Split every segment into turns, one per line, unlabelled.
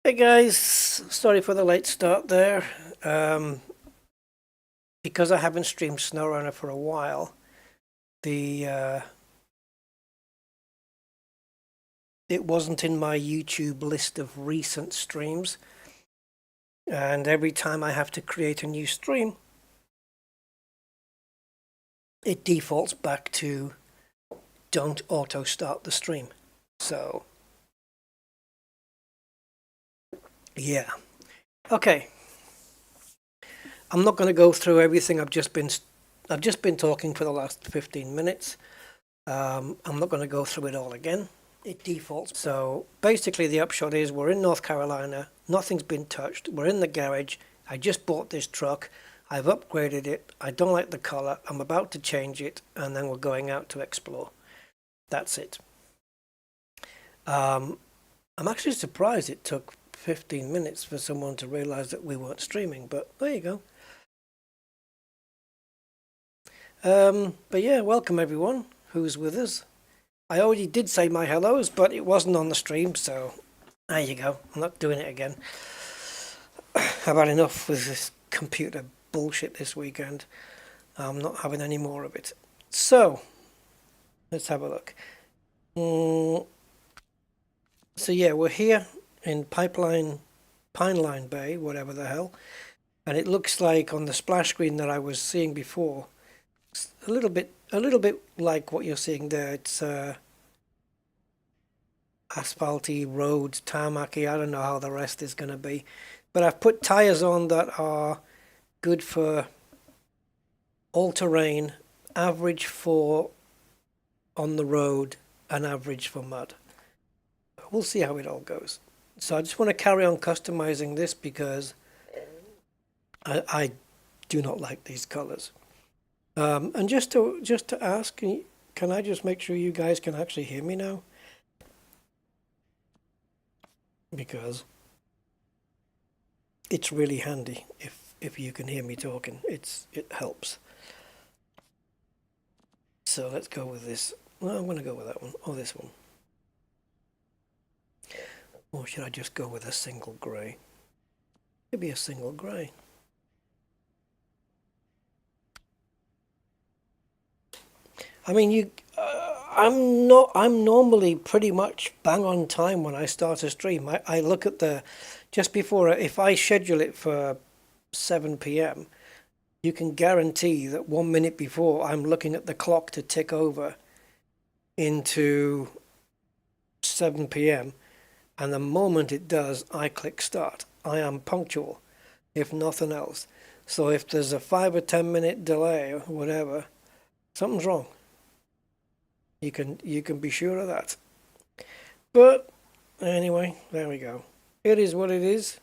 Hey guys, sorry for the late start there. Because I haven't streamed SnowRunner for a while, the it wasn't in my YouTube list of recent streams, and every time I have to create a new stream, it defaults back to don't auto start the stream. So yeah, okay. I'm not going to go through everything. I've just been talking for the last 15 minutes. I'm not going to go through it all again. It defaults. So basically the upshot is we're in North Carolina. Nothing's been touched. We're in the garage. I just bought this truck. I've upgraded it. I don't like the color. I'm about to change it, and then we're going out to explore. That's it. I'm actually surprised it took 15 minutes for someone to realize that we weren't streaming, but there you go. But yeah, welcome everyone who's with us. I already did say my hellos, but it wasn't on the stream, so there you go. I'm not doing it again. I've had enough with this computer bullshit this weekend. I'm not having any more of it. So, let's have a look. So yeah, we're here in Pineline Bay, whatever the hell. And it looks like on the splash screen that I was seeing before, a little bit like what you're seeing there. It's asphalty roads, tarmacy. I don't know how the rest is going to be, but I've put tires on that are good for all terrain, average for on the road, and average for mud. We'll see how it all goes. So I just want to carry on customizing this because I do not like these colors. And just to ask, can I just make sure you guys can actually hear me now? Because it's really handy if you can hear me talking. It helps. So let's go with this. Well, I'm going to go with that one or this one. Or should I just go with a single grey? Maybe a single grey. I mean, I'm normally pretty much bang on time when I start a stream. I look at just before, if I schedule it for 7 p.m., you can guarantee that 1 minute before I'm looking at the clock to tick over into 7 p.m. And the moment it does, I click start. I am punctual, if nothing else. So if there's a 5 or 10 minute delay or whatever, something's wrong. You can be sure of that. But anyway, there we go. It is what it is.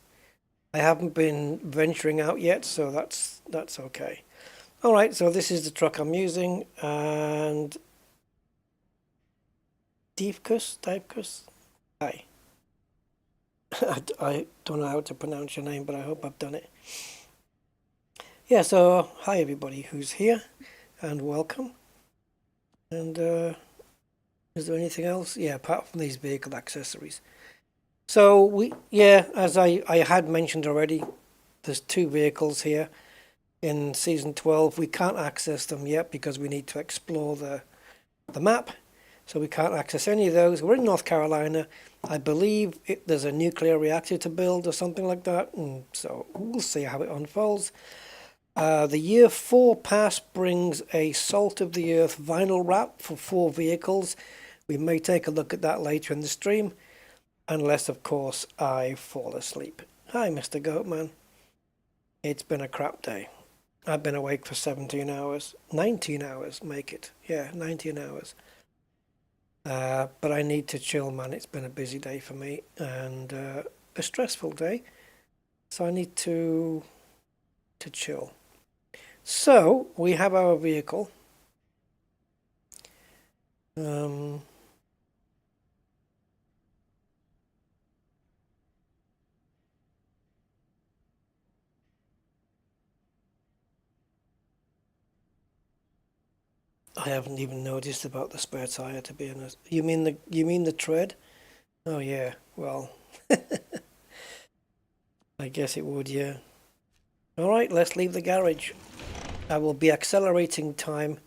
I haven't been venturing out yet, so that's okay. All right, so this is the truck I'm using, and Divkus, hi. I don't know how to pronounce your name, but I hope I've done it. Yeah, so hi everybody who's here, and welcome. And is there anything else? Yeah, apart from these vehicle accessories. So as I had mentioned already, there's 2 vehicles here in season 12. We can't access them yet because we need to explore the map. So we can't access any of those. We're in North Carolina. I believe there's a nuclear reactor to build or something like that. And so we'll see how it unfolds. The year 4 pass brings a Salt of the Earth vinyl wrap for 4 vehicles. We may take a look at that later in the stream, unless, of course, I fall asleep. Hi, Mr. Goatman. It's been a crap day. I've been awake for 17 hours. 19 hours, make it. Yeah, 19 hours. But I need to chill, man. It's been a busy day for me and a stressful day. So I need to chill. So we have our vehicle. I haven't even noticed about the spare tire, to be honest. You mean the tread? Oh yeah. Well, I guess it would, yeah. Alright, let's leave the garage. I will be accelerating time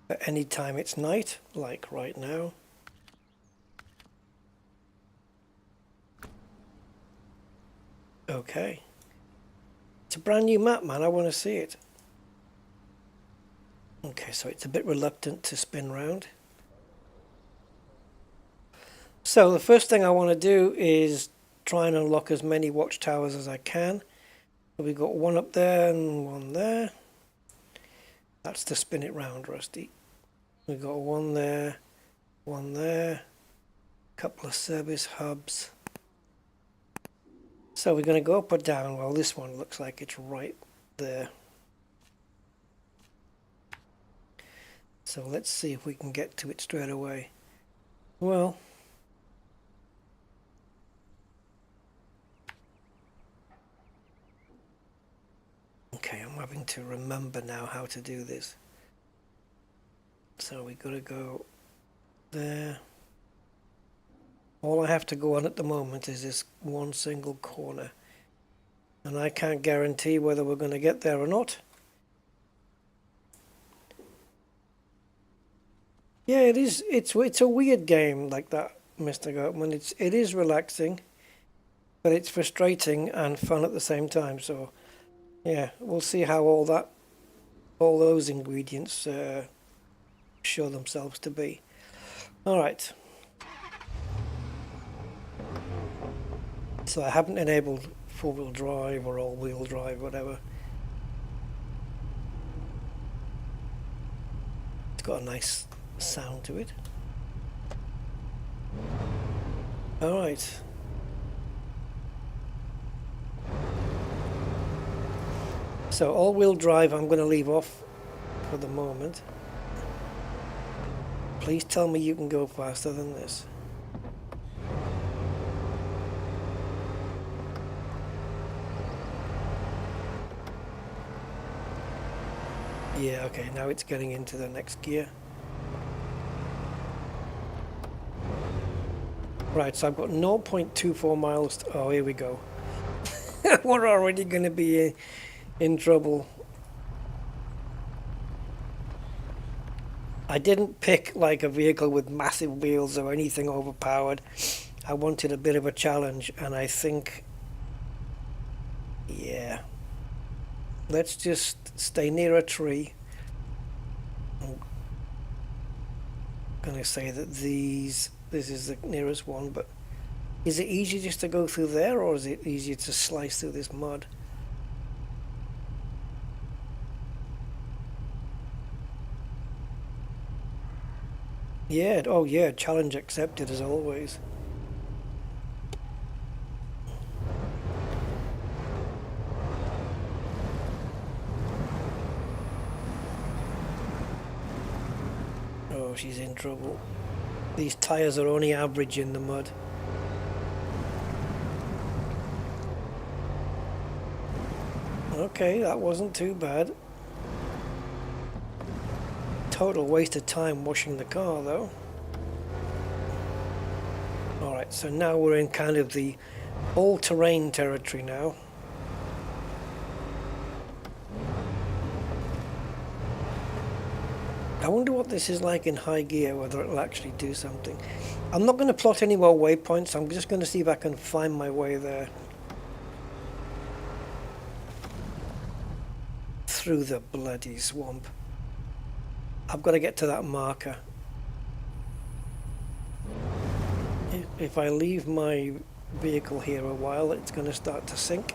at any time it's night, like right now. Okay. It's a brand new map, man. I want to see it. Okay, so it's a bit reluctant to spin round. So the first thing I want to do is try and unlock as many watchtowers as I can. So we've got one up there and one there. That's to spin it round, Rusty. We've got one there, a couple of service hubs. So we're going to go up or down. Well, this one looks like it's right there. So let's see if we can get to it straight away. Well, okay, I'm having to remember now how to do this. So we got to go there. All I have to go on at the moment is this one single corner. And I can't guarantee whether we're going to get there or not. Yeah, it is. It's a weird game like that, Mr. Goatman. It is relaxing, but it's frustrating and fun at the same time. So, yeah, we'll see how all those ingredients show themselves to be. All right. So I haven't enabled four-wheel drive or all-wheel drive, whatever. It's got a nice sound to it. All right. So all-wheel drive I'm going to leave off for the moment. Please tell me you can go faster than this. Yeah, okay, now it's getting into the next gear. Right, so I've got 0.24 miles. Oh, here we go. We're already going to be in trouble. I didn't pick like a vehicle with massive wheels or anything overpowered. I wanted a bit of a challenge, and I think, yeah, let's just stay near a tree. I'm gonna say that this is the nearest one, but is it easier just to go through there, or is it easier to slice through this mud? Yeah, oh yeah, challenge accepted as always. Oh, she's in trouble. These tires are only average in the mud. Okay, that wasn't too bad. Total waste of time washing the car though. Alright, so now we're in kind of the all-terrain territory now. I wonder what this is like in high gear, whether it'll actually do something. I'm not going to plot any more waypoints, I'm just going to see if I can find my way there. Through the bloody swamp. I've got to get to that marker. If I leave my vehicle here a while, it's going to start to sink.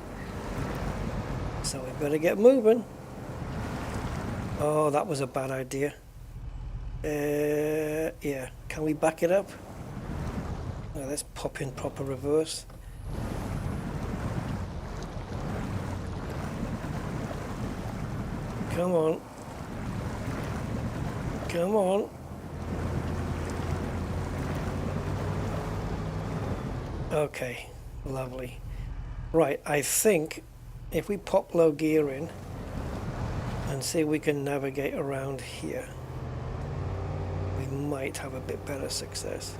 So we better get moving. Oh, that was a bad idea. Yeah, can we back it up? Now let's pop in proper reverse. Come on. Come on. Okay, lovely. Right, I think if we pop low gear in and see if we can navigate around here, we might have a bit better success.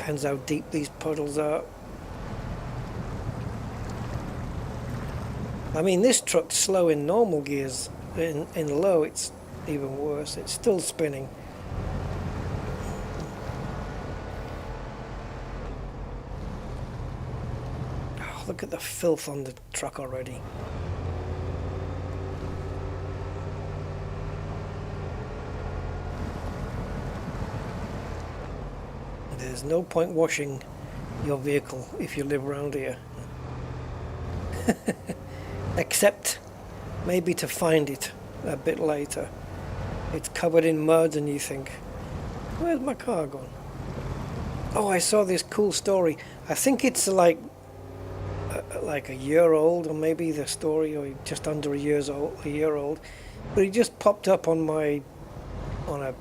Depends how deep these puddles are. I mean, this truck's slow in normal gears. In low, it's even worse. It's still spinning. Oh, look at the filth on the truck already. There's no point washing your vehicle if you live around here. Except maybe to find it a bit later. It's covered in mud and you think, where's my car gone? Oh, I saw this cool story. I think it's like a year old, or maybe the story, or just under a year old. But it just popped up on a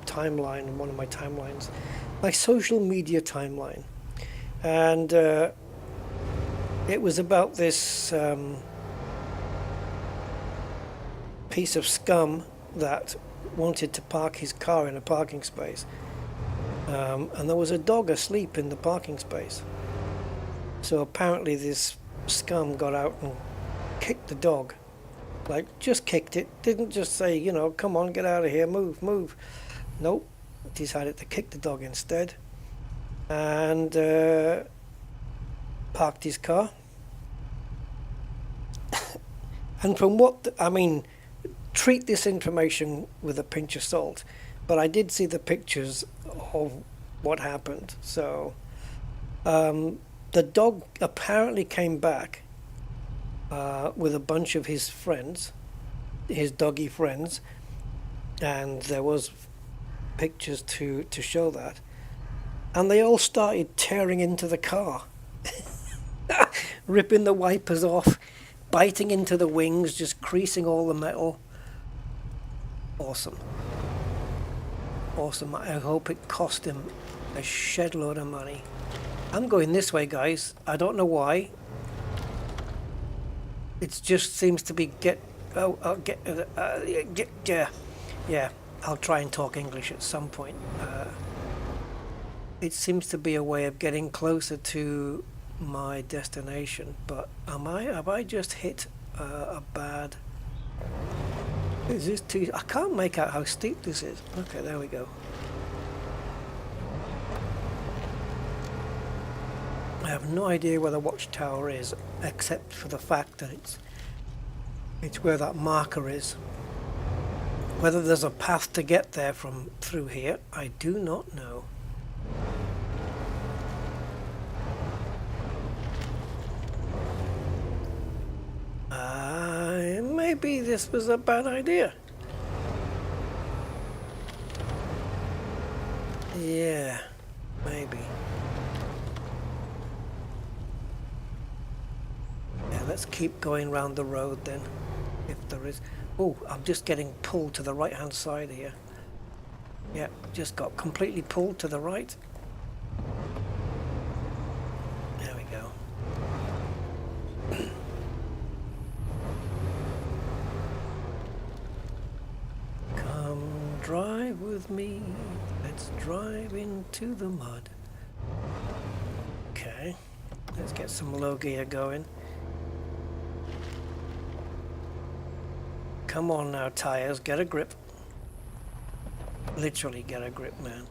timeline, one of my timelines, my social media timeline, and it was about this piece of scum that wanted to park his car in a parking space, and there was a dog asleep in the parking space. So apparently this scum got out and kicked the dog, like just kicked it, didn't just say, you know, come on, get out of here, move. Nope, decided to kick the dog instead, and parked his car. And from what I mean, treat this information with a pinch of salt, but I did see the pictures of what happened. So the dog apparently came back with a bunch of his friends, his doggy friends, and there was pictures to show that, and they all started tearing into the car, ripping the wipers off, biting into the wings, just creasing all the metal. Awesome. I hope it cost him a shed load of money. I'm going this way, guys. I don't know why. It just seems to be yeah. I'll try and talk English at some point. It seems to be a way of getting closer to my destination, but have I just hit a bad... Is this too... I can't make out how steep this is. Okay, there we go. I have no idea where the watchtower is, except for the fact that it's where that marker is. Whether there's a path to get there from through here, I do not know. Maybe this was a bad idea. Yeah, maybe. Yeah, let's keep going round the road then, if there is. Oh, I'm just getting pulled to the right hand side here. Yeah, just got completely pulled to the right. There we go. Come drive with me, let's drive into the mud. Okay, let's get some low gear going. Come on now, tires, get a grip. Literally get a grip, man.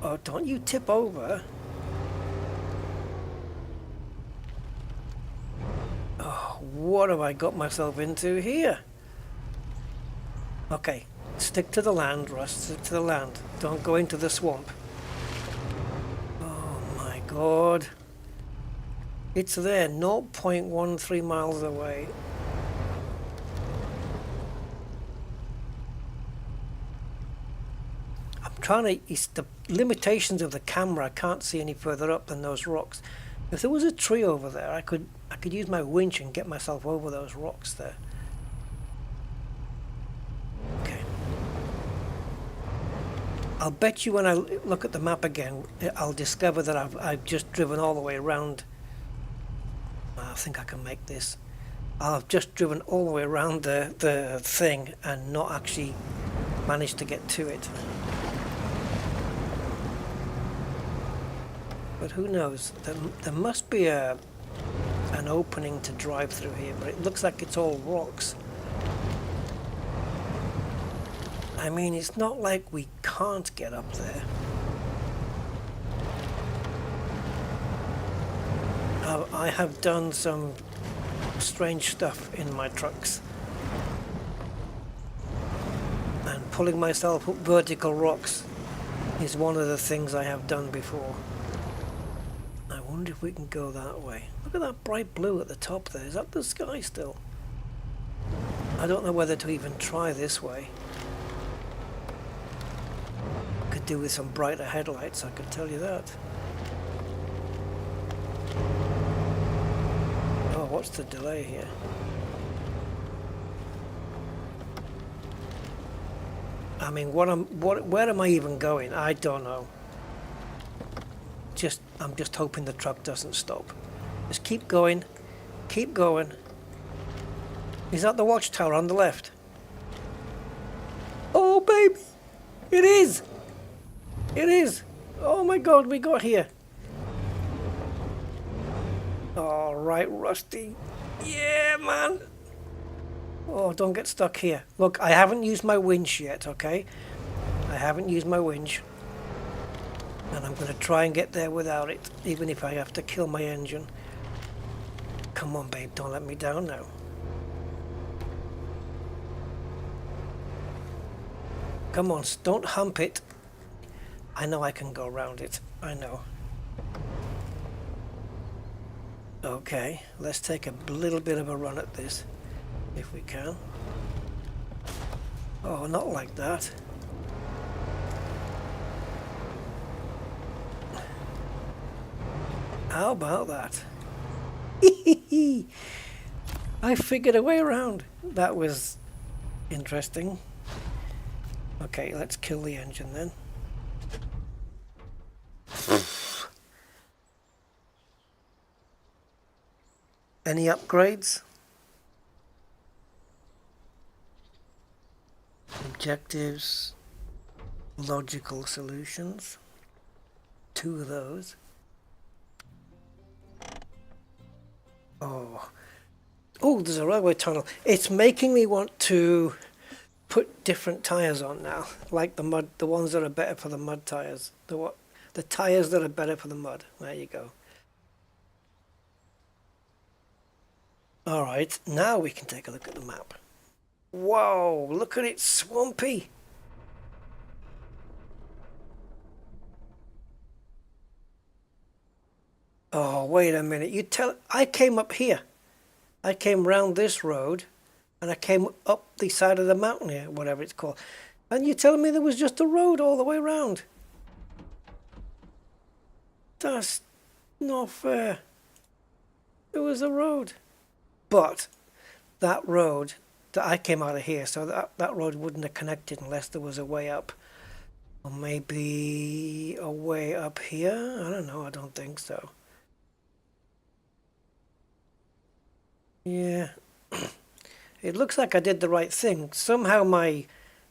Oh, don't you tip over. Oh, what have I got myself into here? Okay, stick to the land, Russ, stick to the land. Don't go into the swamp. Oh my God. It's there, 0.13 miles away. I'm trying to, it's the limitations of the camera. I can't see any further up than those rocks. If there was a tree over there, I could use my winch and get myself over those rocks there. Okay. I'll bet you when I look at the map again, I'll discover that I've just driven all the way around. I think I can make this. I've just driven all the way around the thing and not actually managed to get to it. But who knows? There must be an opening to drive through here, but it looks like it's all rocks. I mean, it's not like we can't get up there. I have done some strange stuff in my trucks. And pulling myself up vertical rocks is one of the things I have done before. I wonder if we can go that way. Look at that bright blue at the top there. Is that the sky still? I don't know whether to even try this way. Could do with some brighter headlights, I can tell you that. Oh, what's the delay here? I mean, where am I even going? I don't know. I'm just hoping the truck doesn't stop. Just keep going. Keep going. Is that the watchtower on the left? Oh, baby! It is! It is! Oh my god, we got here. All right, Rusty. Yeah, man! Oh, don't get stuck here. Look, I haven't used my winch yet, okay? I haven't used my winch. And I'm going to try and get there without it, even if I have to kill my engine. Come on, babe, don't let me down now. Come on, don't hump it. I know I can go around it. I know. Okay, let's take a little bit of a run at this, if we can. Oh, not like that. How about that? I figured a way around. That was interesting. Okay, let's kill the engine then. Any upgrades? Objectives, logical solutions. 2 of those. Oh, there's a railway tunnel. It's making me want to put different tires on now, like the ones that are better for the mud tires. The tires that are better for the mud. There you go. All right, now we can take a look at the map. Whoa, look at it, swampy. Oh, wait a minute. I came up here. I came round this road, and I came up the side of the mountain here, whatever it's called. And you're telling me there was just a road all the way around? That's not fair. It was a road. But that road, that I came out of here, so that road wouldn't have connected unless there was a way up. Or maybe a way up here? I don't know, I don't think so. Yeah, it looks like I did the right thing. Somehow my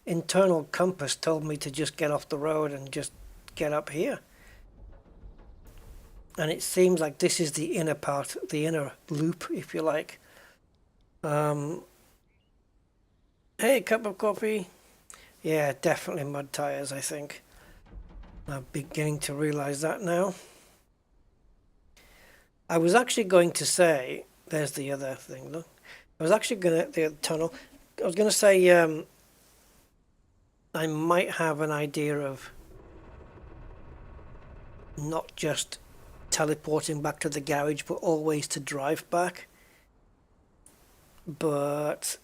internal compass told me to just get off the road and just get up here. And it seems like this is the inner part, the inner loop, if you like. Hey, cup of coffee. Yeah, definitely mud tires, I think. I'm beginning to realize that now. I was actually going to say... There's the other thing, look. I was actually the tunnel. I was going to say I might have an idea of not just teleporting back to the garage, but always to drive back. But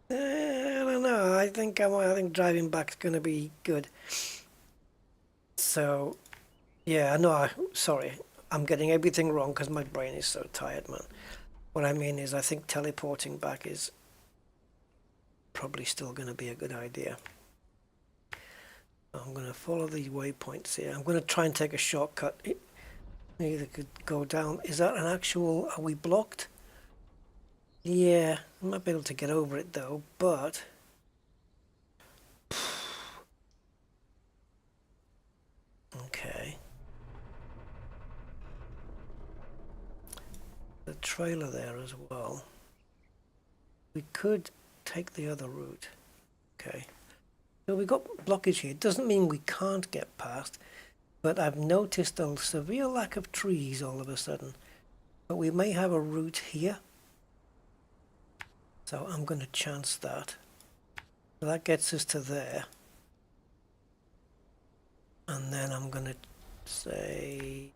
I don't know. I think driving back is going to be good. So, yeah, no, sorry. I'm getting everything wrong because my brain is so tired, man. What I mean is I think teleporting back is probably still going to be a good idea. I'm going to follow these waypoints here. I'm going to try and take a shortcut. Either could go down. Is that an actual... Are we blocked? Yeah, I might be able to get over it though, but... Okay. trailer there as well. We could take the other route. Okay. So we got blockage here. It doesn't mean we can't get past, but I've noticed a severe lack of trees all of a sudden. But we may have a route here. So I'm going to chance that. So that gets us to there. And then I'm going to say...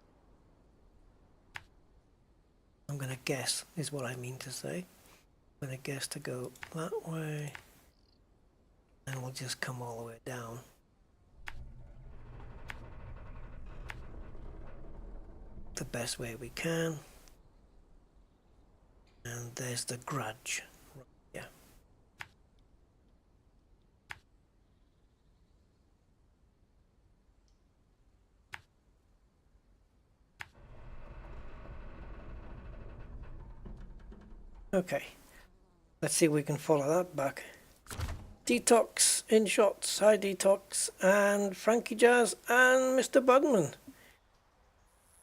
I'm going to guess, is what I mean to say. I'm going to guess to go that way. And we'll just come all the way down. The best way we can. And there's the garage. Yeah. Okay. Let's see if we can follow that back. Detox, InShots, Hi Detox, and Frankie Jazz, and Mr. Bugman.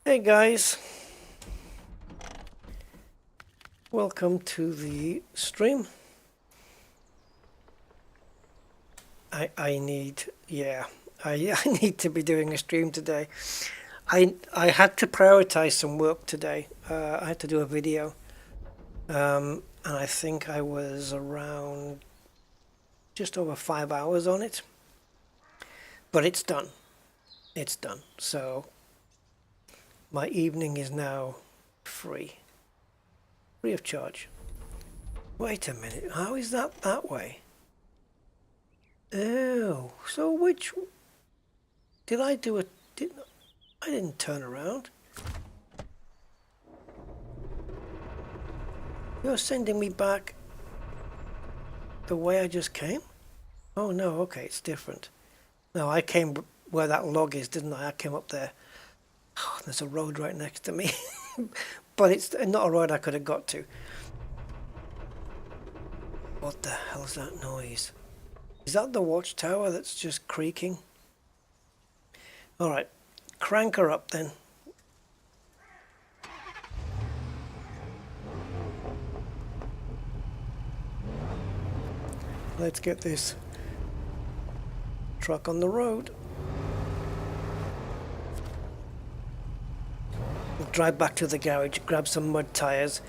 Hey guys. Welcome to the stream. I need to be doing a stream today. I had to prioritize some work today. I had to do a video. And I think I was around just over 5 hours on it. But it's done. It's done. So my evening is now free. Free of charge. Wait a minute. How is that way? Oh, so which... Did I do a... I didn't turn around. You're sending me back the way I just came? Oh no, okay, it's different. No, I came where that log is, didn't I? I came up there. Oh, there's a road right next to me. But it's not a road I could have got to. What the hell's that noise? Is that the watchtower that's just creaking? Alright, crank her up then. Let's get this truck on the road. We'll drive back to the garage, grab some mud tires,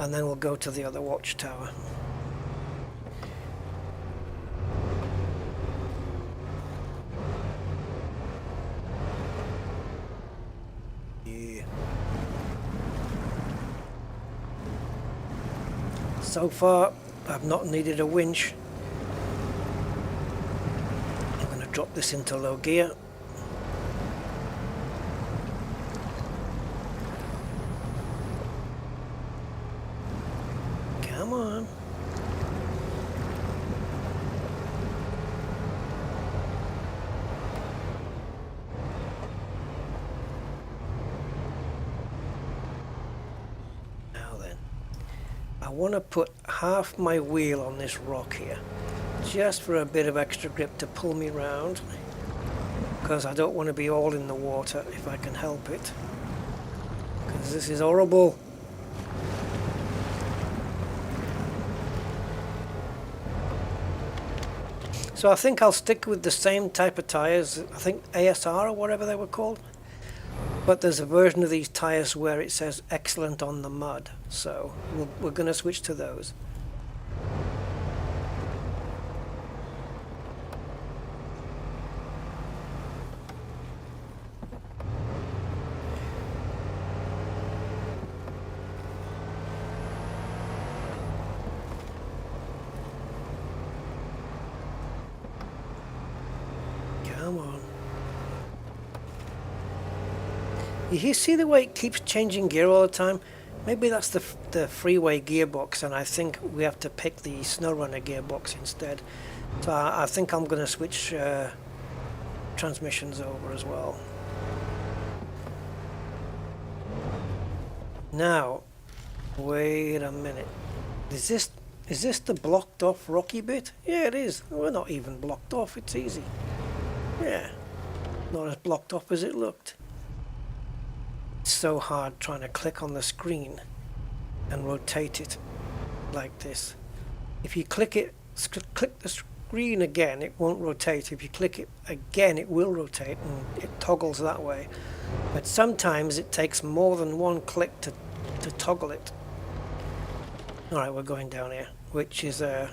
and then we'll go to the other watchtower. Yeah. So far, I've not needed a winch. Drop this into low gear. Come on. Now then, I want to put half my wheel on this rock here. Just for a bit of extra grip to pull me round, because I don't want to be all in the water if I can help it, because this is horrible. So I think I'll stick with the same type of tires, I think ASR or whatever they were called, but there's a version of these tires where it says excellent on the mud, so we're going to switch to those. Come on. You see the way it keeps changing gear all the time? Maybe that's the freeway gearbox, and I think we have to pick the SnowRunner gearbox instead. So I think I'm going to switch transmissions over as well. Now, wait a minute. Is this the blocked off rocky bit? Yeah, it is. We're not even blocked off. It's easy. Yeah, not as blocked off as it looked. It's so hard trying to click on the screen. and rotate it like this. If you click the screen again, it won't rotate. If you click it again, it will rotate, and it toggles that way. But sometimes it takes more than one click to toggle it. Alright, we're going down here, which is a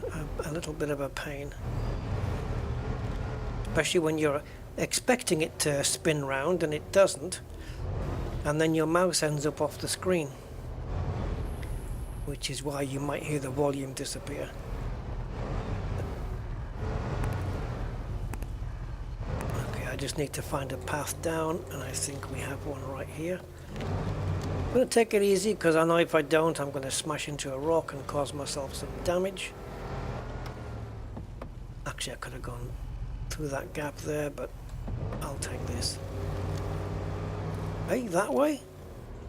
little bit of a pain. Especially when you're expecting it to spin round and it doesn't, and then your mouse ends up off the screen, which is why you might hear the volume disappear. Okay, I just need to find a path down, and I think we have one right here. I'm going to take it easy because I know if I don't, I'm going to smash into a rock and cause myself some damage. Actually, I could have gone through that gap there, but I'll take this. Hey, that way?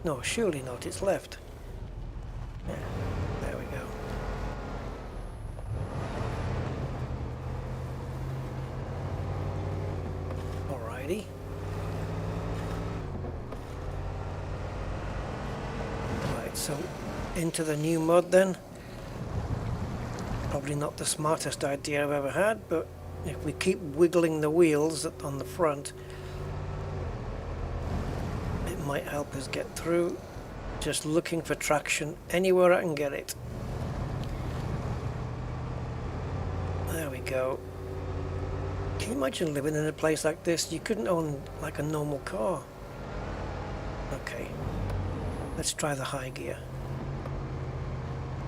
No, surely not, it's left. Yeah, there we go. Alrighty. Right, so into the new mud then. Probably not the smartest idea I've ever had, but if we keep wiggling the wheels on the front, it might help us get through. Just looking for traction anywhere I can get it. There we go. Can you imagine living in a place like this? You couldn't own like a normal car. Okay, let's try the high gear.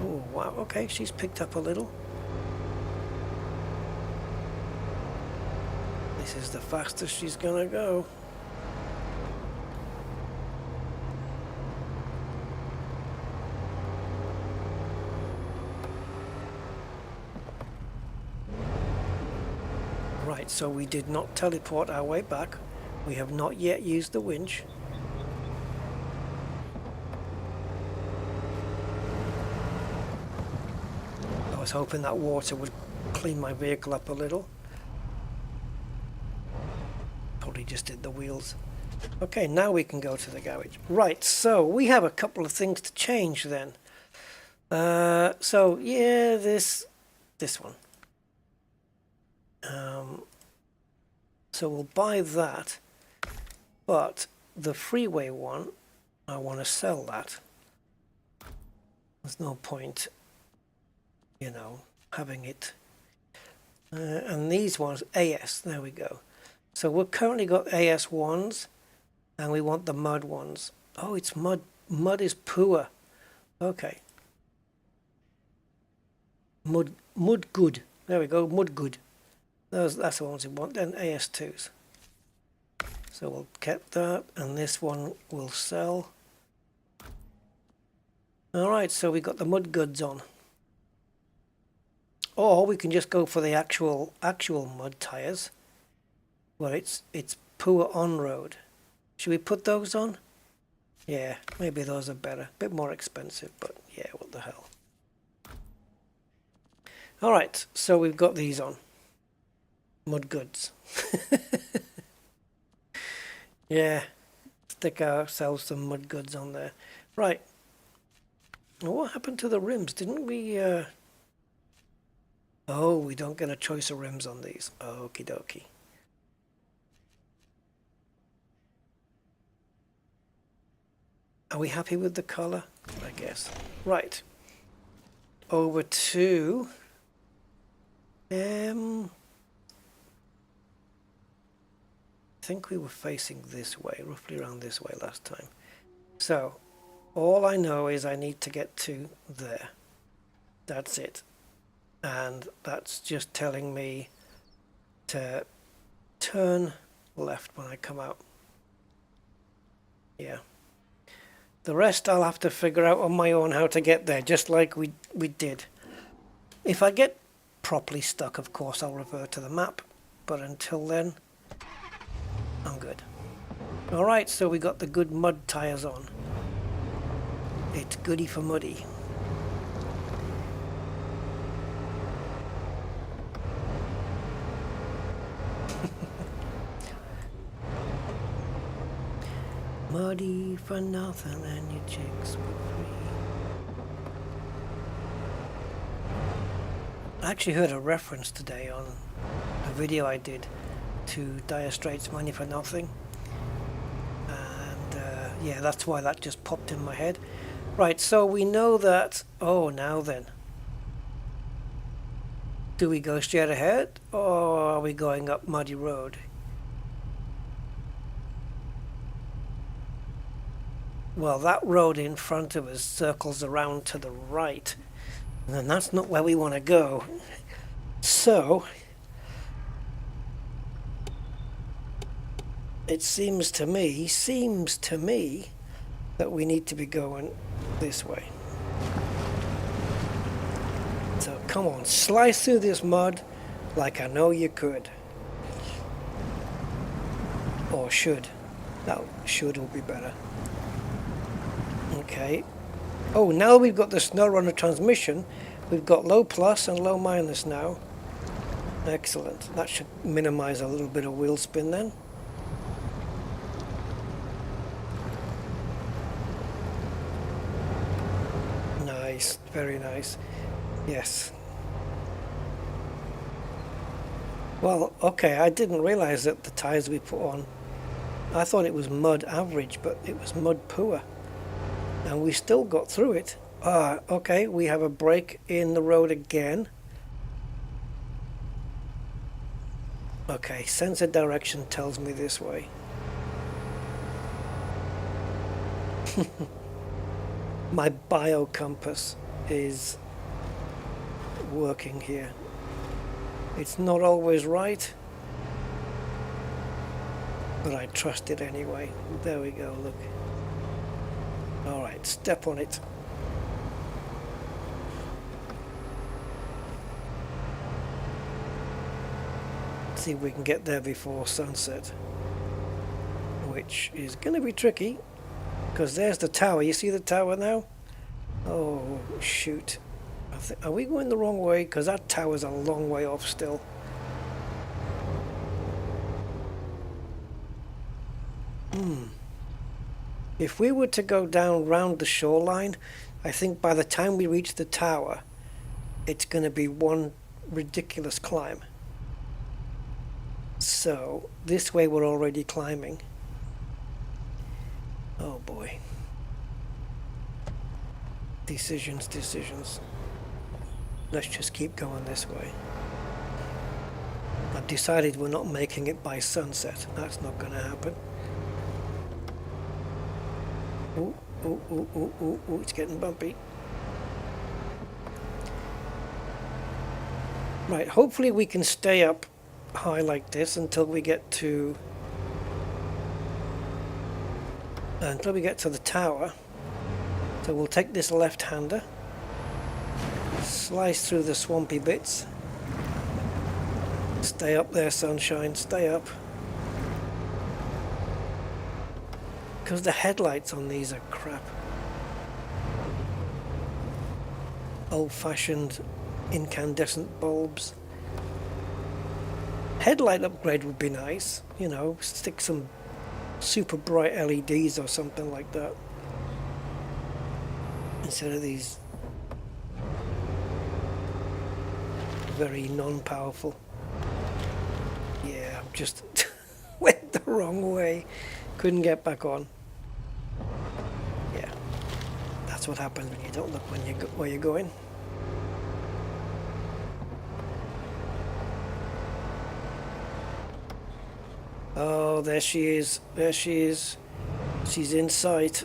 Oh wow, okay, she's picked up a little. This is the fastest she's gonna go. Right, so we did not teleport our way back. We have not yet used the winch. I was hoping that water would clean my vehicle up a little. Probably just did the wheels. Okay, now we can go to the garage. Right, so we have a couple of things to change then. So yeah, this one. So we'll buy that, but the freeway one, I want to sell that. There's no point, you know, having it. And these ones, AS, there we go. So we've currently got AS ones, and we want the mud ones. Oh, it's mud. Mud is poor. Okay. Mud good. There we go, mud good. That's the ones we want. Then AS2s. So we'll get that, and this one will sell. Alright, so we got the mud goods on. Or we can just go for the actual mud tires, where it's poor on-road. Should we put those on? Yeah, maybe those are better. A bit more expensive, but yeah, what the hell. Alright, so we've got these on. Mud goods. Yeah, stick ourselves some mud goods on there. Right. Well, what happened to the rims? Didn't we... Oh, we don't get a choice of rims on these. Okie dokie. Are we happy with the color? I guess. Right. Over to... I think we were facing this way, roughly around this way last time. So, all I know is I need to get to there. That's it. And that's just telling me to turn left when I come out. Yeah. The rest I'll have to figure out on my own how to get there, just like we did. If I get properly stuck, of course, I'll revert to the map. But until then, I'm good. Alright, so we got the good mud tires on. It's goody for muddy. Muddy for nothing and your chicks for free. I actually heard a reference today on a video I did to Dire Straits' Money for Nothing, and yeah, that's why that just popped in my head. Right, so we know that. Oh, now then, do we go straight ahead or are we going up muddy road? Well, that road in front of us circles around to the right, and that's not where we want to go. So it seems to me that we need to be going this way. So come on, slice through this mud like I know you could. Or should. No, should will be better. Okay. Oh, now we've got the SnowRunner transmission. We've got low plus and low minus now. Excellent. That should minimize a little bit of wheel spin then. Nice, very nice. Yes. Well, okay, I didn't realize that the tires we put on, I thought it was mud average, but it was mud poor. And we still got through it. Okay, we have a break in the road again. Okay, sensor direction tells me this way. My bio compass is working here. It's not always right, but I trust it anyway. There we go, look. Alright, step on it. See if we can get there before sunset, which is going to be tricky because there's the tower. You see the tower now? Oh shoot, are we going the wrong way? Because that tower's a long way off still. If we were to go down round the shoreline, I think by the time we reach the tower it's going to be one ridiculous climb. So this way we're already climbing. Oh boy. Decisions. Let's just keep going this way. I've decided we're not making it by sunset. That's not going to happen. Ooh, it's getting bumpy. Right, hopefully we can stay up high like this until we get to the tower. So we'll take this left-hander, slice through the swampy bits. Stay up there, sunshine, stay up. Because the headlights on these are crap. Old-fashioned incandescent bulbs. Headlight upgrade would be nice, you know, stick some super bright LEDs or something like that instead of these very non-powerful. Yeah, I'm just went the wrong way, couldn't get back on. Yeah, that's what happens when you don't look where you're going. Oh, there she is. There she is. She's in sight.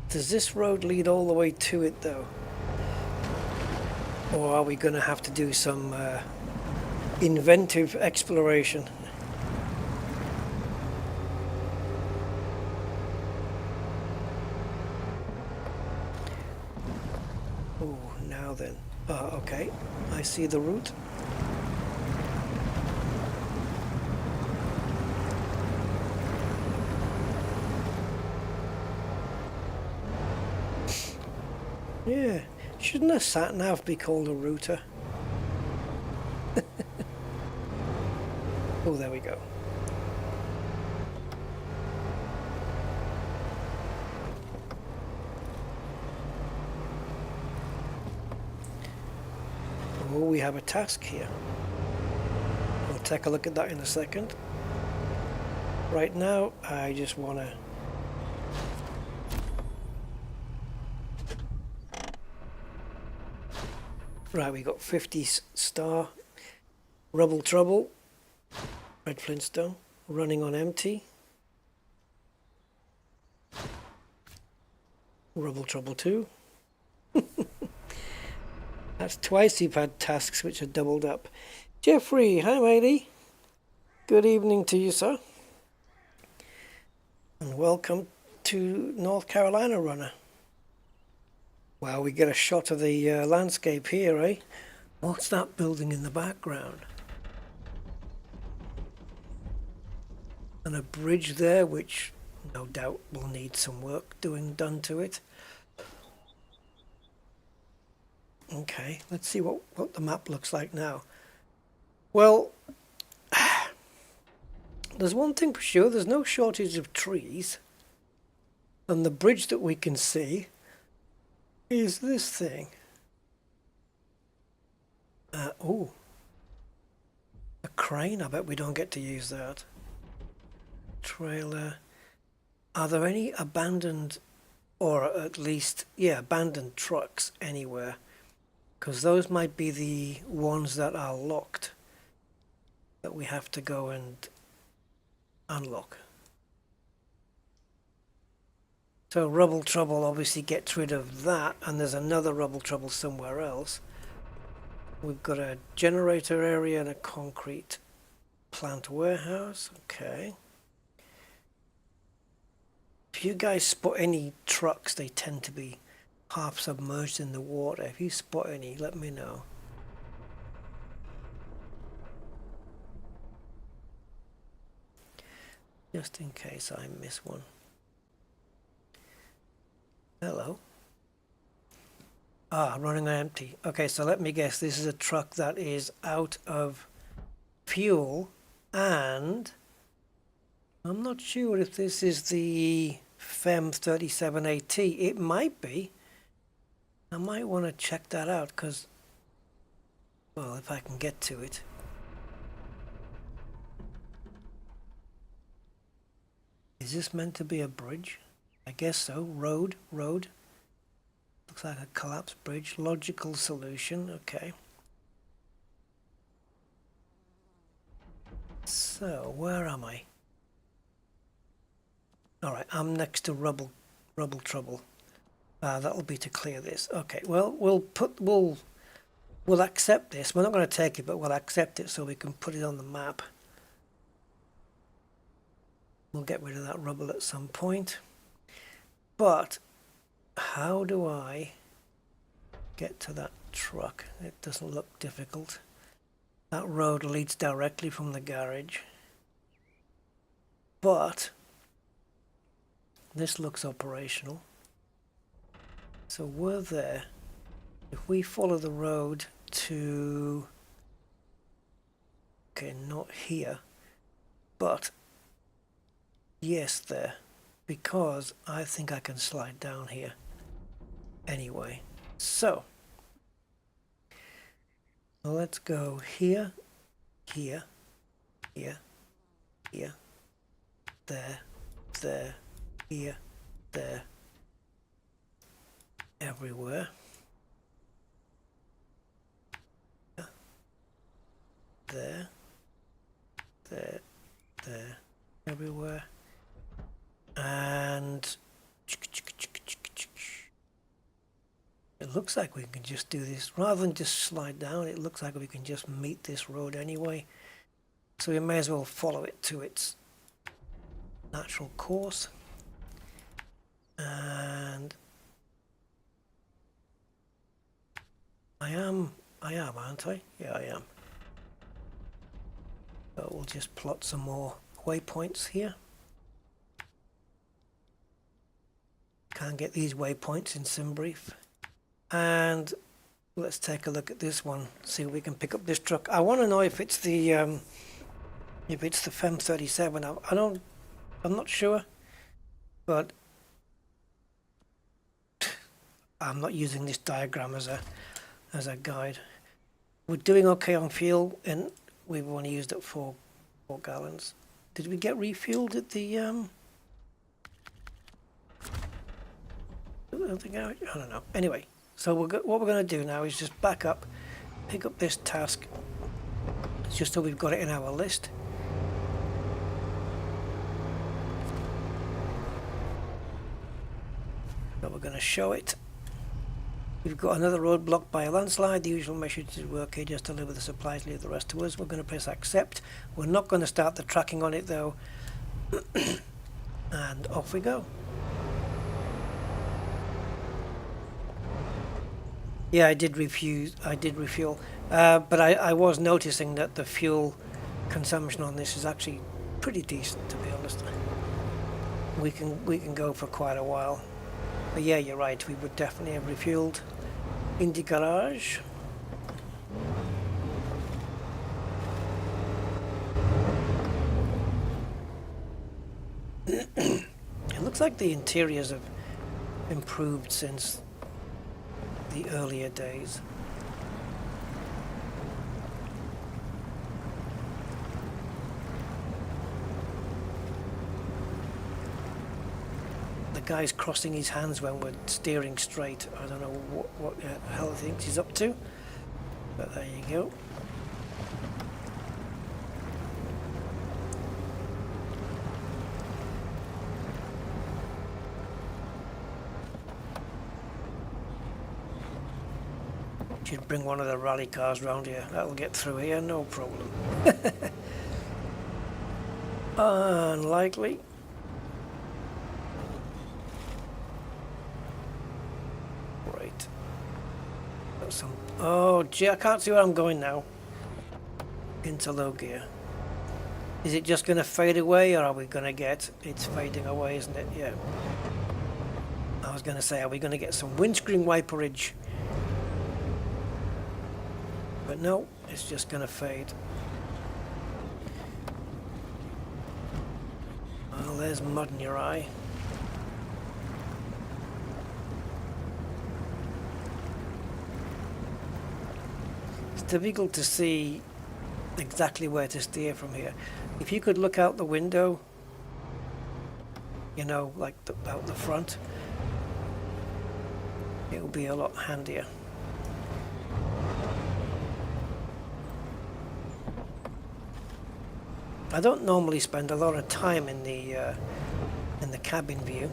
Does this road lead all the way to it, though? Or are we going to have to do some inventive exploration? Oh, now then. Okay. I see the route. Yeah, shouldn't a sat-nav be called a router? Oh, there we go. Oh, we have a task here. We'll take a look at that in a second. Right now, I just want to right, we got 50 star Rubble Trouble, Red Flintstone, running on empty. Rubble Trouble 2. That's twice you've had tasks which are doubled up. Jeffrey, hi matey. Good evening to you, sir. And welcome to North Carolina Runner. Well, we get a shot of the landscape here, eh? What's that building in the background? And a bridge there, which no doubt will need some work done to it. Okay, let's see what the map looks like now. Well, there's one thing for sure, there's no shortage of trees. And the bridge that we can see is this thing. Oh, a crane, I bet we don't get to use that. Trailer. Are there any abandoned, or at least, yeah, abandoned trucks anywhere? Because those might be the ones that are locked that we have to go and unlock. So Rubble Trouble obviously gets rid of that, and there's another Rubble Trouble somewhere else. We've got a generator area and a concrete plant warehouse. Okay. If you guys spot any trucks, they tend to be half submerged in the water. If you spot any, let me know. Just in case I miss one. Hello. Ah, running on empty. Okay, so let me guess. This is a truck that is out of fuel, and I'm not sure if this is the FEM 37AT. It might be. I might want to check that out because, well, if I can get to it. Is this meant to be a bridge? I guess so. Road. Looks like a collapsed bridge. Logical solution. Okay. So, where am I? Alright, I'm next to Rubble Trouble. That'll be to clear this. Okay, well, we'll accept this. We're not going to take it, but we'll accept it so we can put it on the map. We'll get rid of that rubble at some point. But how do I get to that truck? It doesn't look difficult. That road leads directly from the garage. But this looks operational. So we're there. If we follow the road to... Okay, not here. But yes, there. Because I think I can slide down here. Anyway, so let's go here, here, here, here, there, here, there, everywhere. There, everywhere. And it looks like we can just do this rather than just slide down. It looks like we can just meet this road anyway, so we may as well follow it to its natural course. And I am, aren't I? Yeah, I am. So we'll just plot some more waypoints here. Can't get these waypoints in SimBrief. And let's take a look at this one, see if we can pick up this truck. I want to know if it's the FEM 37. I'm not sure, but I'm not using this diagram as a guide. We're doing okay on fuel, and we've only used up 4 gallons. Did we get refueled at the I don't know. Anyway, so what we're going to do now is just back up, pick up this task, just so we've got it in our list. So we're going to show it. We've got another roadblock by a landslide. The usual message is work here, just deliver the supplies, leave the rest to us. We're going to press accept. We're not going to start the tracking on it though. And off we go. Yeah, I did refuel, but I was noticing that the fuel consumption on this is actually pretty decent, to be honest. We can go for quite a while. But yeah, you're right, we would definitely have refueled in the garage. It looks like the interiors have improved since the earlier days. The guy's crossing his hands when we're steering straight. I don't know what the hell he thinks he's up to, but there you go. Should bring one of the rally cars round here. That'll get through here, no problem. Unlikely. Right. Got some. Oh, gee, I can't see where I'm going now. Into low gear. Is it just going to fade away, or are we going to get? It's fading away, isn't it? Yeah. I was going to say, are we going to get some windscreen wiperage? But no, it's just going to fade. Well, there's mud in your eye. It's difficult to see exactly where to steer from here. If you could look out the window, you know, like out the front, it will be a lot handier. I don't normally spend a lot of time in the cabin view.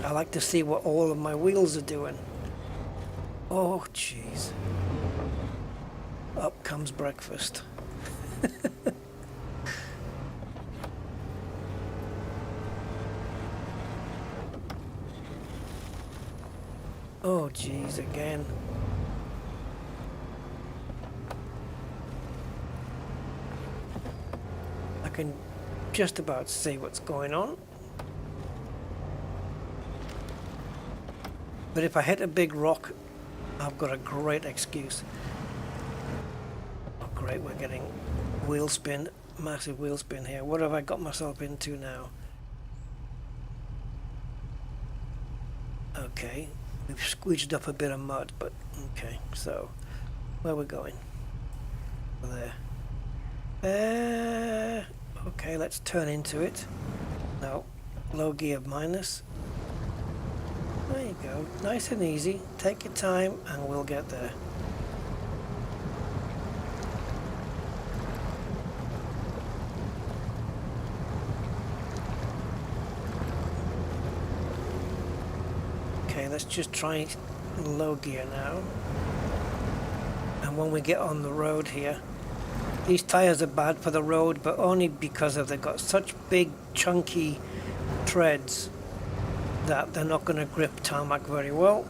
I like to see what all of my wheels are doing. Oh, jeez. Up comes breakfast. Oh, jeez, again. I can just about see what's going on. But if I hit a big rock, I've got a great excuse. Oh great, we're getting wheel spin, massive wheel spin here. What have I got myself into now? Okay, we've squeezed up a bit of mud, but okay, so where are we going? There. Okay, let's turn into it. No, low gear minus. There you go, nice and easy. Take your time and we'll get there. Okay, let's just try low gear now. And when we get on the road here, these tires are bad for the road, but only because they've got such big, chunky treads that they're not going to grip tarmac very well.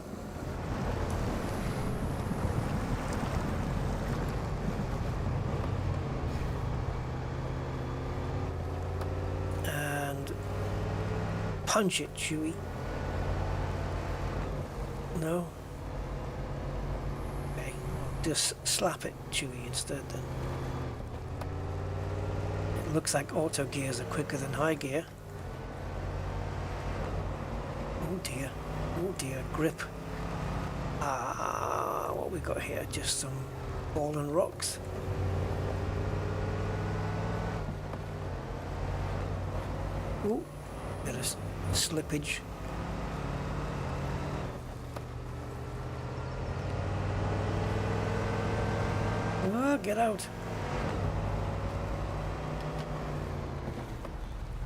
And punch it, Chewy. No? Okay, just slap it, Chewy, instead then. It looks like auto gears are quicker than high gear. Oh dear, grip. What we got here? Just some fallen rocks. Ooh, bit of slippage. Oh, get out.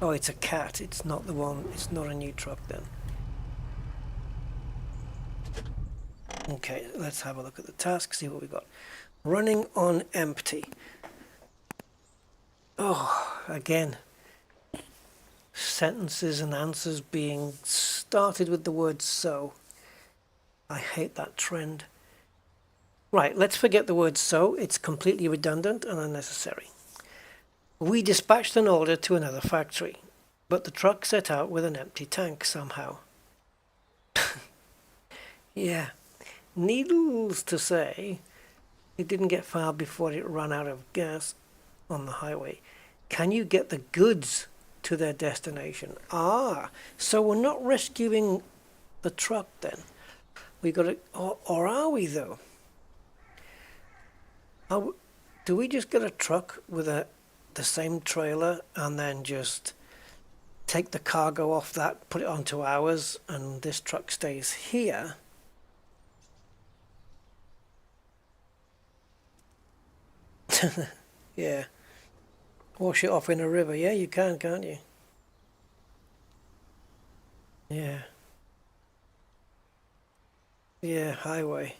Oh, it's a cat. It's not the one. It's not a new truck then. Okay, let's have a look at the task, see what we got. Running on empty. Oh, again. Sentences and answers being started with the word so. I hate that trend. Right, let's forget the word so. It's completely redundant and unnecessary. We dispatched an order to another factory, but the truck set out with an empty tank somehow. Yeah, needless to say, it didn't get far before it ran out of gas on the highway. Can you get the goods to their destination? Ah, so we're not rescuing the truck then. We got to, or are we though? Do we just get a truck with the same trailer and then just take the cargo off that, put it onto ours, and this truck stays here? Yeah. Wash it off in a river. Yeah, you can, can't you? Yeah. Yeah, highway.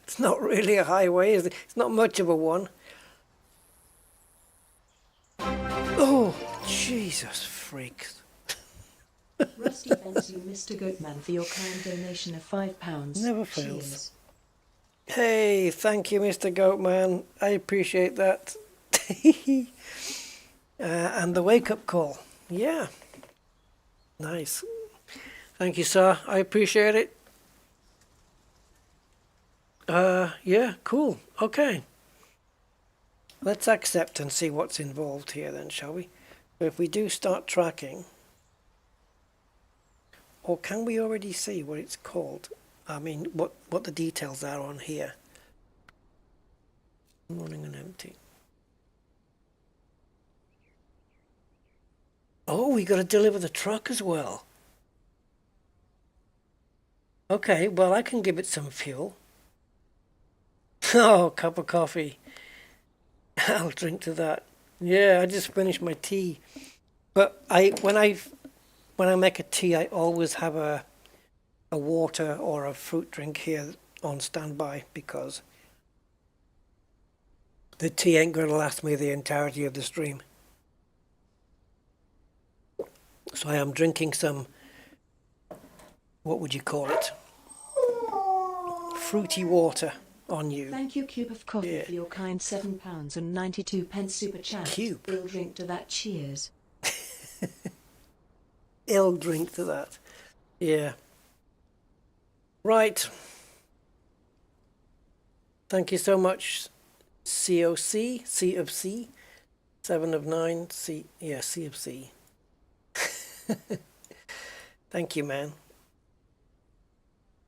It's not really a highway, is it? It's not much of a one. Oh, Jesus freaks.
Rusty thanks you, Mr. Goatman, for your kind donation of £5.
Never fails.
Cheers.
Hey, thank you, Mr. Goatman. I appreciate that. And the wake-up call. Yeah. Nice. Thank you, sir. I appreciate it. Yeah, cool. Okay. Let's accept and see what's involved here then, shall we? If we do start tracking, or can we already see what it's called? I mean, what the details are on here. Running on empty. Oh, we got to deliver the truck as well. Okay, well, I can give it some fuel. Oh, cup of coffee. I'll drink to that. Yeah, I just finished my tea. But when I make a tea, I always have a water or a fruit drink here on standby because the tea ain't going to last me the entirety of the stream. So I am drinking some, what would you call it? Fruity water on you.
Thank you, Cube of Coffee, for your kind £7.92 super chat.
Cube.
We'll drink to that. Cheers.
Ill drink to that. Yeah. Right. Thank you so much, COC, C of C, 7 of 9, C, yeah, C of C. Thank you, man.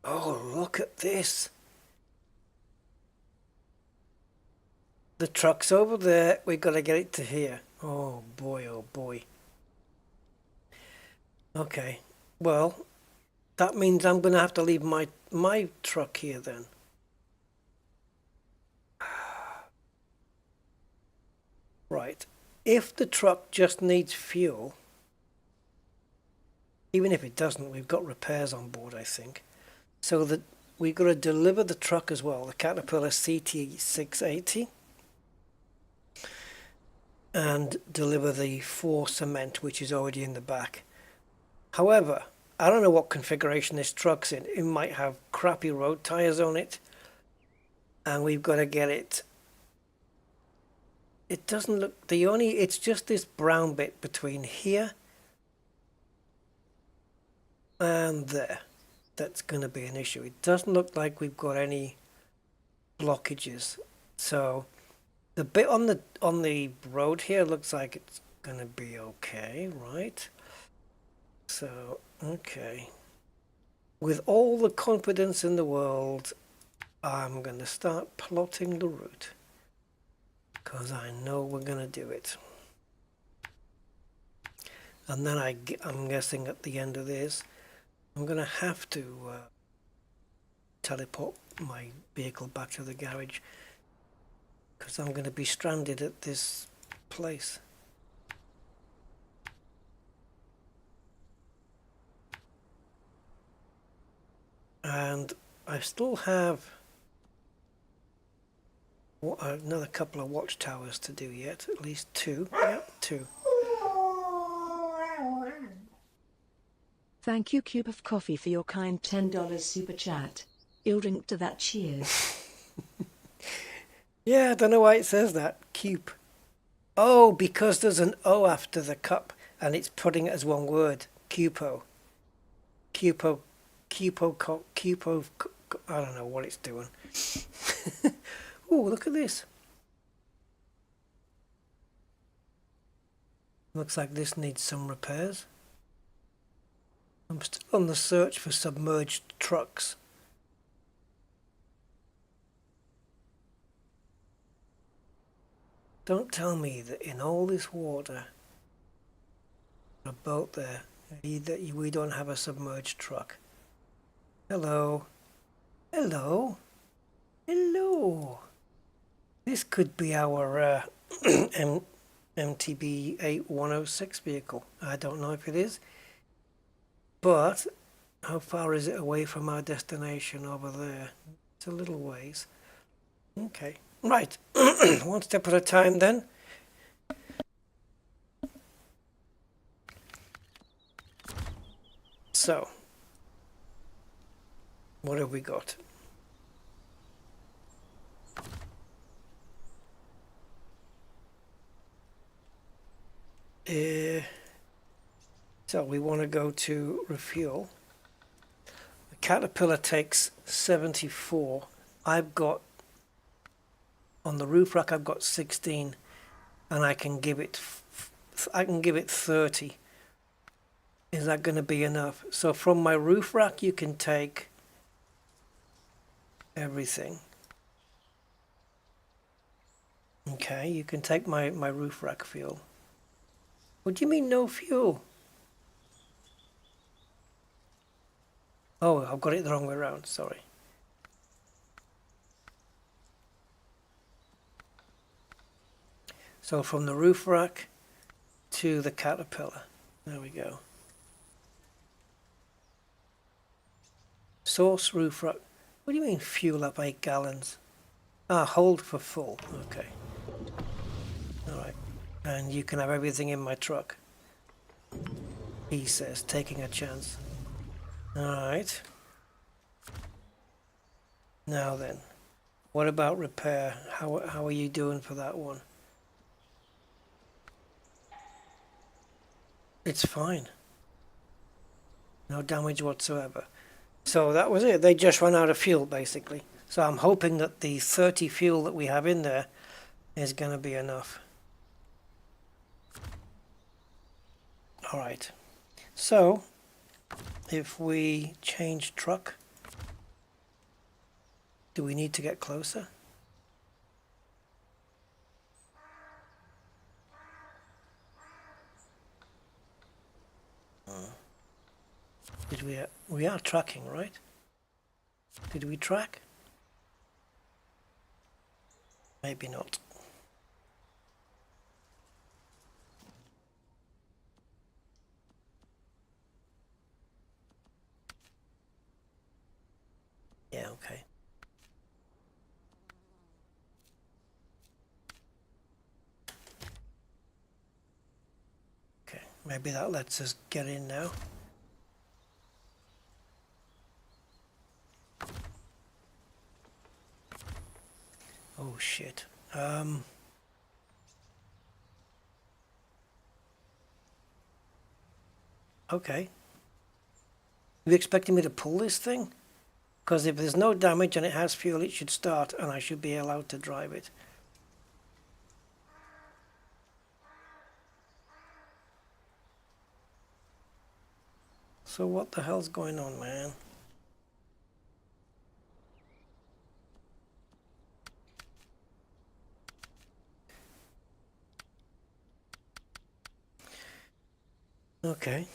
Oh, look at this. The truck's over there. We've got to get it to here. Oh, boy, oh, boy. Okay. Well, that means I'm going to have to leave my truck here then. Right. If the truck just needs fuel, even if it doesn't, we've got repairs on board, I think. So that we've got to deliver the truck as well, the Caterpillar CT680. And deliver the 4 cement, which is already in the back. However, I don't know what configuration this truck's in. It might have crappy road tires on it. And we've got to get it. It doesn't look, it's just this brown bit between here and there. That's going to be an issue. It doesn't look like we've got any blockages. So the bit on the road here looks like it's going to be okay, right? So, okay. With all the confidence in the world, I'm going to start plotting the route, because I know we're going to do it. And then I'm guessing at the end of this, I'm going to have to teleport my vehicle back to the garage, because I'm going to be stranded at this place. And I still have another couple of watchtowers to do yet, at least two. Yeah, two.
Thank you, Cube of Coffee, for your kind $10 super chat. I'll drink to that. Cheers.
Yeah, I don't know why it says that. Cube. Oh, because there's an O after the cup, and it's putting it as one word. Cupo. Cupo. Cupo. I don't know what it's doing. Oh, look at this. Looks like this needs some repairs. I'm still on the search for submerged trucks. Don't tell me that in all this water, a boat there, that we don't have a submerged truck. Hello. Hello. Hello. This could be our MTB 8106 vehicle. I don't know if it is. But how far is it away from our destination over there? It's a little ways. Okay. Right. One step at a time then. So, what have we got? So we want to go to refuel. The Caterpillar takes 74. I've got, on the roof rack I've got 16, and I can give it 30. Is that going to be enough? So from my roof rack you can take everything. Okay, you can take my roof rack fuel. What do you mean no fuel? Oh, I've got it the wrong way around, sorry. So from the roof rack to the Caterpillar. There we go. Source roof rack. What do you mean fuel up 8 gallons? Ah, hold for full. Okay. Alright. And you can have everything in my truck. He says, taking a chance. Alright. Now then, what about repair? How are you doing for that one? It's fine. No damage whatsoever. So that was it. They just ran out of fuel, basically. So I'm hoping that the 30 fuel that we have in there is going to be enough. Alright. So, if we change truck, do we need to get closer? Did we are tracking, right? Did we track? Maybe not. Yeah, okay. Okay, maybe that lets us get in now. Oh shit. Okay. Are you expecting me to pull this thing? Because if there's no damage and it has fuel, it should start and I should be allowed to drive it. So what the hell's going on, man? Okay.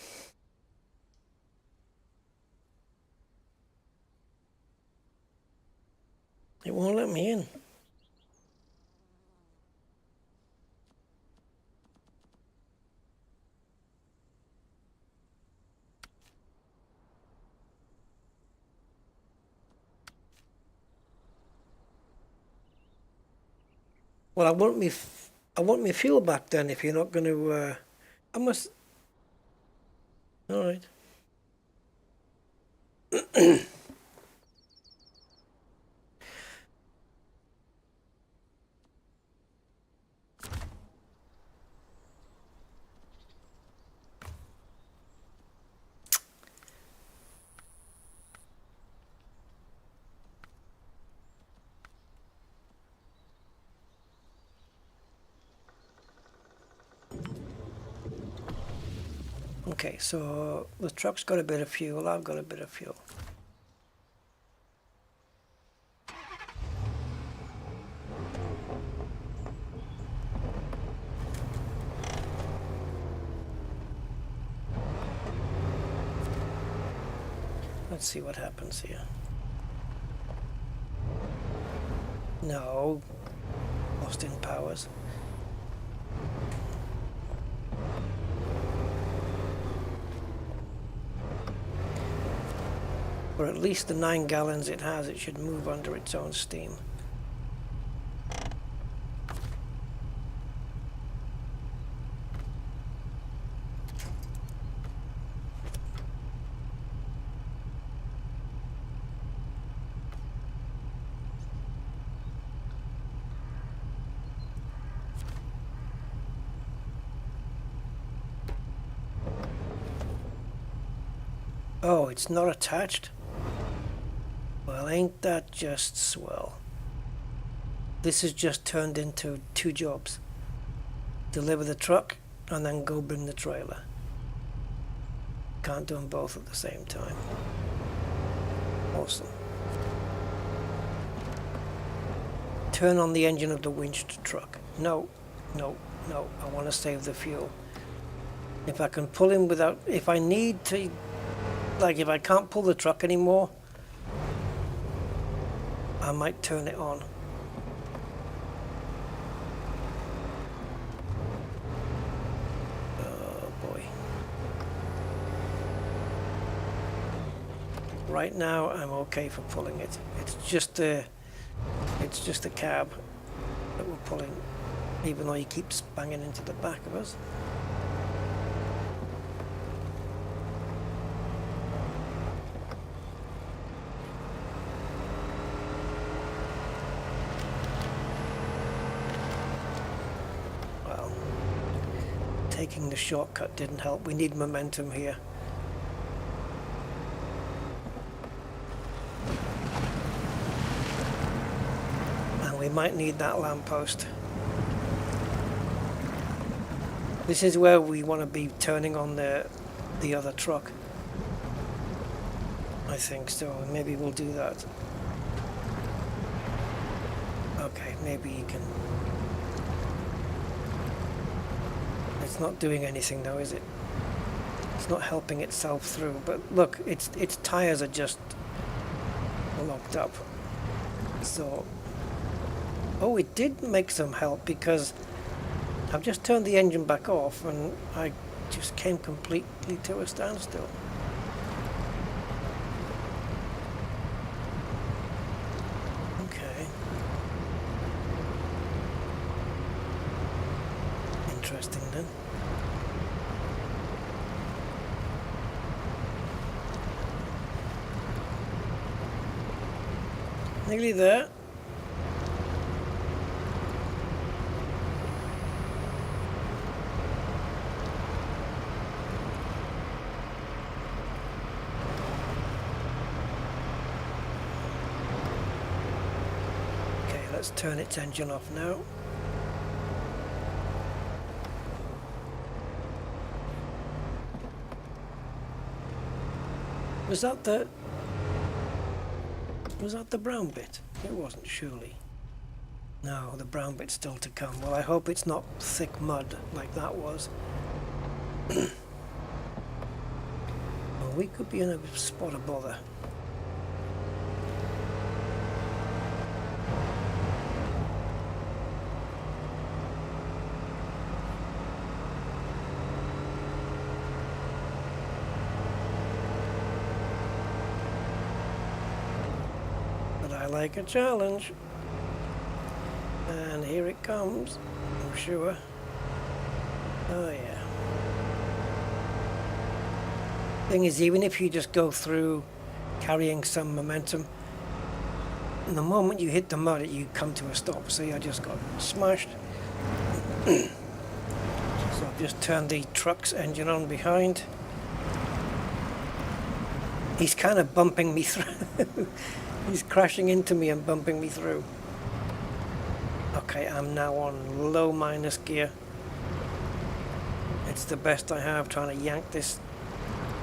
It won't let me in. Well, I want me fuel back then if you're not going to, I must, alright. Okay, so the truck's got a bit of fuel, I've got a bit of fuel. Let's see what happens here. No, Austin Powers. Or at least the 9 gallons it has, it should move under its own steam. Oh, it's not attached? Well, ain't that just swell? This has just turned into 2 jobs. Deliver the truck and then go bring the trailer. Can't do them both at the same time. Awesome. Turn on the engine of the winched truck. No, no, no. I want to save the fuel. If I can pull him without... If I need to... Like, if I can't pull the truck anymore, I might turn it on. Oh boy. Right now I'm okay for pulling it. It's just a cab that we're pulling, even though he keeps banging into the back of us. Taking the shortcut didn't help. We need momentum here. And we might need that lamppost. This is where we want to be turning on the other truck. I think so. Maybe we'll do that. Okay, maybe you can... It's not doing anything though, is it? It's not helping itself through. But look, its tires are just locked up. So, oh, it did make some help because I've just turned the engine back off and I just came completely to a standstill. Okay. Interesting then. Nearly there. Okay, let's turn its engine off now. Was that the brown bit? It wasn't, surely. No, the brown bit's still to come. Well, I hope it's not thick mud like that was. we could be in a spot of bother. But I like a challenge. And here it comes, I'm sure. Oh yeah. Thing is, even if you just go through carrying some momentum, the moment you hit the mud, you come to a stop. See, I just got smashed. So I've just turned the truck's engine on behind. He's kind of bumping me through. He's crashing into me and bumping me through. Okay, I'm now on low minus gear. It's the best I have, trying to yank this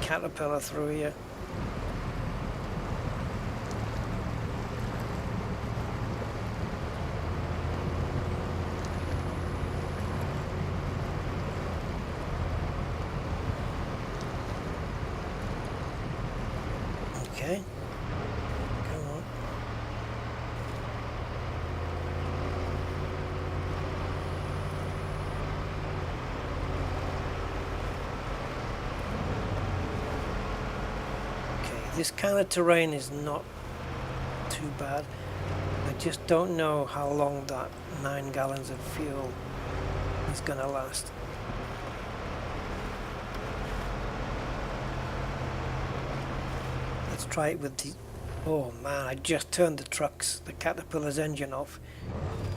caterpillar through here. Okay. Come on. This kind of terrain is not too bad. I just don't know how long that 9 gallons of fuel is gonna last. Let's try it with the... Oh man, I just turned the Caterpillar's engine off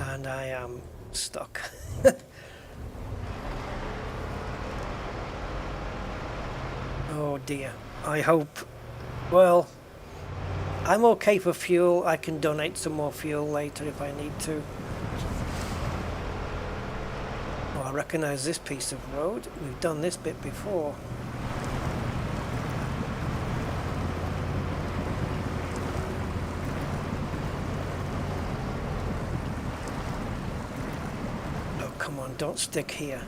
and I am stuck. Oh dear. I hope... Well, I'm okay for fuel. I can donate some more fuel later if I need to. Oh, I recognize this piece of road. We've done this bit before. Oh, come on, don't stick here.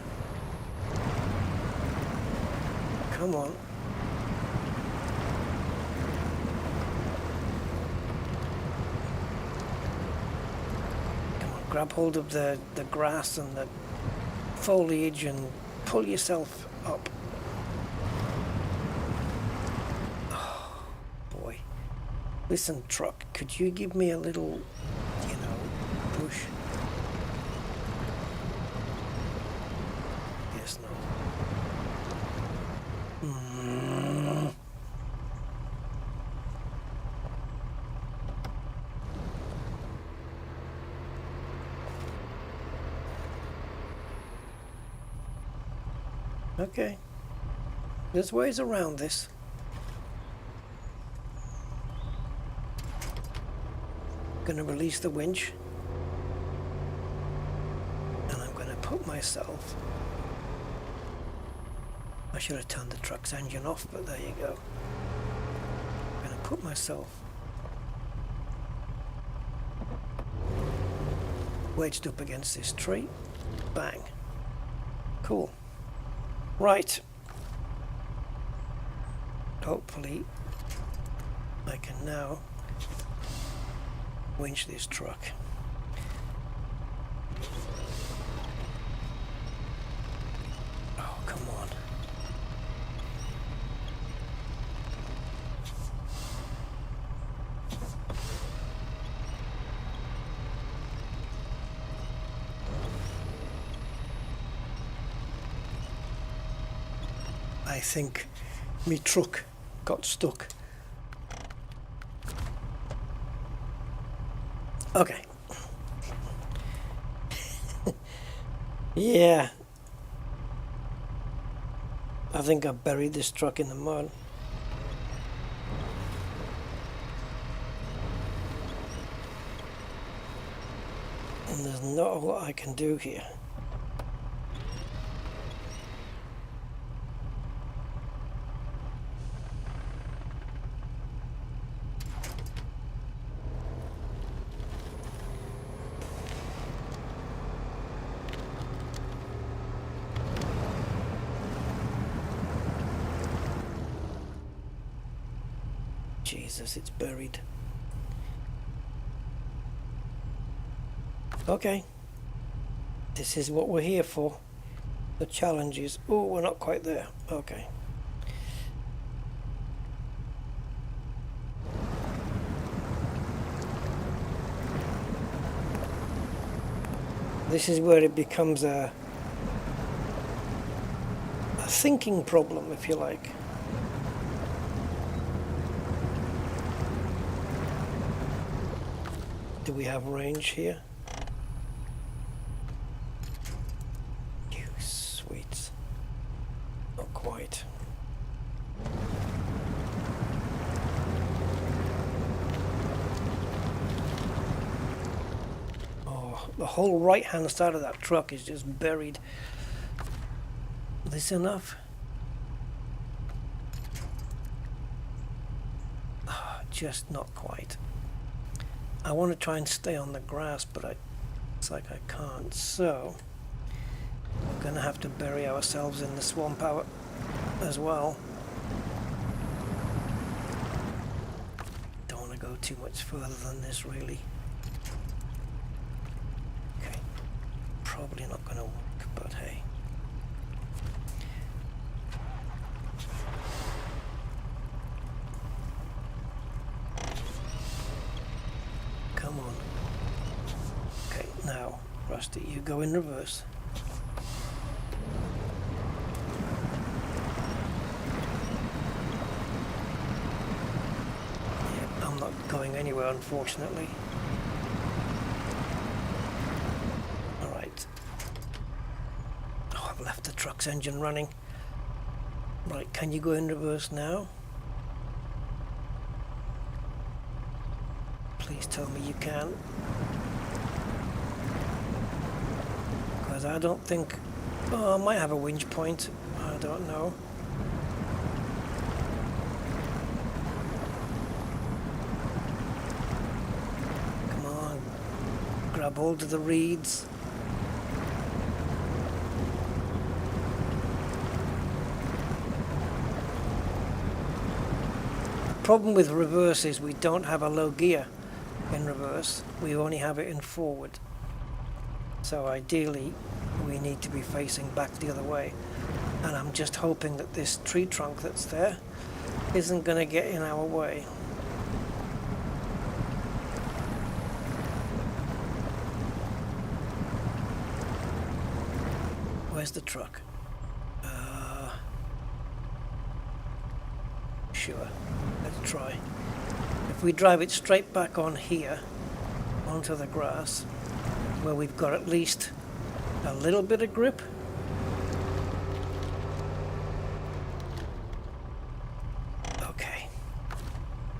Come on. Grab hold of the grass and the foliage and pull yourself up. Oh, boy. Listen, truck, could you give me a little, push? Yes, no. Okay, there's ways around this. Gonna release the winch, and I'm gonna put myself... I should have turned the truck's engine off, but there you go. I'm gonna put myself wedged up against this tree. Bang. Cool. Right. Hopefully I can now winch this truck. Oh, come on. I think my truck got stuck. Okay. Yeah. I think I buried this truck in the mud. And there's not a lot I can do here. Jesus, it's buried. Okay. This is what we're here for. The challenge is... Oh, we're not quite there. Okay. This is where it becomes a thinking problem, if you like. Do we have range here? You sweets. Not quite. Oh, the whole right-hand side of that truck is just buried. This enough? Oh, just not quite. I want to try and stay on the grass, but it's like I can't. So we're going to have to bury ourselves in the swamp out as well. Don't want to go too much further than this, really. Okay, probably not going to work, but hey. Come on. Okay, now, Rusty, you go in reverse. Yeah, I'm not going anywhere, unfortunately. Alright. Oh, I've left the truck's engine running. Right, can you go in reverse now? Please tell me you can. Because I don't think... Oh, I might have a winch point. I don't know. Come on. Grab hold of the reeds. The problem with reverse is we don't have a low gear in reverse. We only have it in forward. So ideally we need to be facing back the other way. And I'm just hoping that this tree trunk that's there isn't going to get in our way. Where's the truck? Sure, let's try. If we drive it straight back on here, onto the grass, where we've got at least a little bit of grip. Okay.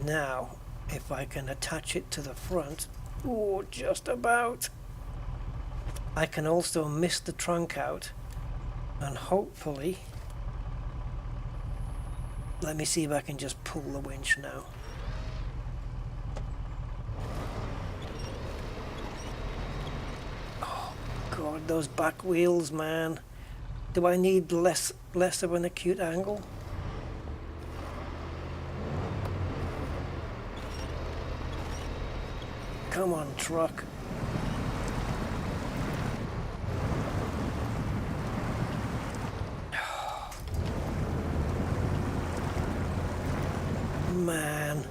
Now, if I can attach it to the front, oh, just about. I can also miss the trunk out, and hopefully, let me see if I can just pull the winch now. God, those back wheels, man. Do I need less of an acute angle? Come on, truck. Man.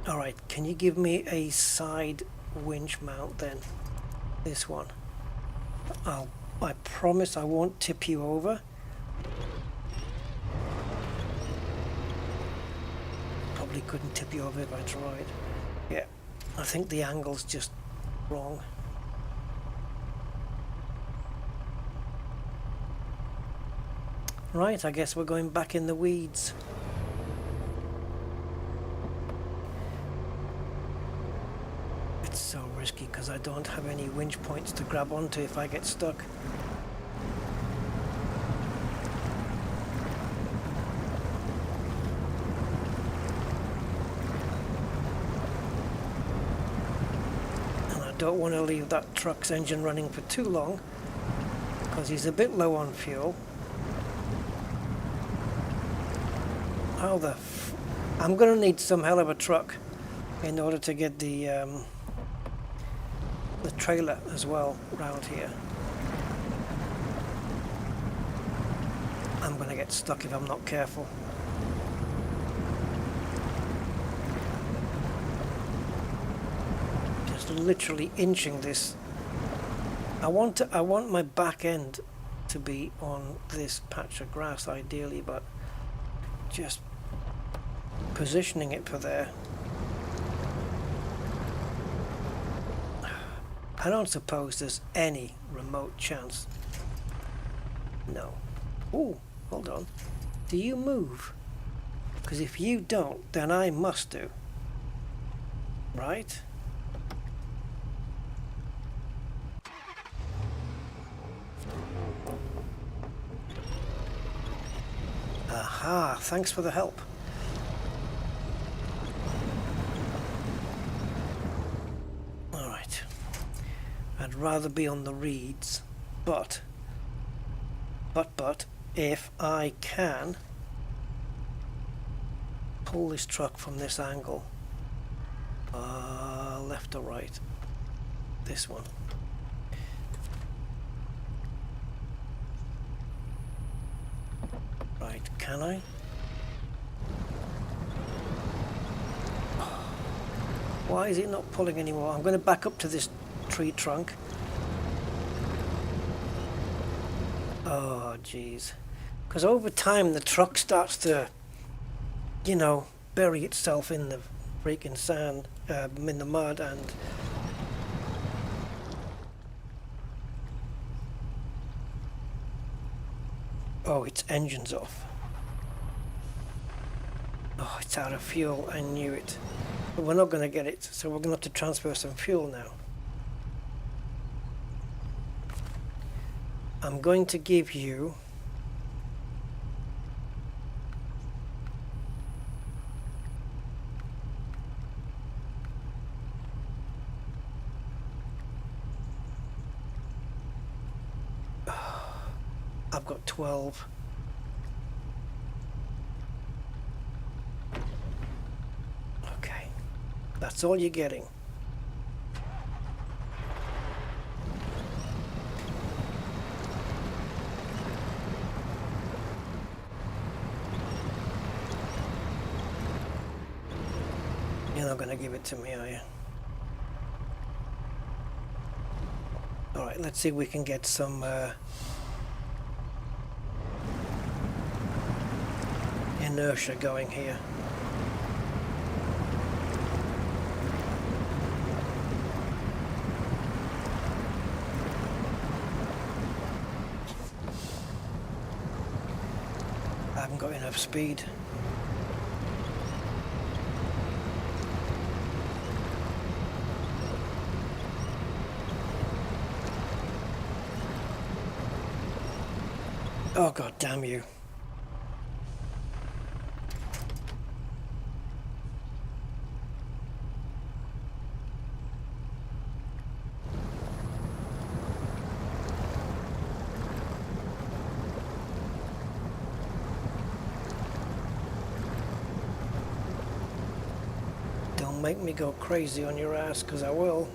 Alright, can you give me a side winch mount then? This one. I promise I won't tip you over. Probably couldn't tip you over if I tried. Yeah, I think the angle's just wrong. Right, I guess we're going back in the weeds. It's so risky because I don't have any winch points to grab onto if I get stuck. And I don't want to leave that truck's engine running for too long because he's a bit low on fuel. How the I'm gonna need some hell of a truck in order to get the trailer as well round here. I'm gonna get stuck if I'm not careful. Just literally inching this. I want my back end to be on this patch of grass ideally, but just positioning it for there. I don't suppose there's any remote chance. No. Oh, hold on. Do you move? Because if you don't, then I must do. Right? Aha, thanks for the help. Alright. I'd rather be on the reeds, but if I can pull this truck from this angle, left or right, this one. Right, can I? Why is it not pulling anymore? I'm going to back up to this tree trunk. Oh, jeez. Because over time the truck starts to, you know, bury itself in the freaking sand, in the mud, and oh, its engine's off. Oh, it's out of fuel. I knew it. But we're not going to get it, so we're going to have to transfer some fuel now. I'm going to give you I've got 12. Okay, that's all you're getting. You're not going to give it to me, are you? Alright, let's see if we can get some inertia going here. I haven't got enough speed. Oh, god damn you. Don't make me go crazy on your ass, 'cause I will.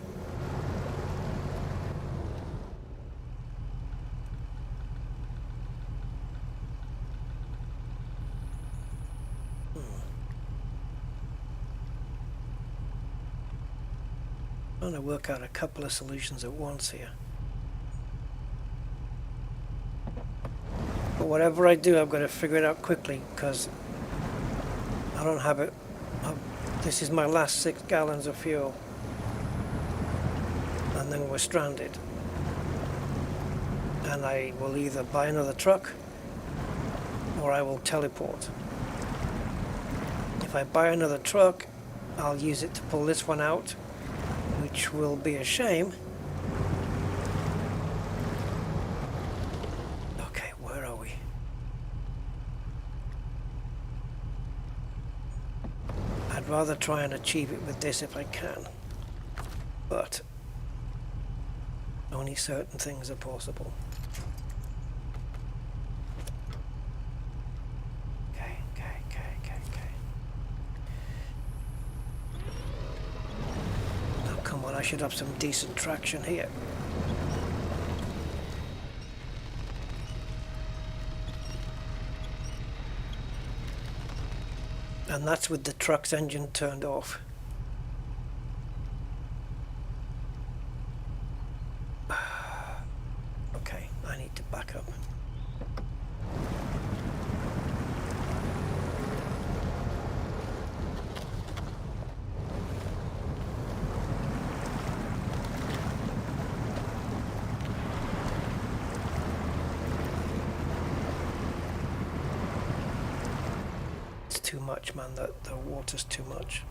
I'm trying to work out a couple of solutions at once here. But whatever I do, I've got to figure it out quickly, because I don't have it. This is my last 6 gallons of fuel. And then we're stranded. And I will either buy another truck or I will teleport. If I buy another truck, I'll use it to pull this one out, which will be a shame. Okay, where are we? I'd rather try and achieve it with this if I can, but only certain things are possible. I should have some decent traction here. And that's with the truck's engine turned off. Okay, I need to back up. Too much, man. The water's too much.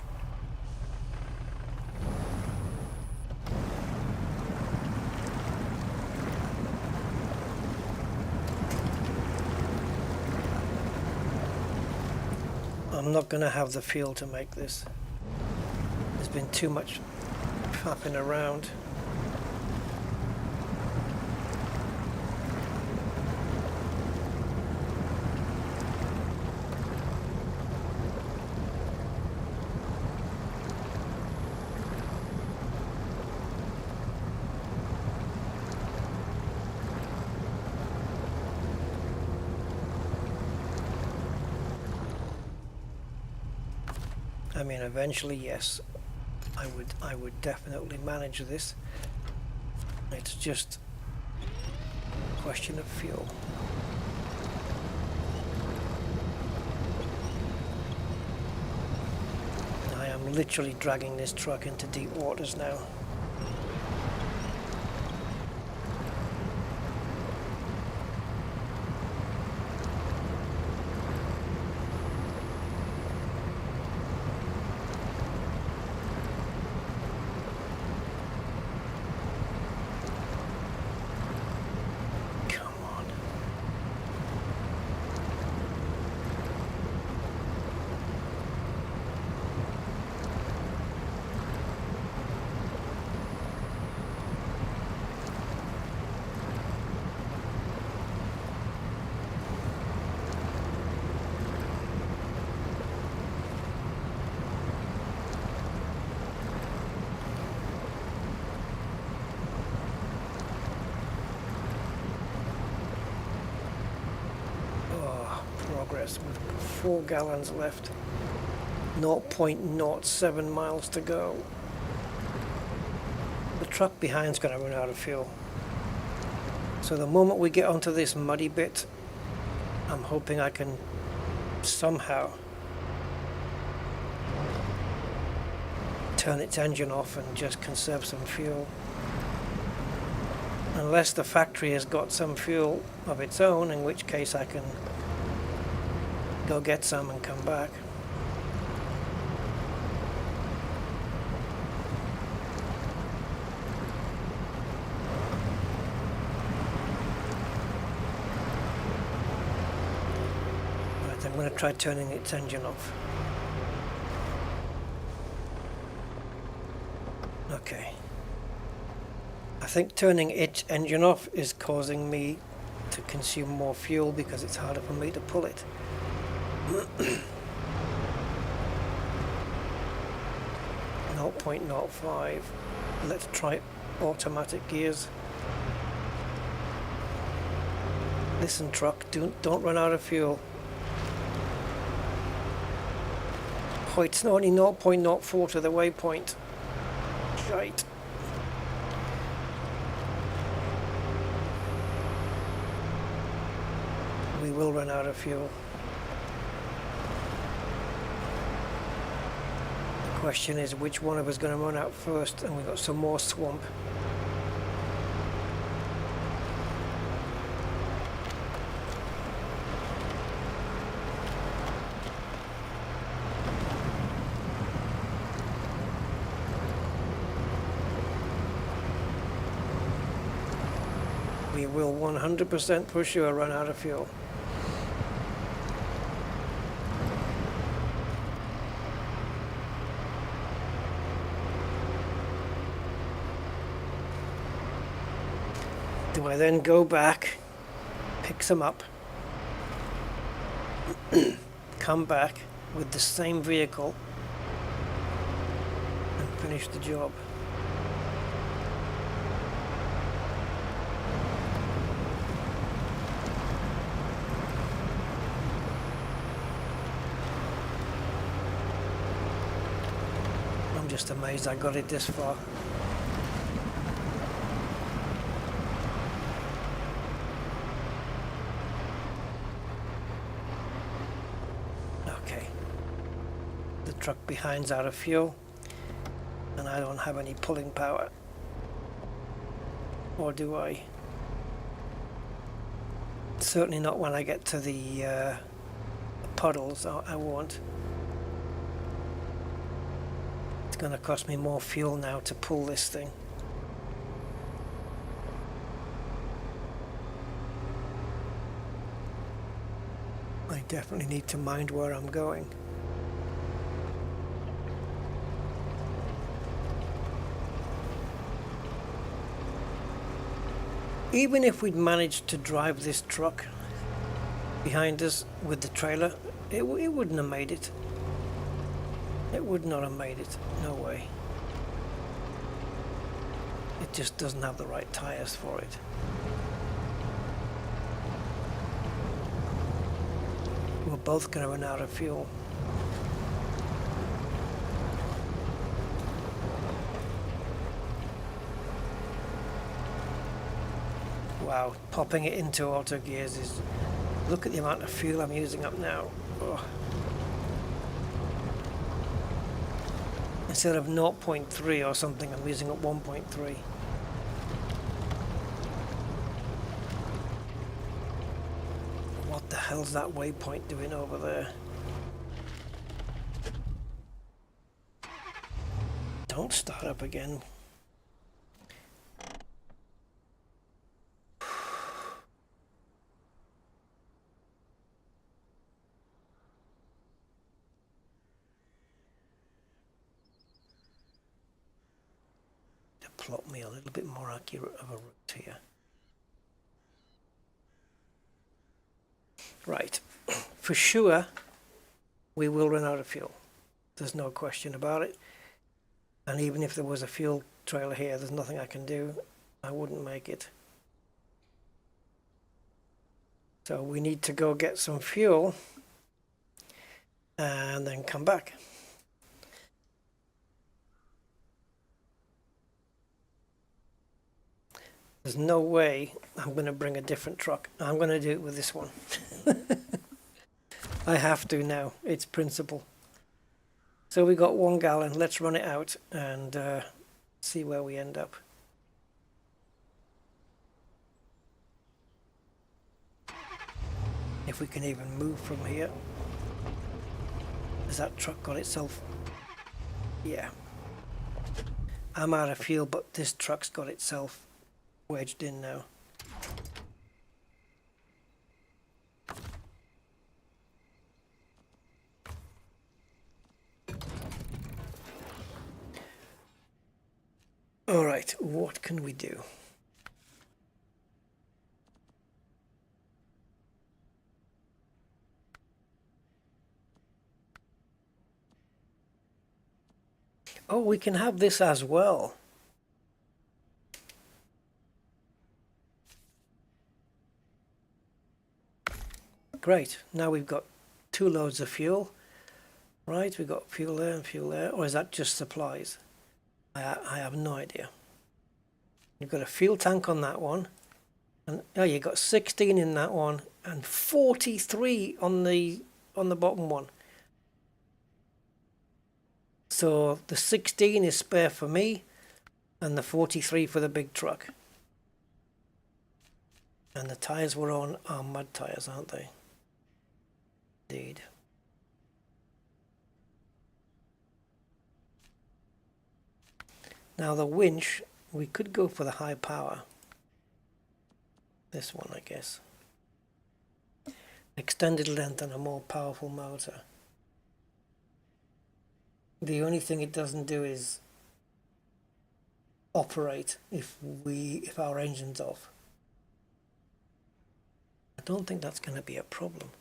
I'm not gonna have the fuel to make this. There's been too much faffing around. I mean, eventually, yes, I would definitely manage this. It's just a question of fuel. I am literally dragging this truck into deep waters now. With 4 gallons left, 0.07 miles to go. The truck behind's going to run out of fuel. So the moment we get onto this muddy bit, I'm hoping I can somehow turn its engine off and just conserve some fuel. Unless the factory has got some fuel of its own, in which case I can go get some and come back. Right, I'm going to try turning its engine off. Okay. I think turning its engine off is causing me to consume more fuel because it's harder for me to pull it. 0.05. Let's try automatic gears. Listen, truck, don't run out of fuel. Oh, it's only 0.04 to the waypoint. Shite. We will run out of fuel. Question is which one of us is going to run out first, and we've got some more swamp. We will 100% for sure run out of fuel. Do I then go back, pick some up, come back with the same vehicle and finish the job? I'm just amazed I got it this far. Okay. The truck behind's out of fuel, and I don't have any pulling power. Or do I? Certainly not when I get to the puddles. I won't. It's going to cost me more fuel now to pull this thing. I definitely need to mind where I'm going. Even if we'd managed to drive this truck behind us with the trailer, it wouldn't have made it. It would not have made it. No way. It just doesn't have the right tires for it. We're both going to run out of fuel. Wow, popping it into auto gears is... Look at the amount of fuel I'm using up now. Oh. Instead of 0.3 or something, I'm using up 1.3. What the hell's that waypoint doing over there? Don't start up again. Plot me a little bit more accurate of a route here. Right, for sure we will run out of fuel. There's no question about it. And even if there was a fuel trailer here, there's nothing I can do. I wouldn't make it. So we need to go get some fuel and then come back. There's no way I'm going to bring a different truck. I'm going to do it with this one. I have to now. It's principle. So we got 1 gallon. Let's run it out and see where we end up. If we can even move from here. Has that truck got itself? Yeah. I'm out of fuel, but this truck's got itself wedged in now. All right, what can we do? Oh, we can have this as well. Great, now we've got 2 loads of fuel. Right, we've got fuel there and fuel there. Or is that just supplies? I have no idea. You've got a fuel tank on that one. And oh, you've got 16 in that one and 43 on the bottom one. So the 16 is spare for me and the 43 for the big truck. And the tires we're on are mud tires, aren't they? Indeed. Now the winch, we could go for the high power. This one, I guess. Extended length and a more powerful motor. The only thing it doesn't do is operate if our engine's off. I don't think that's going to be a problem.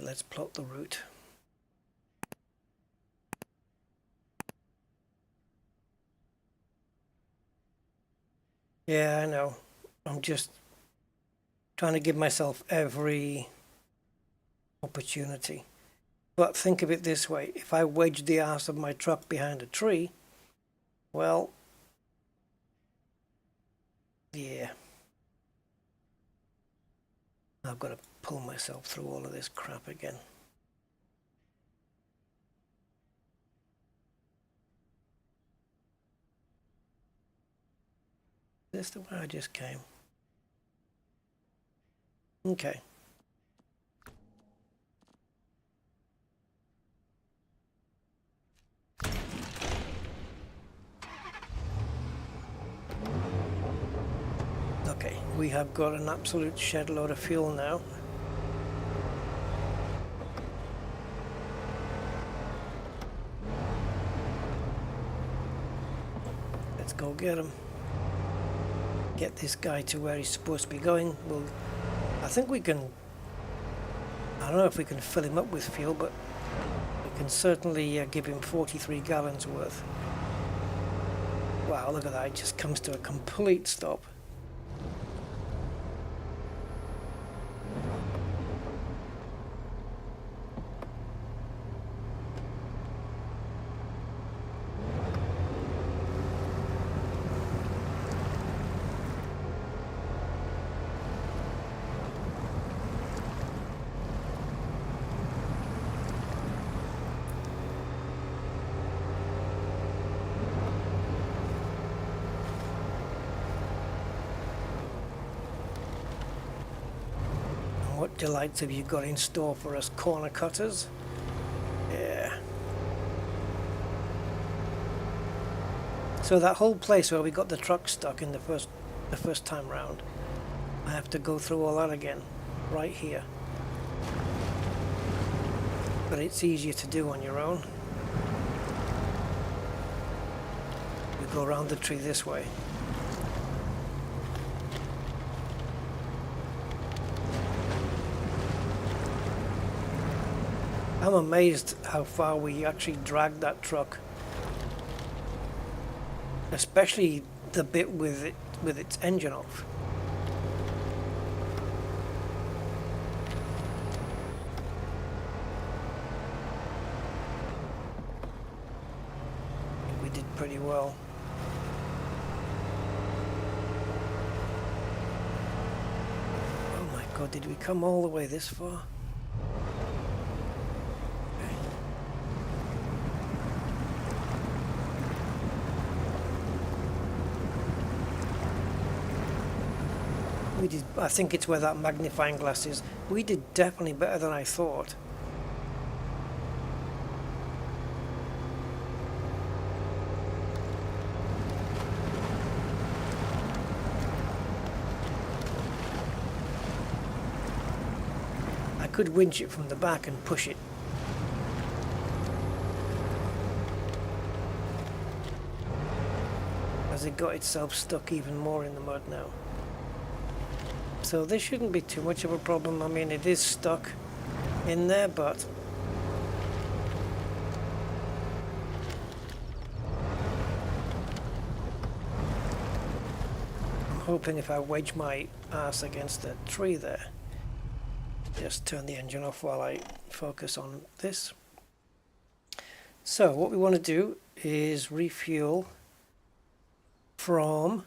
let's plot the route. Yeah, I know. I'm just trying to give myself every opportunity. But think of it this way. If I wedge the arse of my truck behind a tree, well, yeah. I've got to pull myself through all of this crap again. Is this the way I just came? Okay. Okay, we have got an absolute shed load of fuel now. Let's go get him. Get this guy to where he's supposed to be going. I think we can, I don't know if we can fill him up with fuel, but we can certainly give him 43 gallons worth. Wow, look at that, it just comes to a complete stop. What delights have you got in store for us corner cutters? Yeah. So that whole place where we got the truck stuck in the first time round, I have to go through all that again, right here. But it's easier to do on your own. We go around the tree this way. I'm amazed how far we actually dragged that truck, especially the bit with its engine off. We did pretty well. Oh my God, did we come all the way this far? We did, I think it's where that magnifying glass is. We did definitely better than I thought. I could winch it from the back and push it. As it got itself stuck even more in the mud now. So this shouldn't be too much of a problem. I mean, it is stuck in there, but I'm hoping if I wedge my ass against the tree there, just turn the engine off while I focus on this. So what we want to do is refuel from,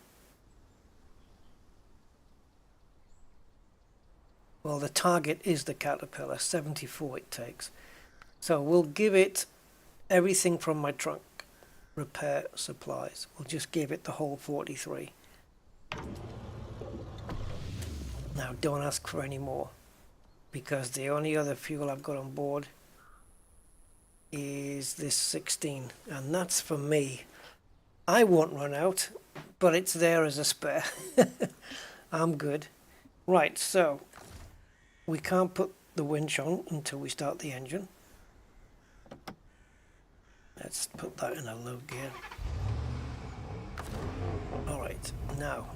well, the target is the Caterpillar, 74 it takes. So we'll give it everything from my trunk repair supplies. We'll just give it the whole 43. Now don't ask for any more, because the only other fuel I've got on board is this 16, and that's for me. I won't run out, but it's there as a spare. I'm good. Right, so we can't put the winch on until we start the engine. Let's put that in a low gear. Alright, now,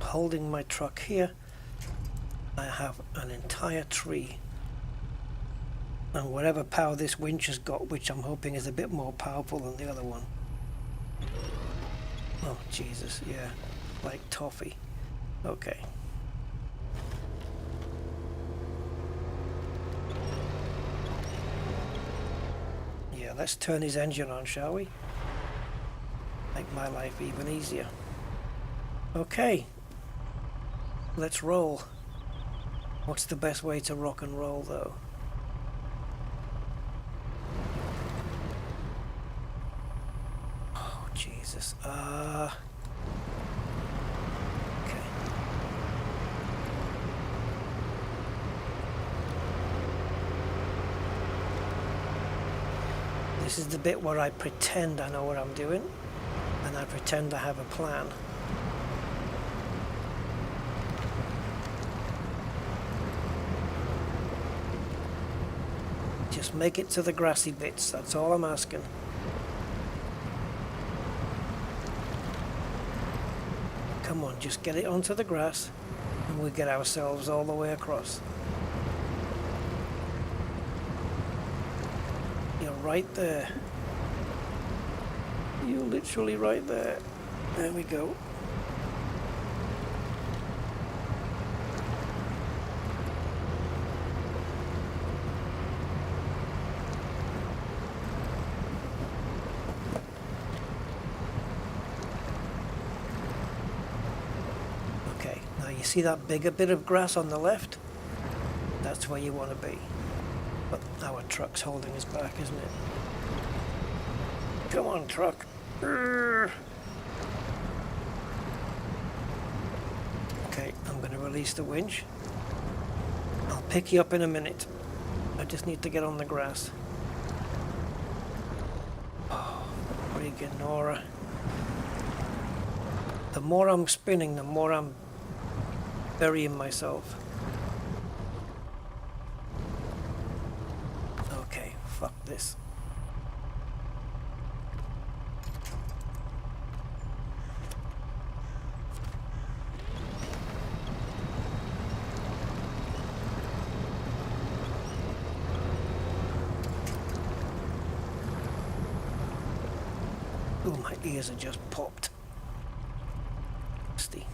holding my truck here, I have an entire tree and whatever power this winch has got, which I'm hoping is a bit more powerful than the other one. Oh Jesus, yeah, like toffee. Okay. Yeah, let's turn his engine on, shall we? Make my life even easier. Okay, let's roll. What's the best way to rock and roll though? Oh Jesus. Okay. This is the bit where I pretend I know what I'm doing, and I pretend I have a plan. Just make it to the grassy bits, that's all I'm asking. Come on, just get it onto the grass, and we get ourselves all the way across. You're right there. You're literally right there. There we go. Okay, now you see that bigger bit of grass on the left? That's where you want to be. But our truck's holding us back, isn't it? Come on, truck. Okay, I'm going to release the winch. I'll pick you up in a minute. I just need to get on the grass. Oh, friggin' Nora. The more I'm spinning, the more I'm burying myself. Okay, fuck this. Oh, my ears are just popped. Nasty.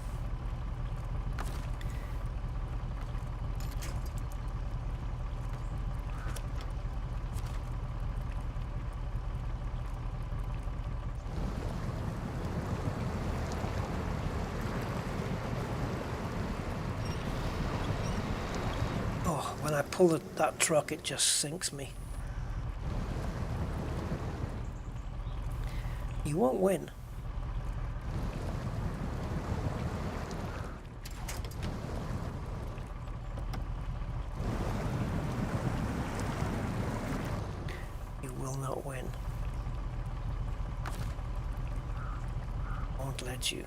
Oh, when I pull that truck, it just sinks me. You won't win. You will not win. Won't let you.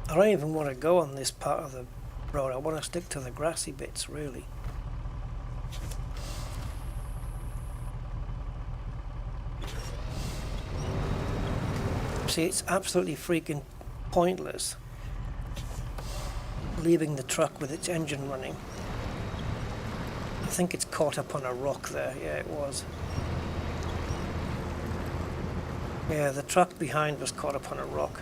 I don't even want to go on this part of the road. I want to stick to the grassy bits, really. See, it's absolutely freaking pointless leaving the truck with its engine running. I think it's caught up on a rock there. Yeah, it was. Yeah, the truck behind was caught up on a rock.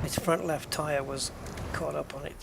Its front left tyre was caught up on it.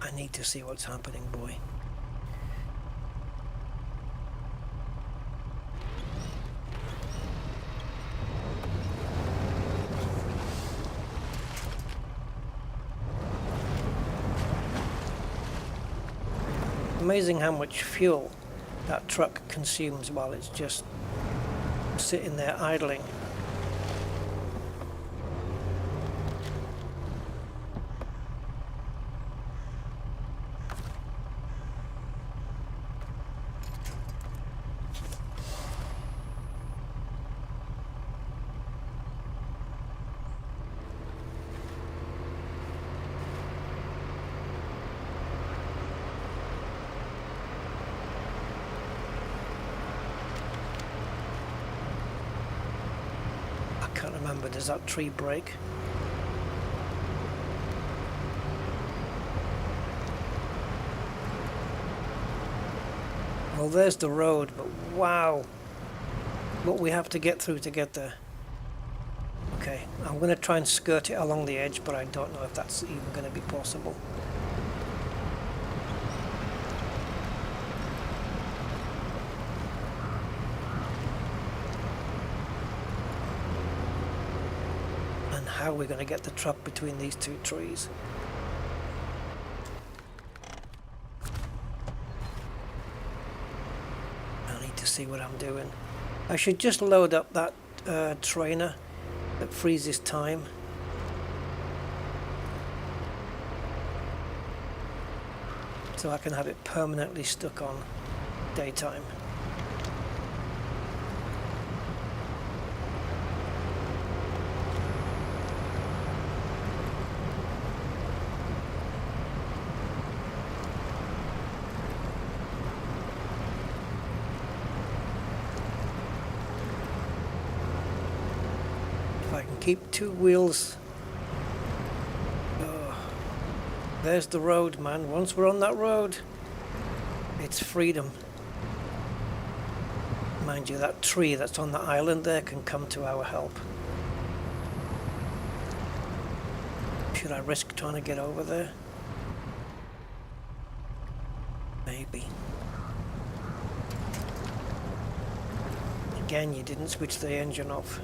I need to see what's happening, boy. Amazing how much fuel that truck consumes while it's just sitting there idling. Remember, does that tree break? Well, there's the road, but wow, what we have to get through to get there. Okay, I'm going to try and skirt it along the edge, but I don't know if that's even going to be possible. How are we going to get the truck between these two trees? I need to see what I'm doing. I should just load up that trainer that freezes time. So I can have it permanently stuck on daytime. Keep two wheels. Oh, there's the road, man. Once we're on that road, it's freedom. Mind you, that tree that's on the island there can come to our help. Should I risk trying to get over there? Maybe. Again, you didn't switch the engine off.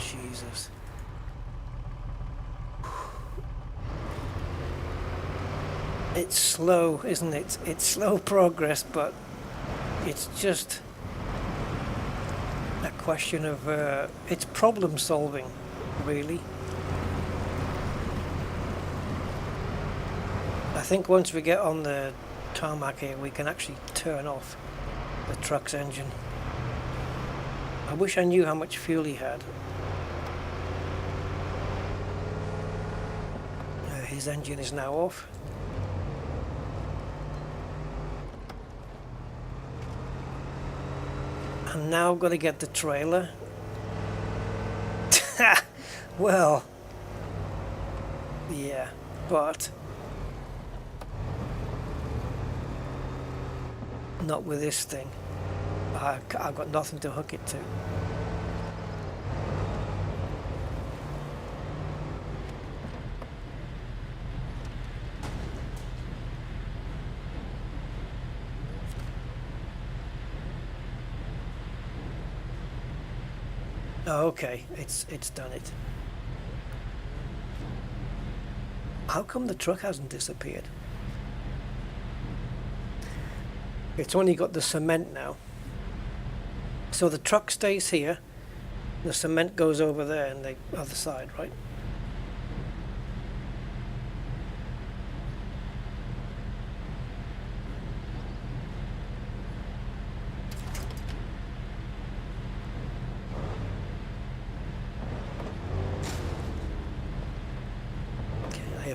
Jesus. It's slow, isn't it? It's slow progress, but it's just a question of it's problem solving, really. I think once we get on the tarmac here, we can actually turn off the truck's engine. I wish I knew how much fuel he had. His engine is now off. I'm now going to get the trailer. Well, yeah, but not with this thing. I've got nothing to hook it to. Oh, okay, it's done it. How come the truck hasn't disappeared? It's only got the cement now. So the truck stays here, the cement goes over there on the other side, right?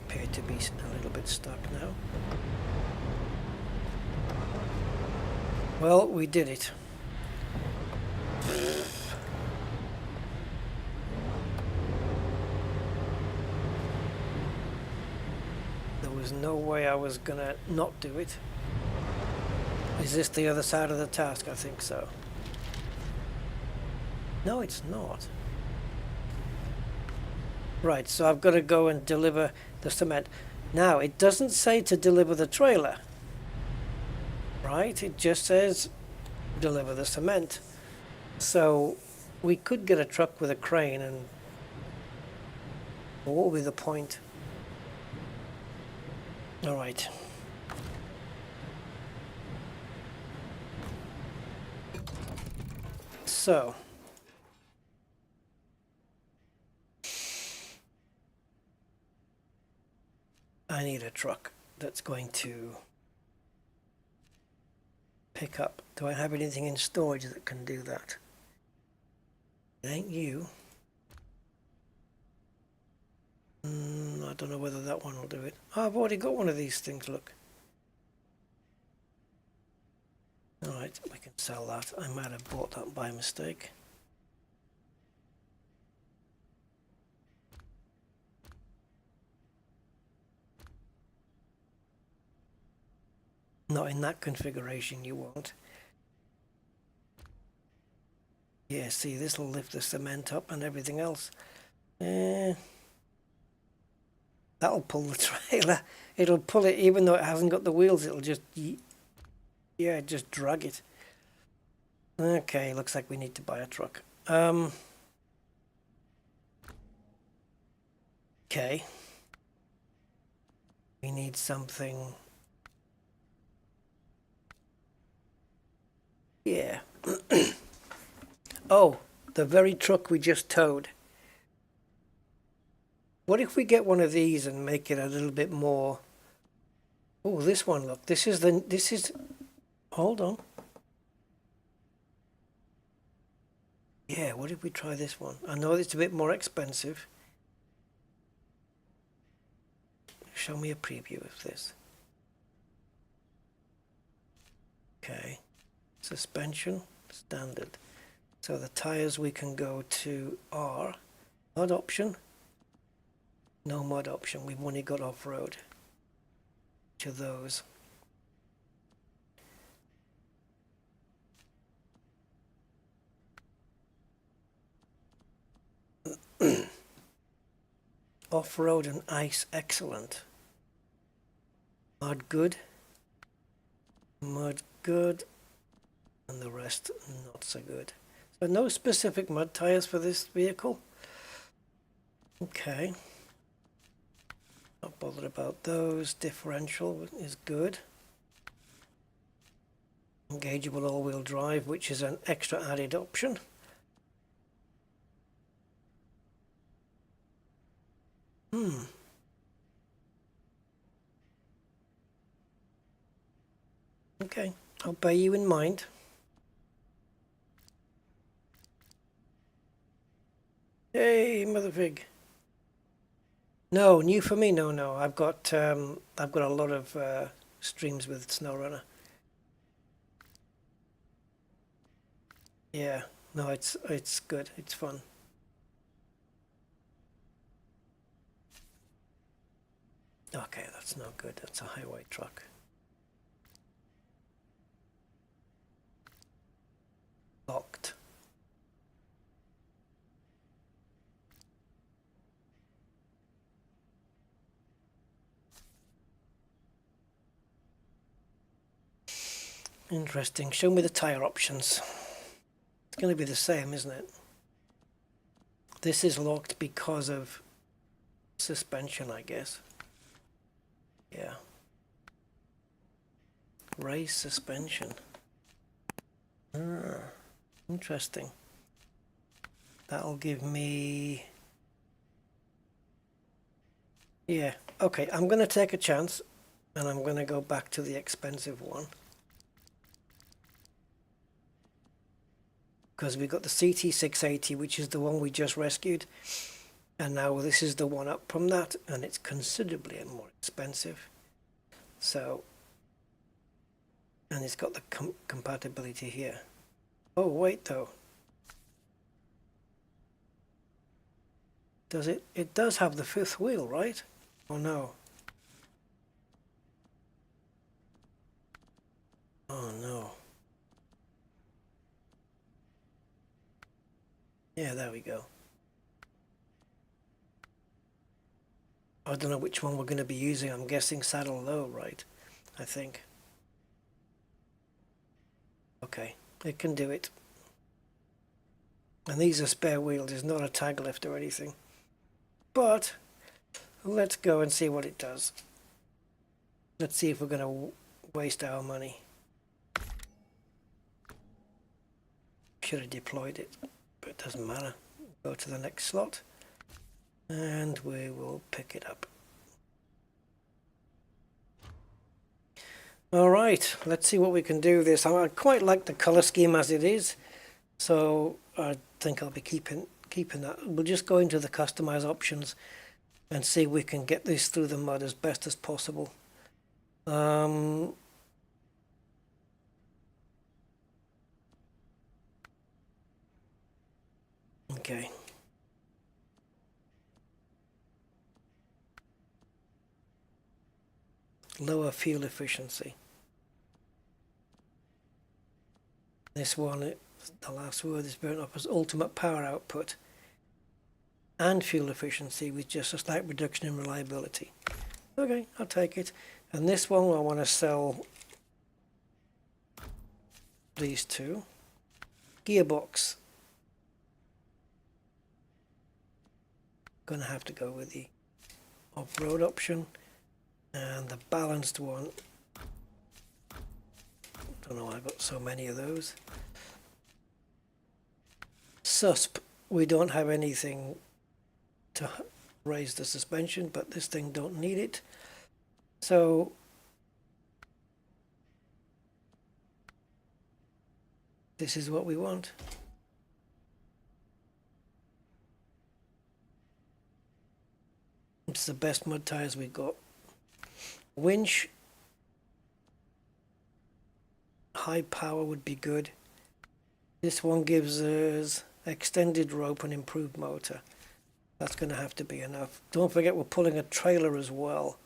appear to be a little bit stuck now. Well, we did it. There was no way I was gonna not do it. Is this the other side of the task? I think so. No, it's not. Right, so I've got to go and deliver the cement. Now, it doesn't say to deliver the trailer. Right? It just says deliver the cement. So we could get a truck with a crane, and what will be the point? All right. So I need a truck that's going to pick up. Do I have anything in storage that can do that? It ain't you. I don't know whether that one will do it. Oh, I've already got one of these things, look. Alright, we can sell that. I might have bought that by mistake. Not in that configuration, you won't. Yeah, see, this will lift the cement up and everything else. That'll pull the trailer. It'll pull it even though it hasn't got the wheels. It'll just, yeah, just drag it. Okay, looks like we need to buy a truck. Okay. We need something. Yeah. Oh, the very truck we just towed. What if we get one of these and make it a little bit more... Oh, this one, look. This is... Hold on. Yeah, what if we try this one? I know it's a bit more expensive. Show me a preview of this. Okay. Suspension, standard. So the tires we can go to are mud option. No mud option, we've only got off-road to those. Off-road and ice, excellent. Mud good. Mud good. And the rest not so good. So no specific mud tires for this vehicle. Okay. Not bothered about those. Differential is good. Engageable all-wheel drive, which is an extra added option. Okay, I'll bear you in mind. Hey, motherfig. No, new for me. No. I've got a lot of streams with SnowRunner. Yeah, no, it's good. It's fun. Okay, that's not good. That's a highway truck. Locked. Interesting. Show me the tire options. It's going to be the same, isn't it? This is locked because of suspension, I guess. Yeah. Race suspension. Interesting. That'll give me... Yeah. Okay, I'm going to take a chance and I'm going to go back to the expensive one. Because we got the CT680, which is the one we just rescued. And now this is the one up from that, and it's considerably more expensive. So, and it's got the compatibility here. Oh wait though, does it? It does have the fifth wheel, right? Oh no. Oh no. Yeah, there we go. I don't know which one we're going to be using. I'm guessing saddle low, right? I think. Okay, it can do it. And these are spare wheels, it's not a tag lift or anything. But let's go and see what it does. Let's see if we're going to waste our money. Should have deployed it, but it doesn't matter. Go to the next slot and we will pick it up. Alright, let's see what we can do with this. I quite like the color scheme as it is, so I think I'll be keeping that. We'll just go into the customize options and see if we can get this through the mud as best as possible. Okay. Lower fuel efficiency. This one, the last word is burnt up as ultimate power output and fuel efficiency with just a slight reduction in reliability. Okay, I'll take it. And this one, I want to sell these two. Gearbox. Gonna have to go with the off-road option, and the balanced one. Don't know why I've got so many of those. SUSP, we don't have anything to raise the suspension, but this thing don't need it. So this is what we want. It's the best mud tires we got. Winch, high power would be good. This one gives us extended rope and improved motor. That's going to have to be enough. Don't forget we're pulling a trailer as well.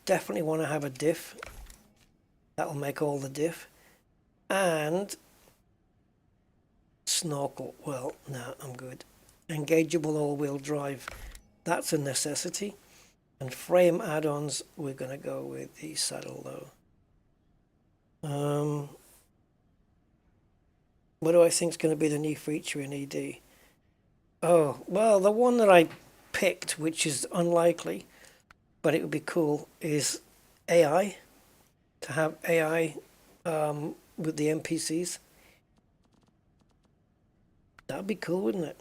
Definitely want to have a diff. That'll make all the diff. And snorkel. Well, no, I'm good. Engageable all-wheel drive. That's a necessity. And frame add-ons, we're going to go with the saddle low. What do I think is going to be the new feature in ED? Oh, well, the one that I picked, which is unlikely, but it would be cool, is AI. To have AI with the NPCs. That would be cool, wouldn't it?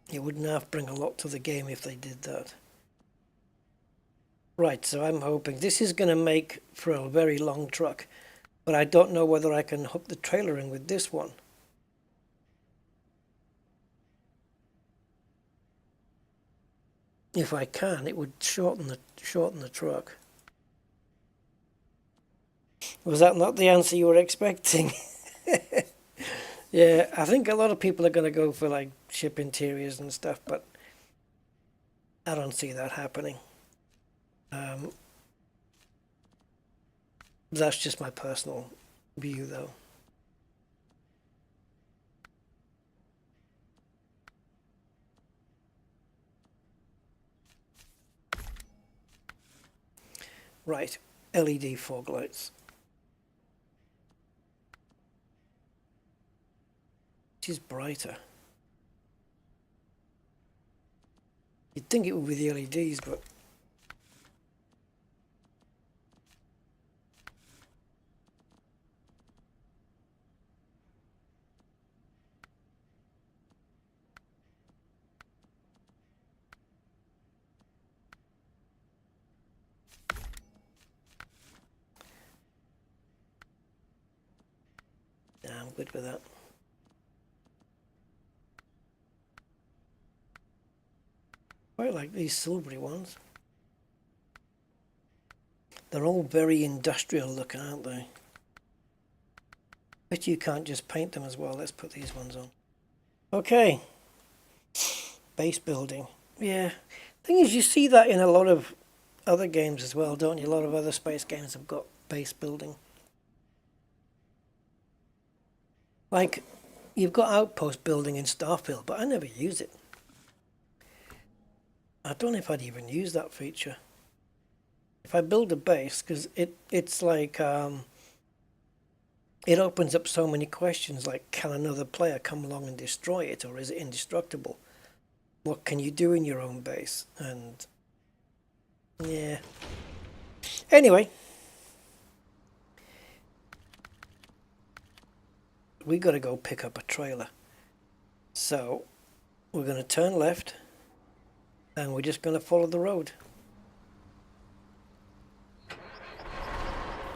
It would now bring a lot to the game if they did that. Right, so I'm hoping this is going to make for a very long truck, but I don't know whether I can hook the trailer in with this one. If I can, it would shorten the truck. Was that not the answer you were expecting? Yeah, I think a lot of people are going to go for like ship interiors and stuff, but I don't see that happening. That's just my personal view, though. Right, LED fog lights. Which is brighter. You'd think it would be the LEDs, but I'm good with that. Quite like these silvery ones. They're all very industrial looking, aren't they? But you can't just paint them as well. Let's put these ones on. Okay. Base building. Yeah. Thing is, you see that in a lot of other games as well, don't you? A lot of other space games have got base building. Like, you've got outpost building in Starfield, but I never use it. I don't know if I'd even use that feature. If I build a base, because it's like, it opens up so many questions, like, can another player come along and destroy it, or is it indestructible? What can you do in your own base? And, yeah. Anyway. We got to go pick up a trailer. So, we're going to turn left, and we're just going to follow the road.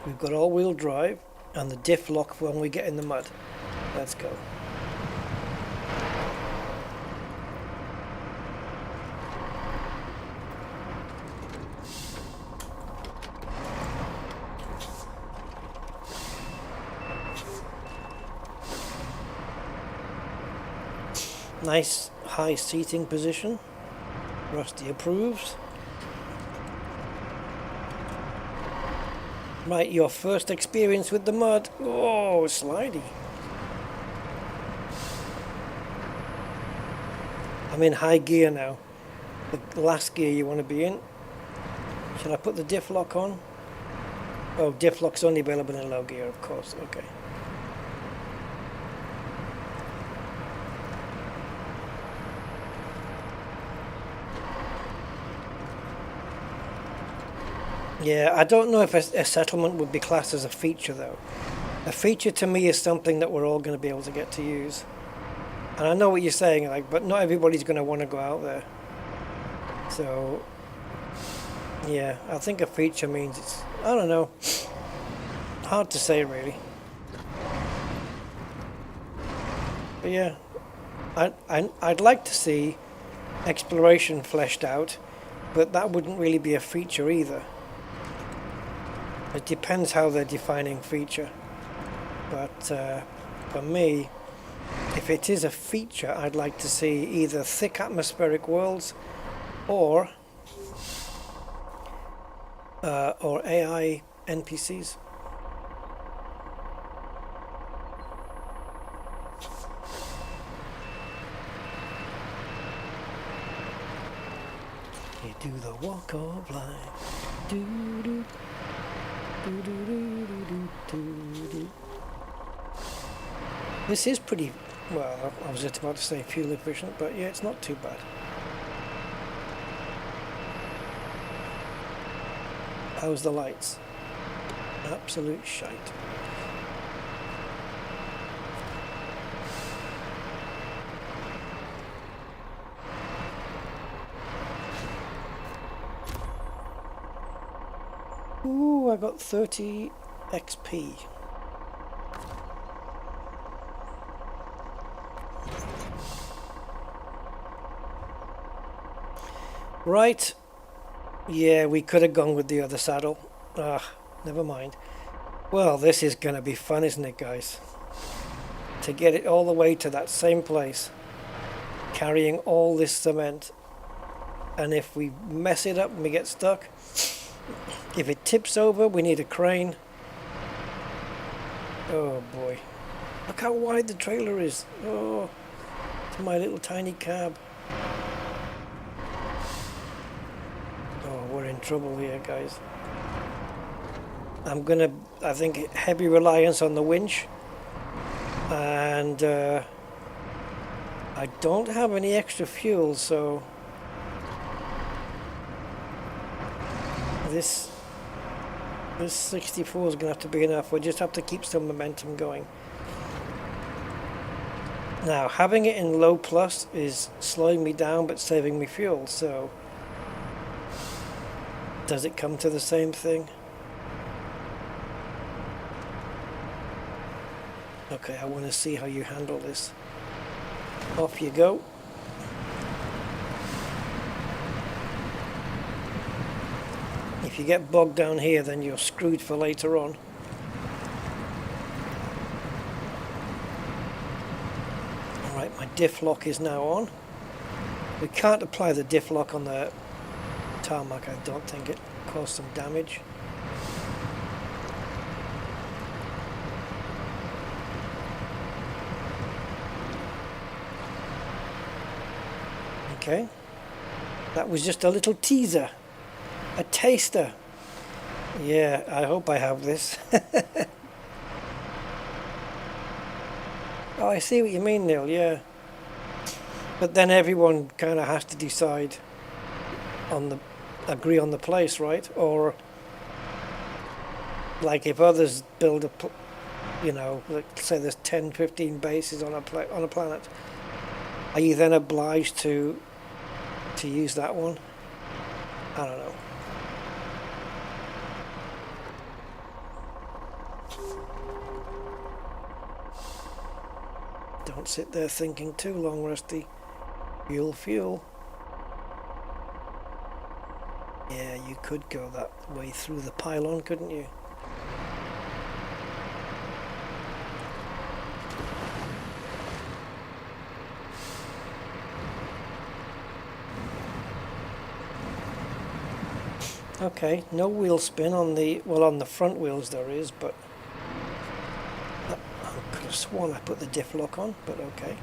We've got all-wheel drive and the diff lock when we get in the mud. Let's go. Nice high seating position. Rusty approves. Right, your first experience with the mud. Oh, slidey. I'm in high gear now. The last gear you want to be in. Should I put the diff lock on? Oh, diff lock's only available in low gear, of course. Okay. Yeah, I don't know if a settlement would be classed as a feature, though. A feature to me is something that we're all going to be able to get to use. And I know what you're saying, like, but not everybody's going to want to go out there. So, yeah, I think a feature means it's, I don't know, hard to say, really. But yeah, I'd like to see exploration fleshed out, but that wouldn't really be a feature either. It depends how they're defining feature. But for me, if it is a feature, I'd like to see either thick atmospheric worlds or AI NPCs. You do the walk of life. Do-do. This is pretty, well, I was just about to say fuel efficient, but yeah, it's not too bad. How's the lights? Absolute shite. Ooh, I got 30 XP. Right. Yeah, we could have gone with the other saddle. Never mind. Well, this is going to be fun, isn't it, guys? To get it all the way to that same place, carrying all this cement. And if we mess it up and we get stuck, if it tips over, we need a crane. Oh boy. Look how wide the trailer is. Oh, it's my little tiny cab. Oh, we're in trouble here, guys. I think, heavy reliance on the winch. And I don't have any extra fuel, so this 64 is going to have to be enough. We'll just have to keep some momentum going. Now, having it in low plus is slowing me down but saving me fuel, so does it come to the same thing? Okay, I want to see how you handle this. Off you go. If you get bogged down here, then you're screwed for later on. Alright, my diff lock is now on. We can't apply the diff lock on the tarmac, I don't think. It caused some damage. Okay, that was just a little teaser, a taster. Yeah, I hope I have this. Oh, I see what you mean, Neil, yeah. But then everyone kind of has to decide on the, agree on the place, right? Or, like if others build a, you know, like say there's 10, 15 bases on a planet, are you then obliged to use that one? I don't know. Don't sit there thinking too long, Rusty. Fuel. Yeah, you could go that way through the pylon, couldn't you? Okay, no wheel spin on the, well, on the front wheels there is, but I could have sworn I put the diff lock on, but okay.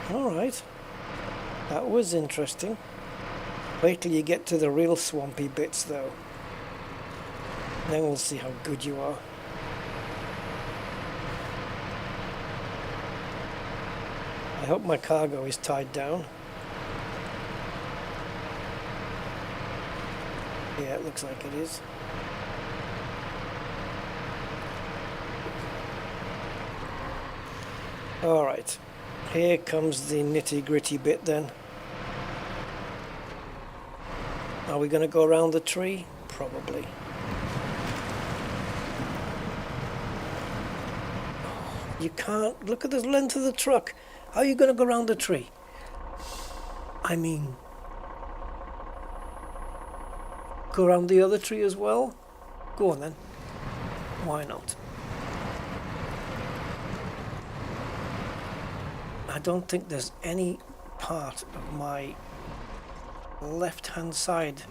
Alright, that was interesting. Wait till you get to the real swampy bits though. Then we'll see how good you are. I hope my cargo is tied down. Yeah, it looks like it is. Alright, here comes the nitty-gritty bit then. Are we going to go around the tree? Probably. You can't. Look at the length of the truck. How are you going to go around the tree? I mean, go around the other tree as well? Go on then. Why not? I don't think there's any part of my left-hand side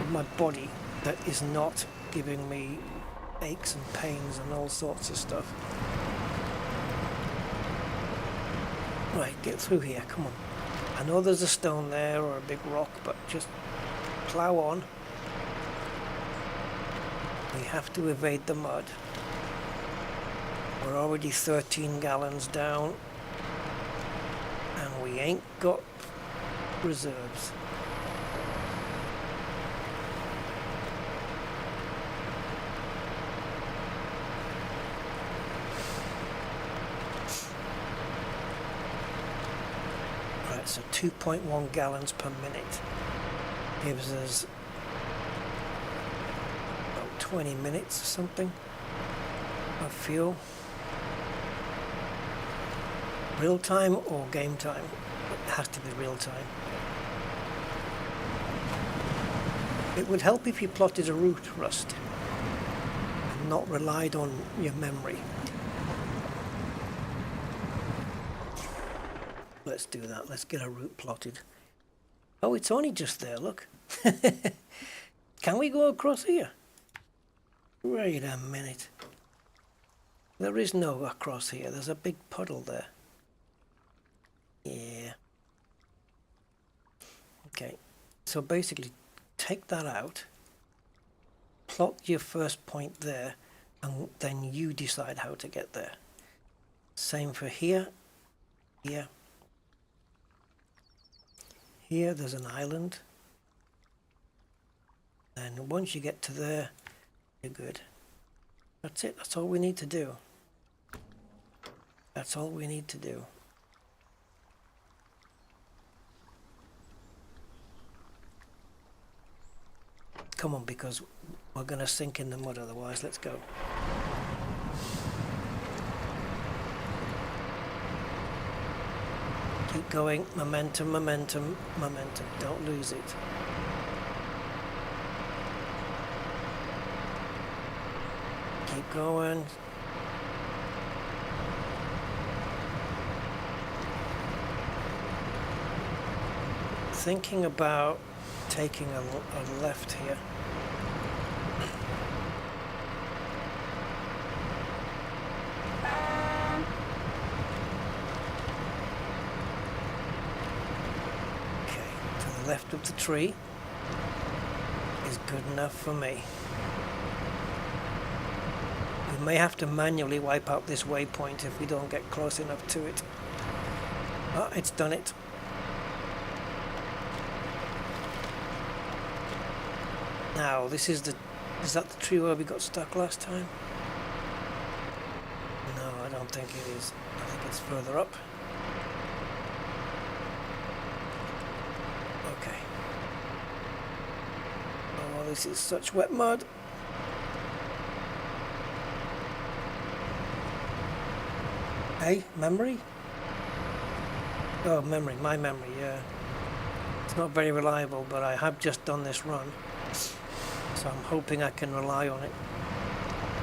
of my body that is not giving me aches and pains and all sorts of stuff. Right, get through here, come on. I know there's a stone there or a big rock, but just plough on. We have to evade the mud. We're already 13 gallons down, and we ain't got reserves. Right, so 2.1 gallons per minute gives us 20 minutes or something of fuel. Real time or game time? It has to be real time. It would help if you plotted a route, Rust, and not relied on your memory. Let's do that. Let's get a route plotted. Oh, it's only just there, look. Can we go across here? Wait a minute. There is no across here. There's a big puddle there. Yeah. Okay. So basically, take that out. Plot your first point there. And then you decide how to get there. Same for here. Here. Here there's an island. And once you get to there, you're good. That's it. That's all we need to do. That's all we need to do. Come on, because We're going to sink in the mud otherwise. Let's go. Keep going. Momentum, momentum, momentum. Don't lose it. Keep going. Thinking about taking a left here. Left of the tree is good enough for me. We may have to manually wipe out this waypoint if we don't get close enough to it. Oh, it's done it. Now, is that the tree where we got stuck last time? No, I don't think it is. I think it's further up. Okay. Oh, this is such wet mud. Hey, memory? Oh, memory, my memory, yeah. It's not very reliable, but I have just done this run, so I'm hoping I can rely on it.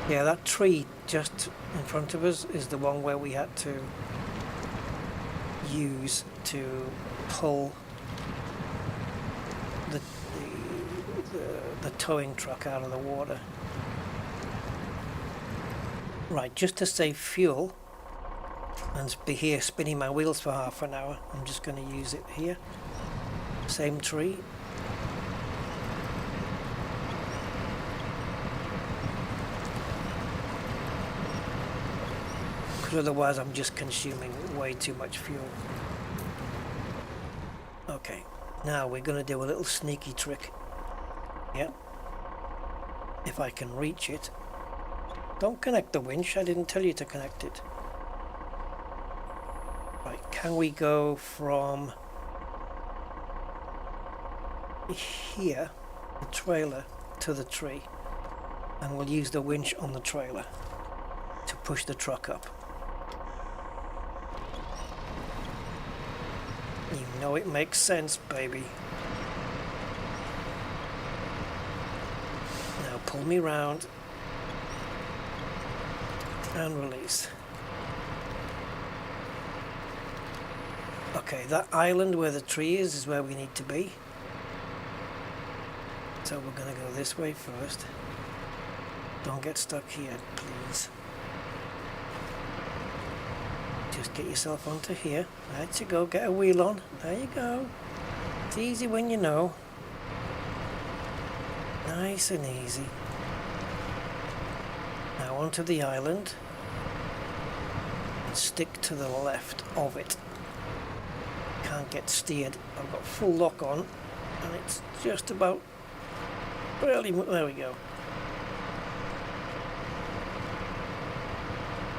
Yeah, that tree just in front of us is the one where we had to use to pull the towing truck out of the water. Right, just to save fuel and be here spinning my wheels for half an hour, I'm just going to use it here. Same tree. Because otherwise I'm just consuming way too much fuel. Okay, now we're going to do a little sneaky trick. Yeah. If I can reach it. Don't connect the winch, I didn't tell you to connect it. Right, can we go from here, the trailer, to the tree, and we'll use the winch on the trailer to push the truck up. You know it makes sense, baby. Now pull me round and release. Okay, that island where the tree is where we need to be. So we're going to go this way first. Don't get stuck here, please. Just get yourself onto here. There you go, get a wheel on. There you go. It's easy when you know. Nice and easy. Now onto the island. And stick to the left of it. Can't get steered. I've got full lock on. And it's just about barely, there we go.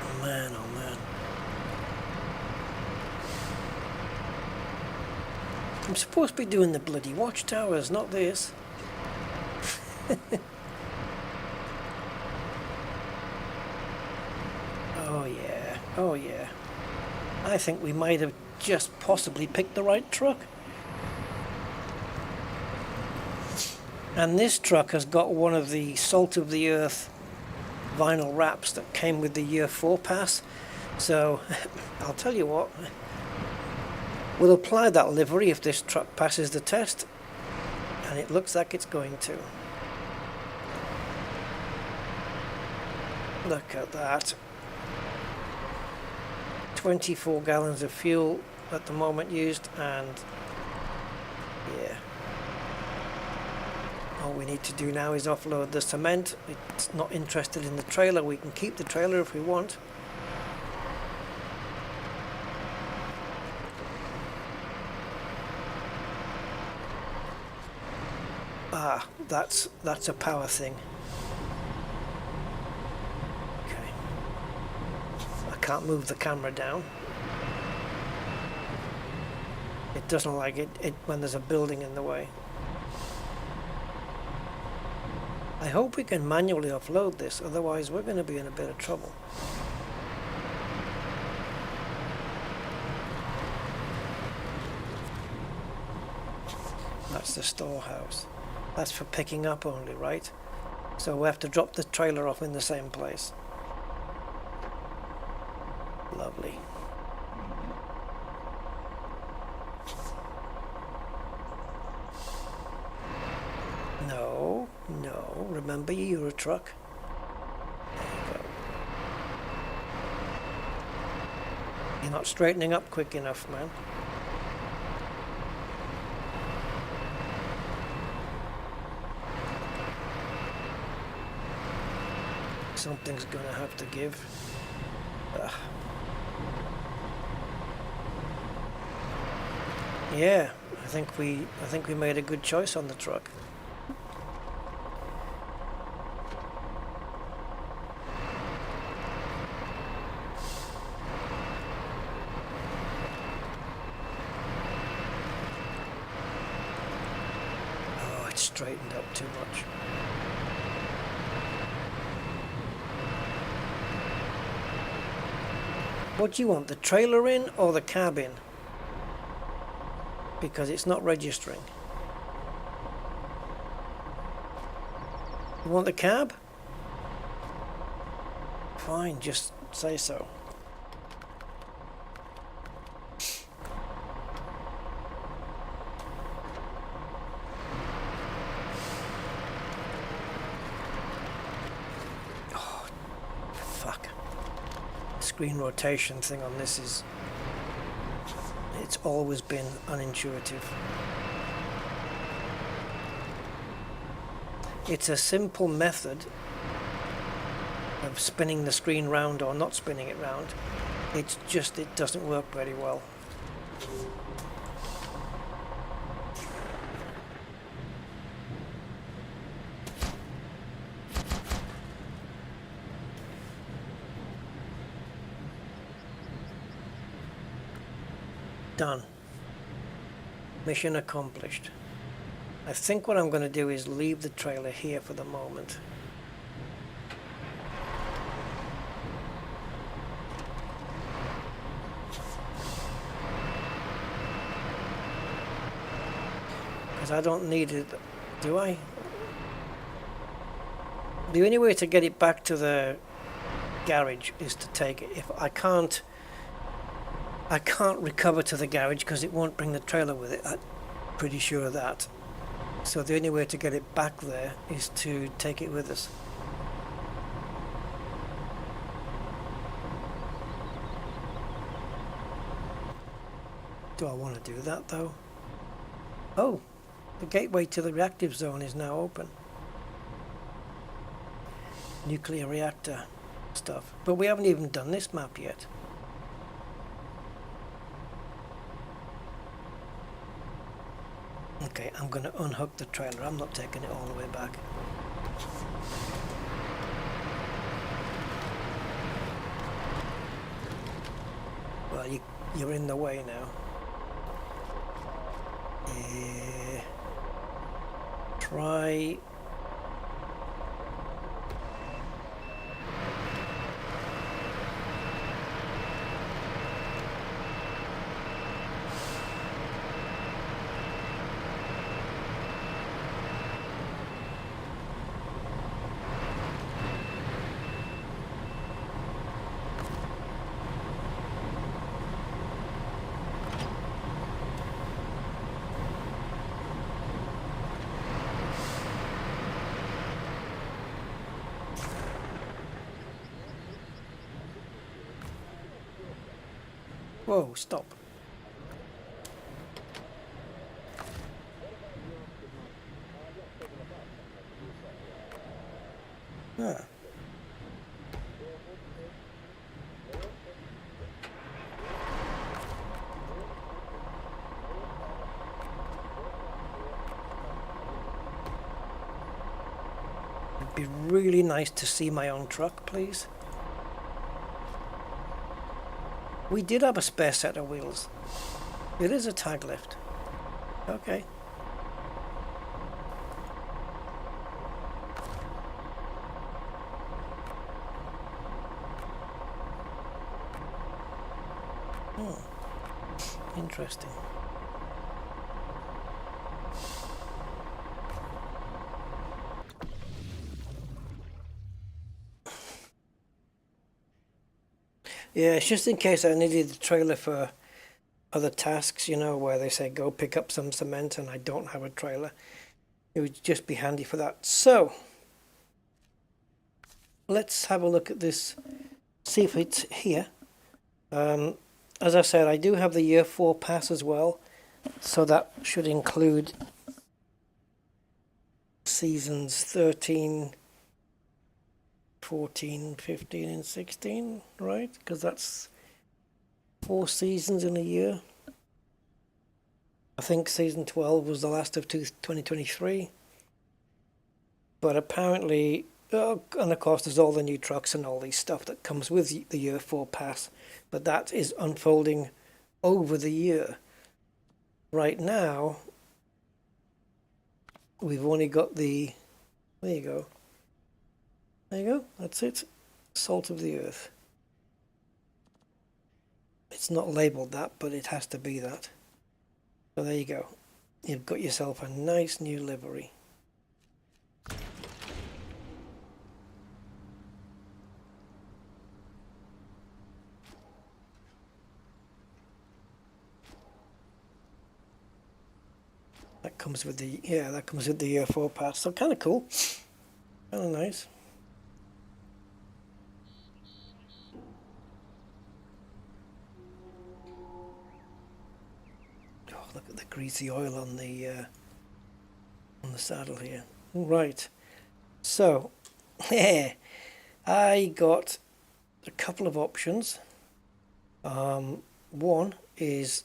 Oh man, oh man. I'm supposed to be doing the bloody watchtowers, not this. Oh yeah, oh yeah. I think we might have just possibly picked the right truck. And this truck has got one of the Salt of the Earth vinyl wraps that came with the Year 4 pass. So, I'll tell you what, we'll apply that livery if this truck passes the test. And it looks like it's going to. Look at that. 24 gallons of fuel at the moment used, and yeah. All we need to do now is offload the cement. It's not interested in the trailer. We can keep the trailer if we want. Ah, that's a power thing. Okay. I can't move the camera down. It doesn't like it when there's a building in the way. I hope we can manually offload this, otherwise we're going to be in a bit of trouble. That's the storehouse. That's for picking up only, right? So we have to drop the trailer off in the same place. Lovely. No, no, remember you're a truck. There you go. You're not straightening up quick enough, man. Something's gonna have to give. Ugh. Yeah, I think we made a good choice on the truck. Oh, it's straightened up too much. What do you want, the trailer in or the cab in? Because it's not registering. You want the cab? Fine, just say so. Oh, fuck. Screen rotation thing on this is... it's always been unintuitive. It's a simple method of spinning the screen round or not spinning it round. It's just, it doesn't work very well. Done. Mission accomplished. I think what I'm going to do is leave the trailer here for the moment. Because I don't need it, do I? The only way to get it back to the garage is to take it. If I can't recover to the garage because it won't bring the trailer with it. I'm pretty sure of that. So the only way to get it back there is to take it with us. Do I want to do that though? Oh, the gateway to the reactive zone is now open. Nuclear reactor stuff. But we haven't even done this map yet. Okay, I'm going to unhook the trailer. I'm not taking it all the way back. Well, you're in the way now. Try... Whoa, stop. Ah. It'd be really nice to see my own truck, please. We did have a spare set of wheels. It is a tag lift. Okay. Oh, interesting. Yeah, it's just in case I needed the trailer for other tasks, you know, where they say go pick up some cement and I don't have a trailer. It would just be handy for that. So, let's have a look at this, see if it's here. As I said, I do have the year 4 pass as well, so that should include seasons 13, 14, 15 and 16, right? Because that's 4 seasons in a year. I think season 12 was the last of 2023. But apparently, and of course there's all the new trucks and all these stuff that comes with the year 4 pass, but that is unfolding over the year. Right now, we've only got the, there you go. There you go, that's it. Salt of the earth. It's not labelled that, but it has to be that. So there you go. You've got yourself a nice new livery. That comes with the, yeah, that comes with the year 4 pass. So kind of cool. Kind of nice. Oh, look at the greasy oil on the saddle here. Right. So, yeah, I got a couple of options. One is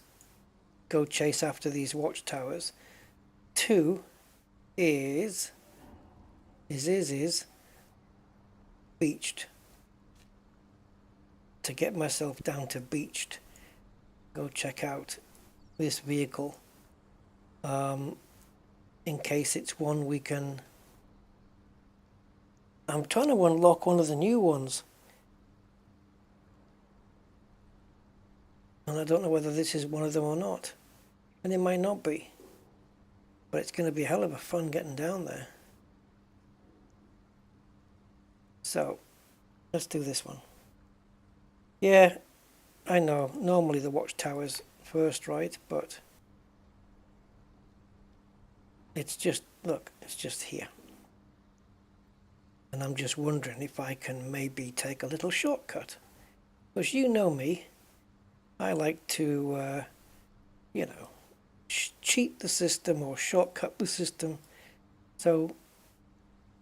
go chase after these watchtowers. 2 is beached. To get myself down to beached, go check out this vehicle. In case it's one we can. I'm trying to unlock one of the new ones. And I don't know whether this is one of them or not. And it might not be. But it's going to be a hell of a fun getting down there. So, let's do this one. Yeah, I know, normally the watchtower's first, right? But it's just, look, it's just here. And I'm just wondering if I can maybe take a little shortcut. Because you know me, I like to, you know, cheat the system or shortcut the system. So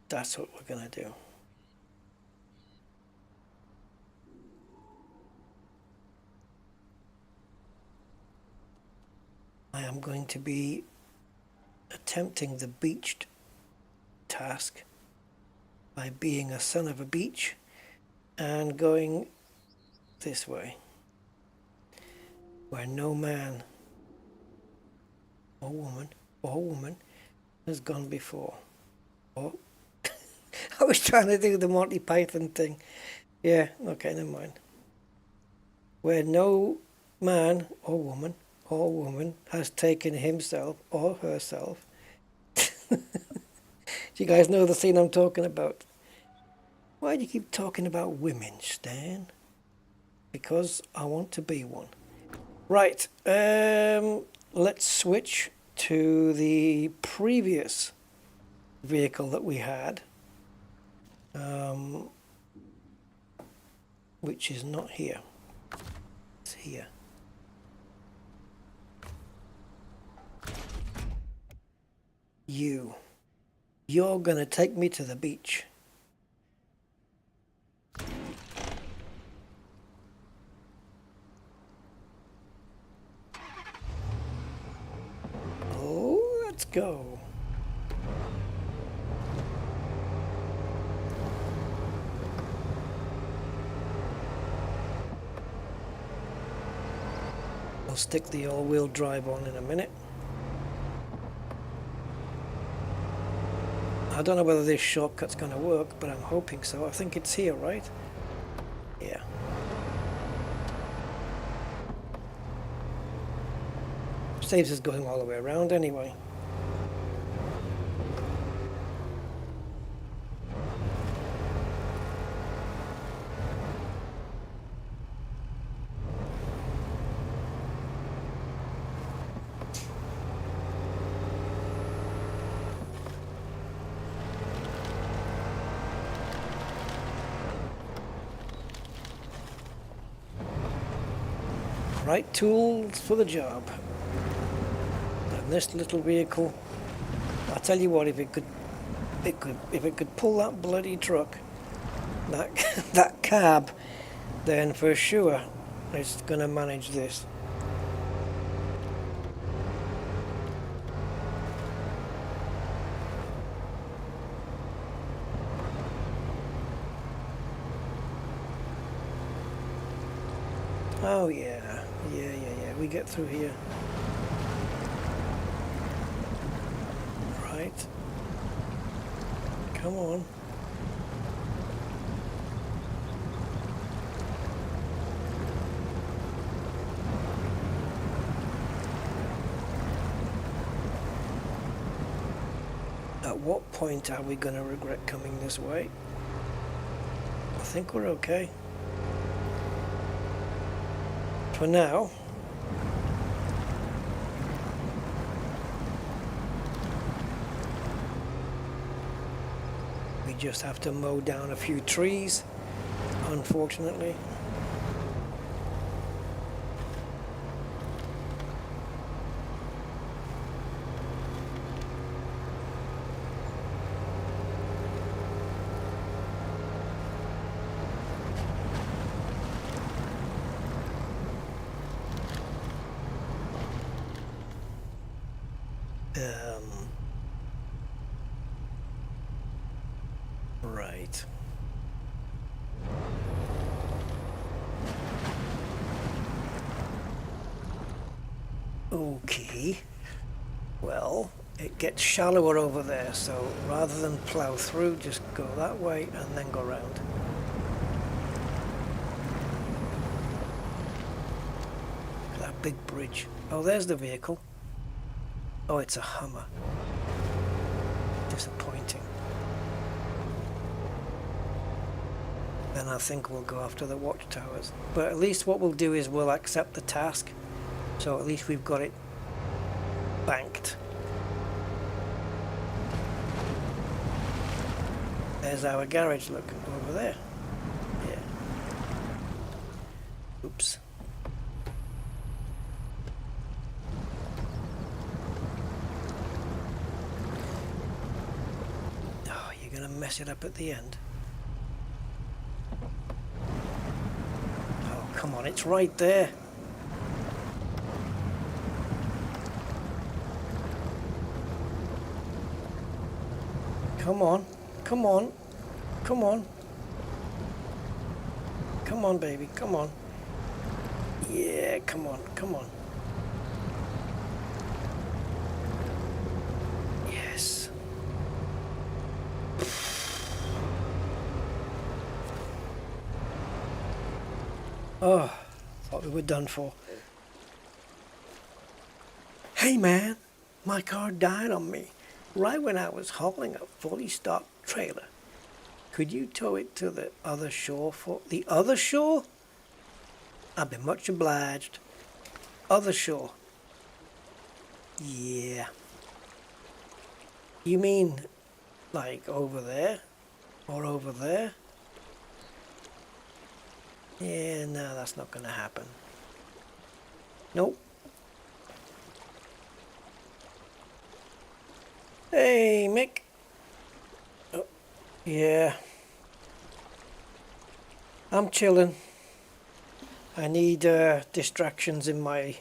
that's what we're going to do. I am going to be attempting the beached task by being a son of a beach and going this way, where no man or woman has gone before. Oh, I was trying to do the Monty Python thing. Yeah, okay, never mind. Where no man or woman has taken himself or herself. Do you guys know the scene I'm talking about? Why do you keep talking about women, Stan? Because I want to be one. Right, let's switch to the previous vehicle that we had, which is not here. It's here. You're gonna take me to the beach. Oh, let's go. I'll stick the all-wheel drive on in a minute. I don't know whether this shortcut's going to work, but I'm hoping so. I think it's here, right? Yeah. Saves us going all the way around anyway. Right tools for the job. And this little vehicle, I tell you what, if it could pull that bloody truck, that that cab, then for sure it's gonna manage this. Oh yeah. We get through here. Right. Come on. At what point are we going to regret coming this way? I think we're okay. For now. We just have to mow down a few trees, unfortunately. Right. Okay. Well, it gets shallower over there, so rather than plough through, just go that way and then go round. That big bridge. Oh, there's the vehicle. Oh, it's a Hummer. Disappointing. Then I think we'll go after the watchtowers. But at least what we'll do is we'll accept the task. So at least we've got it banked. There's our garage, look, over there. Yeah. Oops. Oh, you're gonna mess it up at the end. Come on, it's right there. Come on, come on, come on. Come on, baby, come on. Yeah, come on, come on. Yes. Oh, thought we were done for. Hey man, my car died on me right when I was hauling a fully stocked trailer. Could you tow it to the other shore for the other shore? I'd be much obliged. Other shore. Yeah. You mean like over there? Or over there? Yeah, no, that's not gonna happen. Nope. Hey, Mick. Oh, yeah. I'm chilling. I need distractions in my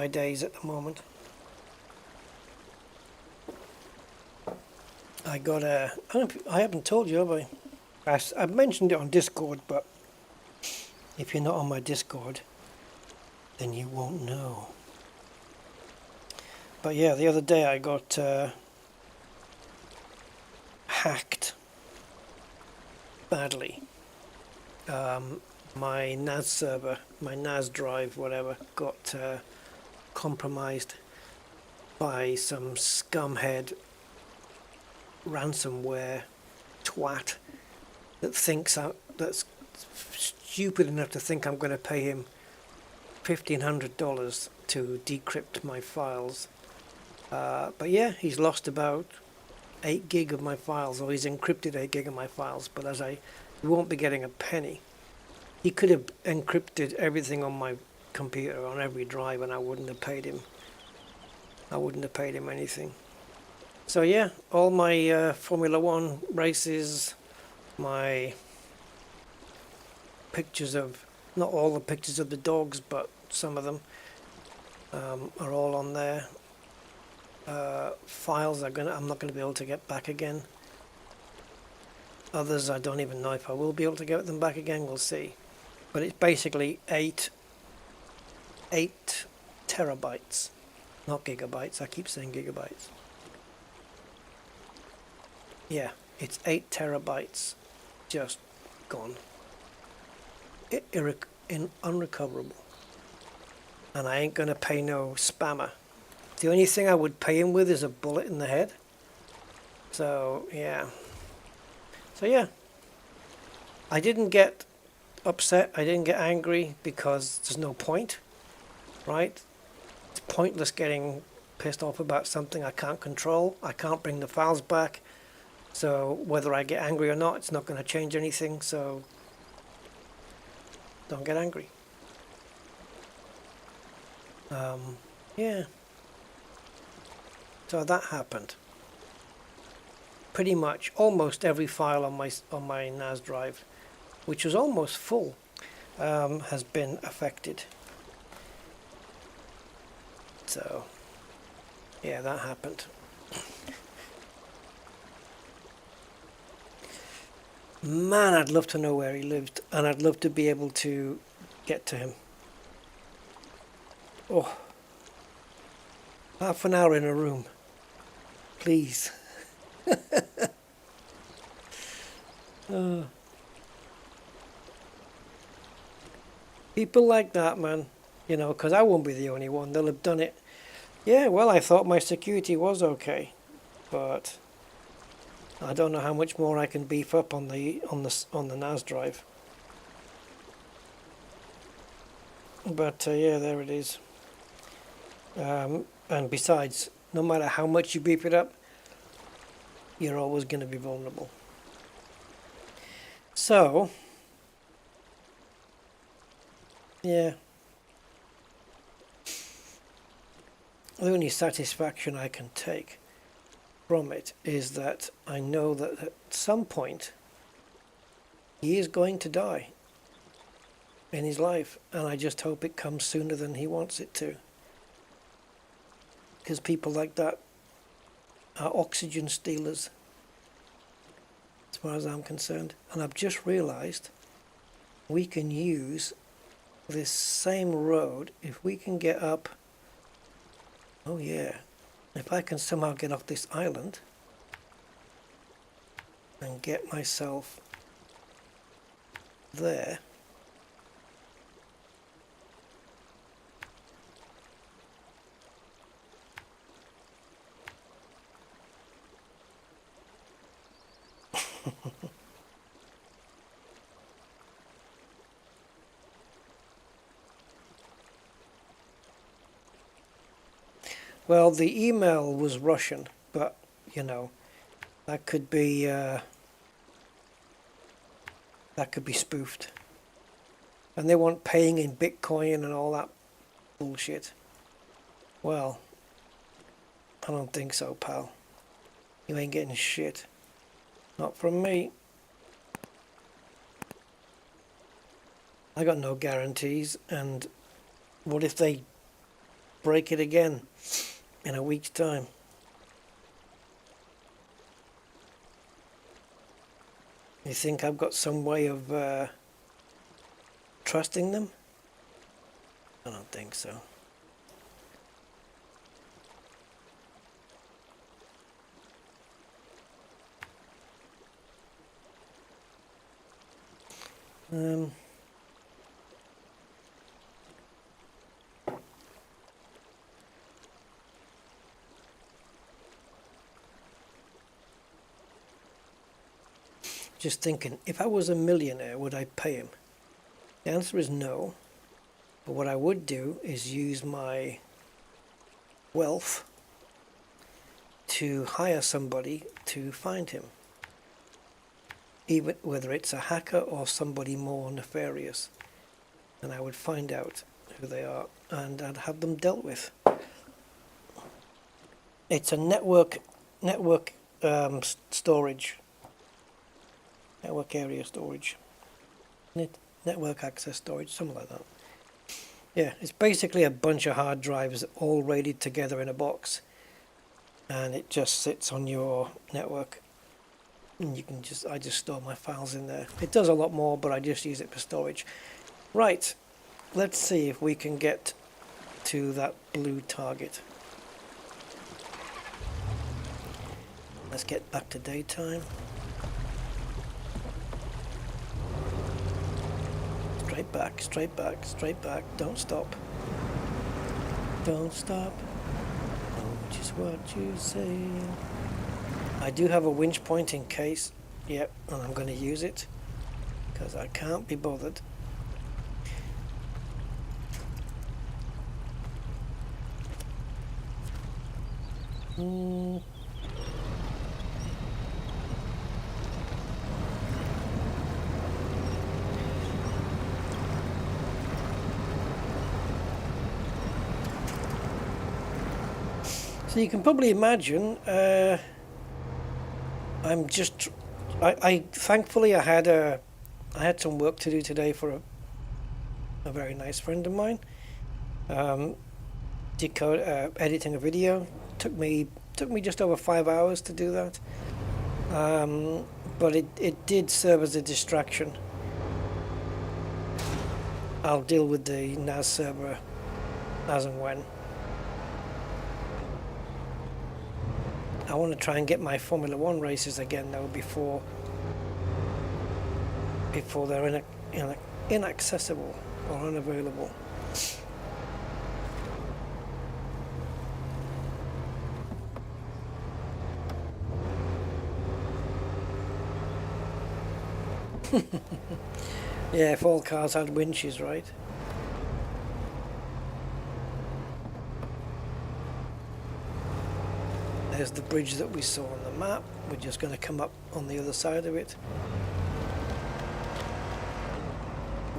days at the moment. I got a. I haven't told you, have I? I've mentioned it on Discord, but if you're not on my Discord, then you won't know. But yeah, the other day I got hacked badly. My NAS server, my NAS drive, whatever, got compromised by some scumhead ransomware twat that thinks that's stupid enough to think I'm going to pay him $1,500 to decrypt my files. But yeah, he's lost about 8 gig of my files, or he's encrypted 8 gig of my files, but he won't be getting a penny. He could have encrypted everything on my computer, on every drive, and I wouldn't have paid him. I wouldn't have paid him anything. So yeah, all my Formula 1 races, my pictures of, not all the pictures of the dogs, but some of them are all on there. Files I'm not going to be able to get back again. Others I don't even know if I will be able to get them back again. We'll see. But it's basically 8 terabytes, not gigabytes. I keep saying gigabytes. Yeah, it's 8 terabytes just gone. Unrecoverable. And I ain't going to pay no spammer. The only thing I would pay him with is a bullet in the head. So yeah. I didn't get upset. I didn't get angry because there's no point, right? It's pointless getting pissed off about something I can't control. I can't bring the files back. So whether I get angry or not, it's not going to change anything. So don't get angry. Yeah. So that happened. Pretty much almost every file on my NAS drive, which was almost full, has been affected. So yeah, that happened. Man, I'd love to know where he lived, and I'd love to be able to get to him. Oh, half an hour in a room, please. People like that, man, you know, because I won't be the only one. They'll have done it. Yeah, well, I thought my security was okay, but I don't know how much more I can beef up on the NAS drive. But yeah, there it is. And besides, no matter how much you beef it up, you're always going to be vulnerable. So yeah, the only satisfaction I can take from it is that I know that at some point he is going to die in his life, and I just hope it comes sooner than he wants it to, because people like that are oxygen stealers as far as I'm concerned. And I've just realized we can use this same road if we can get up. Oh yeah, if I can somehow get off this island and get myself there. Well, the email was Russian, but you know, that could be spoofed, and they want paying in Bitcoin and all that bullshit. Well, I don't think so, pal. You ain't getting shit. Not from me. I got no guarantees, and what if they break it again in a week's time? You think I've got some way of trusting them? I don't think so. just thinking, if I was a millionaire, would I pay him? The answer is no. But what I would do is use my wealth to hire somebody to find him. Even whether it's a hacker or somebody more nefarious. And I would find out who they are and I'd have them dealt with. It's a network storage. Network area storage. Network access storage, something like that. Yeah, it's basically a bunch of hard drives all raided together in a box. And it just sits on your network. And you can I just store my files in there. It does a lot more, but I just use it for storage. Right, let's see if we can get to that blue target. Let's get back to daytime. Straight back, straight back, straight back. Don't stop. Don't stop. Which is what you say. I do have a winch point in case. Yep, and I'm going to use it because I can't be bothered. So you can probably imagine, I'm just, thankfully I had some work to do today for a very nice friend of mine. Editing a video took me just over 5 hours to do that. But it did serve as a distraction. I'll deal with the NAS server as and when. I want to try and get my Formula 1 races again though before they're inaccessible or unavailable. Yeah, if all cars had winches, right? There's the bridge that we saw on the map. We're just going to come up on the other side of it.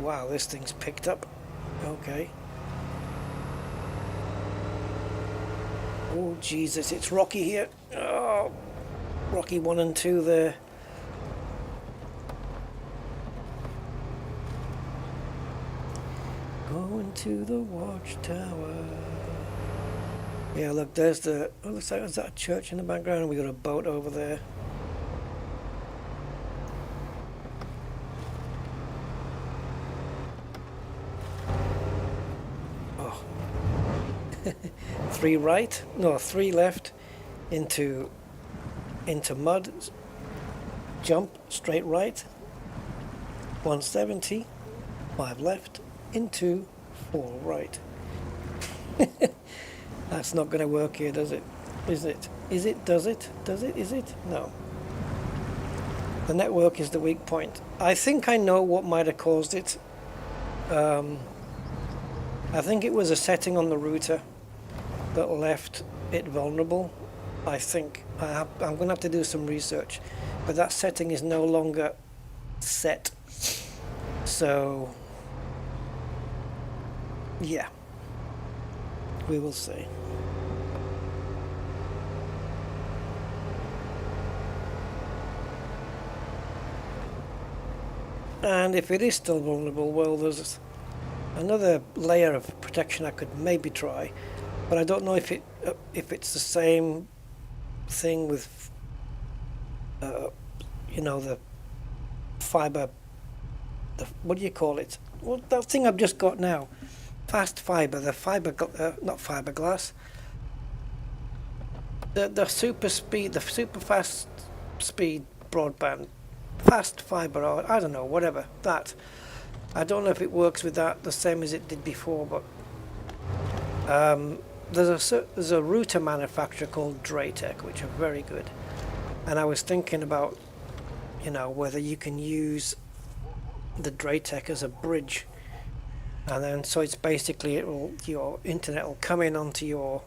Wow, this thing's picked up. Okay. Oh, Jesus, it's rocky here. Oh, Rocky 1 and 2 there. Going to the watchtower. Yeah, look, there's the... Oh, looks like there's that church in the background. We got a boat over there. Oh. 3 right? No, 3 left. Into mud. Jump, straight right. 170. 5 left. Into 4 right. That's not going to work here, does it? Is it? Is it? Does it? Does it? Is it? No. The network is the weak point. I think I know what might have caused it. I think it was a setting on the router that left it vulnerable. I think. I'm going to have to do some research. But that setting is no longer set. So... yeah. We will see. And if it is still vulnerable, well, there's another layer of protection I could maybe try, but I don't know if it's the same thing with, you know, the fiber. What do you call it? Well, that thing I've just got now. Fast fiber, the fiber, not fiberglass. The super speed, the super fast speed broadband, fast fiber, or I don't know, whatever that. I don't know if it works with that the same as it did before, but there's a router manufacturer called Dratec, which are very good, and I was thinking about, you know, whether you can use the Draytech as a bridge, and then so it's basically your internet will come in onto your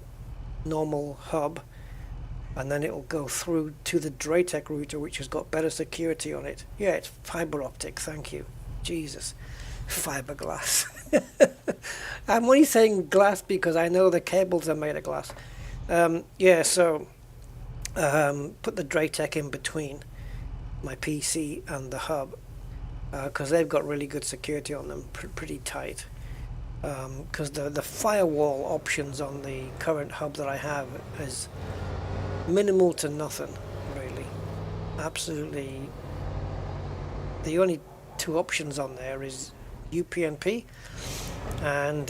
normal hub, and then it will go through to the Draytech router, which has got better security on it. Yeah, it's fiber optic. Thank you, Jesus, fiberglass. I'm only saying glass because I know the cables are made of glass. Yeah, so put the Draytech in between my PC and the hub, because they've got really good security on them, pretty tight. Because the firewall options on the current hub that I have is minimal to nothing, really. Absolutely. The only two options on there is UPnP and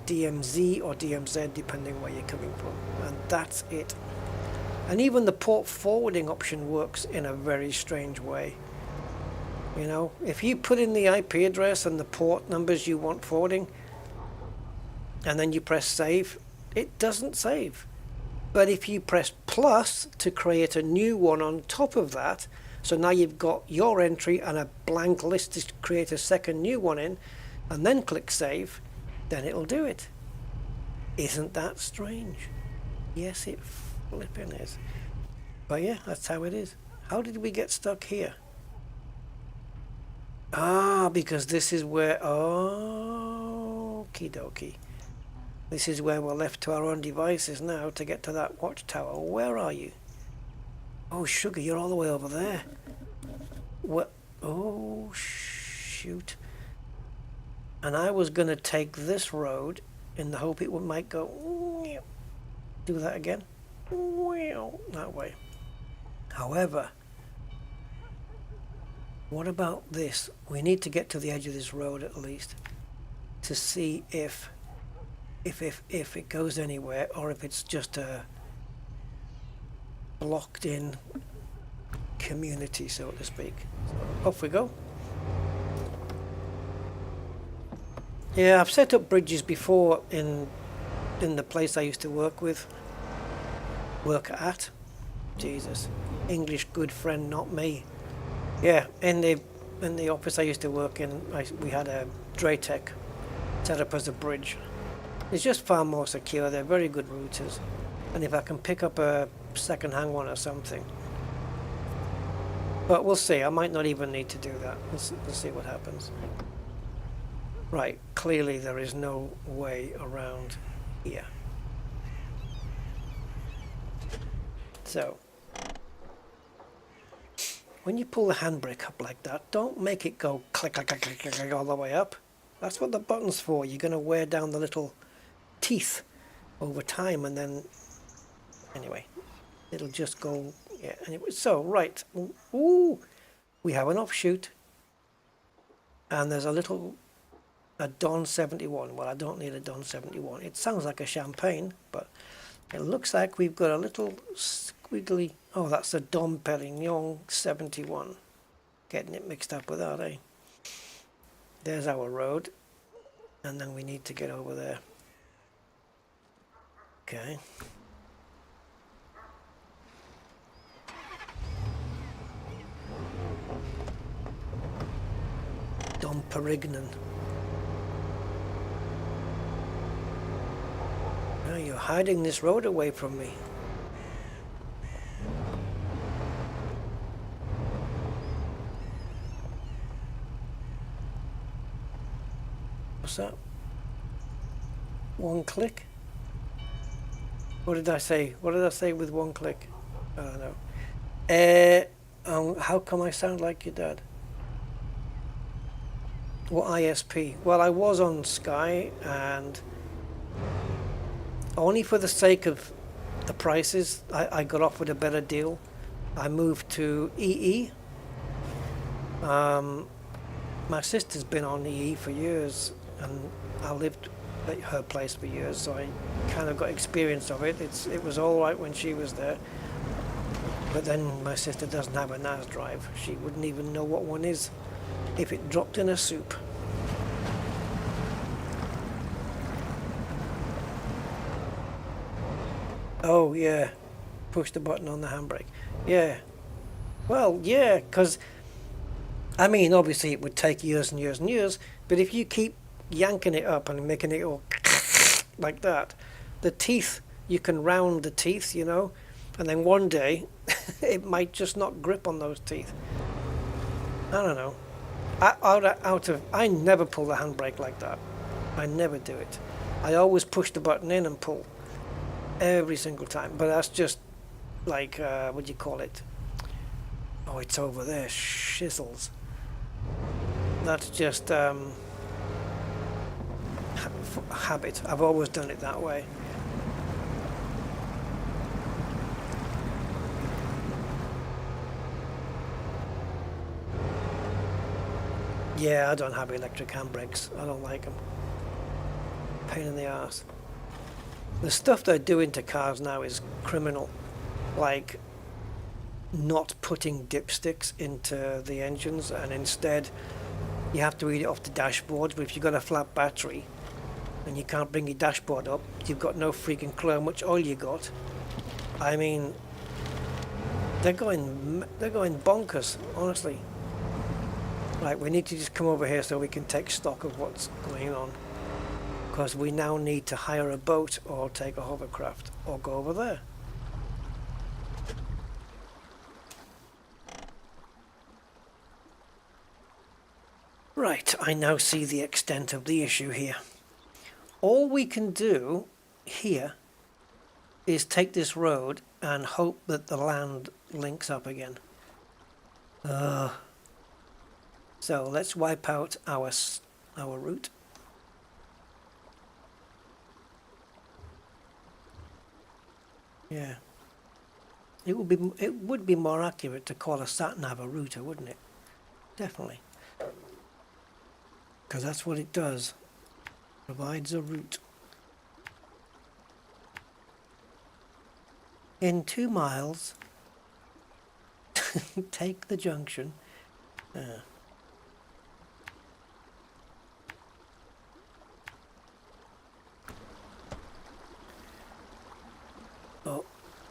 DMZ or DMZ, depending where you're coming from, and that's it. And even the port forwarding option works in a very strange way. You know, if you put in the IP address and the port numbers you want forwarding, and then you press save, it doesn't save. But if you press plus to create a new one on top of that, so now you've got your entry and a blank list to create a second new one in, and then click save, then it'll do it. Isn't that strange? Yes, it flipping is. But yeah, that's how it is. How did we get stuck here? Ah, because this is where, okie dokie. This is where we're left to our own devices now to get to that watchtower. Where are you? Oh, sugar, you're all the way over there. What? Oh, shoot. And I was going to take this road in the hope it might go... Do that again. That way. However, what about this? We need to get to the edge of this road at least to see if it goes anywhere, or if it's just a blocked in community, so to speak. So off we go. Yeah, I've set up bridges before in the place I used to work at. Jesus, English good friend, not me. Yeah, in the office I used to work in, we had a Draytech set up as a bridge. It's just far more secure. They're very good routers, and if I can pick up a second-hand one or something, but we'll see. I might not even need to do that. We'll see what happens. Right, clearly there is no way around here. So, when you pull the handbrake up like that, don't make it go click, click, click, click, click all the way up. That's what the button's for. You're going to wear down the little teeth over time, and then, anyway, it'll just go, yeah, anyway. So, right, ooh, we have an offshoot, and there's a Don 71. Well, I don't need a Don 71. It sounds like a champagne, but it looks like we've got a little squiggly, oh, that's a Dom Perignon 71. Getting it mixed up with that, eh? There's our road, and then we need to get over there. Okay. Dom Perignon. Oh, you're hiding this road away from me. What's that? One click? What did I say? What did I say with one click? I don't know. How come I sound like your dad? What ISP? Well, I was on Sky, and only for the sake of the prices, I got offered a better deal. I moved to EE. My sister's been on EE for years, and I lived at her place for years, so I kind of got experience of it. It was all right when she was there, but then my sister doesn't have a NAS drive. She wouldn't even know what one is if it dropped in her soup. Oh yeah, push the button on the handbrake. Yeah, well, yeah, because I mean, obviously it would take years and years and years, but if you keep yanking it up and making it all like that, the teeth, you can round the teeth, you know, and then one day it might just not grip on those teeth. I don't know. I never pull the handbrake like that. I never do it. I always push the button in and pull every single time. But that's just like, what do you call it? Oh, it's over there. Shizzles. That's just habit. I've always done it that way. Yeah, I don't have electric handbrakes. I don't like them. Pain in the arse. The stuff they're doing to cars now is criminal. Like not putting dipsticks into the engines, and instead you have to read it off the dashboard. But if you've got a flat battery and you can't bring your dashboard up, you've got no freaking clue how much oil you got. I mean, they're going bonkers, honestly. Right, we need to just come over here so we can take stock of what's going on, because we now need to hire a boat or take a hovercraft or go over there. Right, I now see the extent of the issue here. All we can do here is take this road and hope that the land links up again. So let's wipe out our route. Yeah. It would be more accurate to call a sat-nav a router, wouldn't it? Definitely. Because that's what it does. Provides a route. In 2 miles, take the junction. Oh,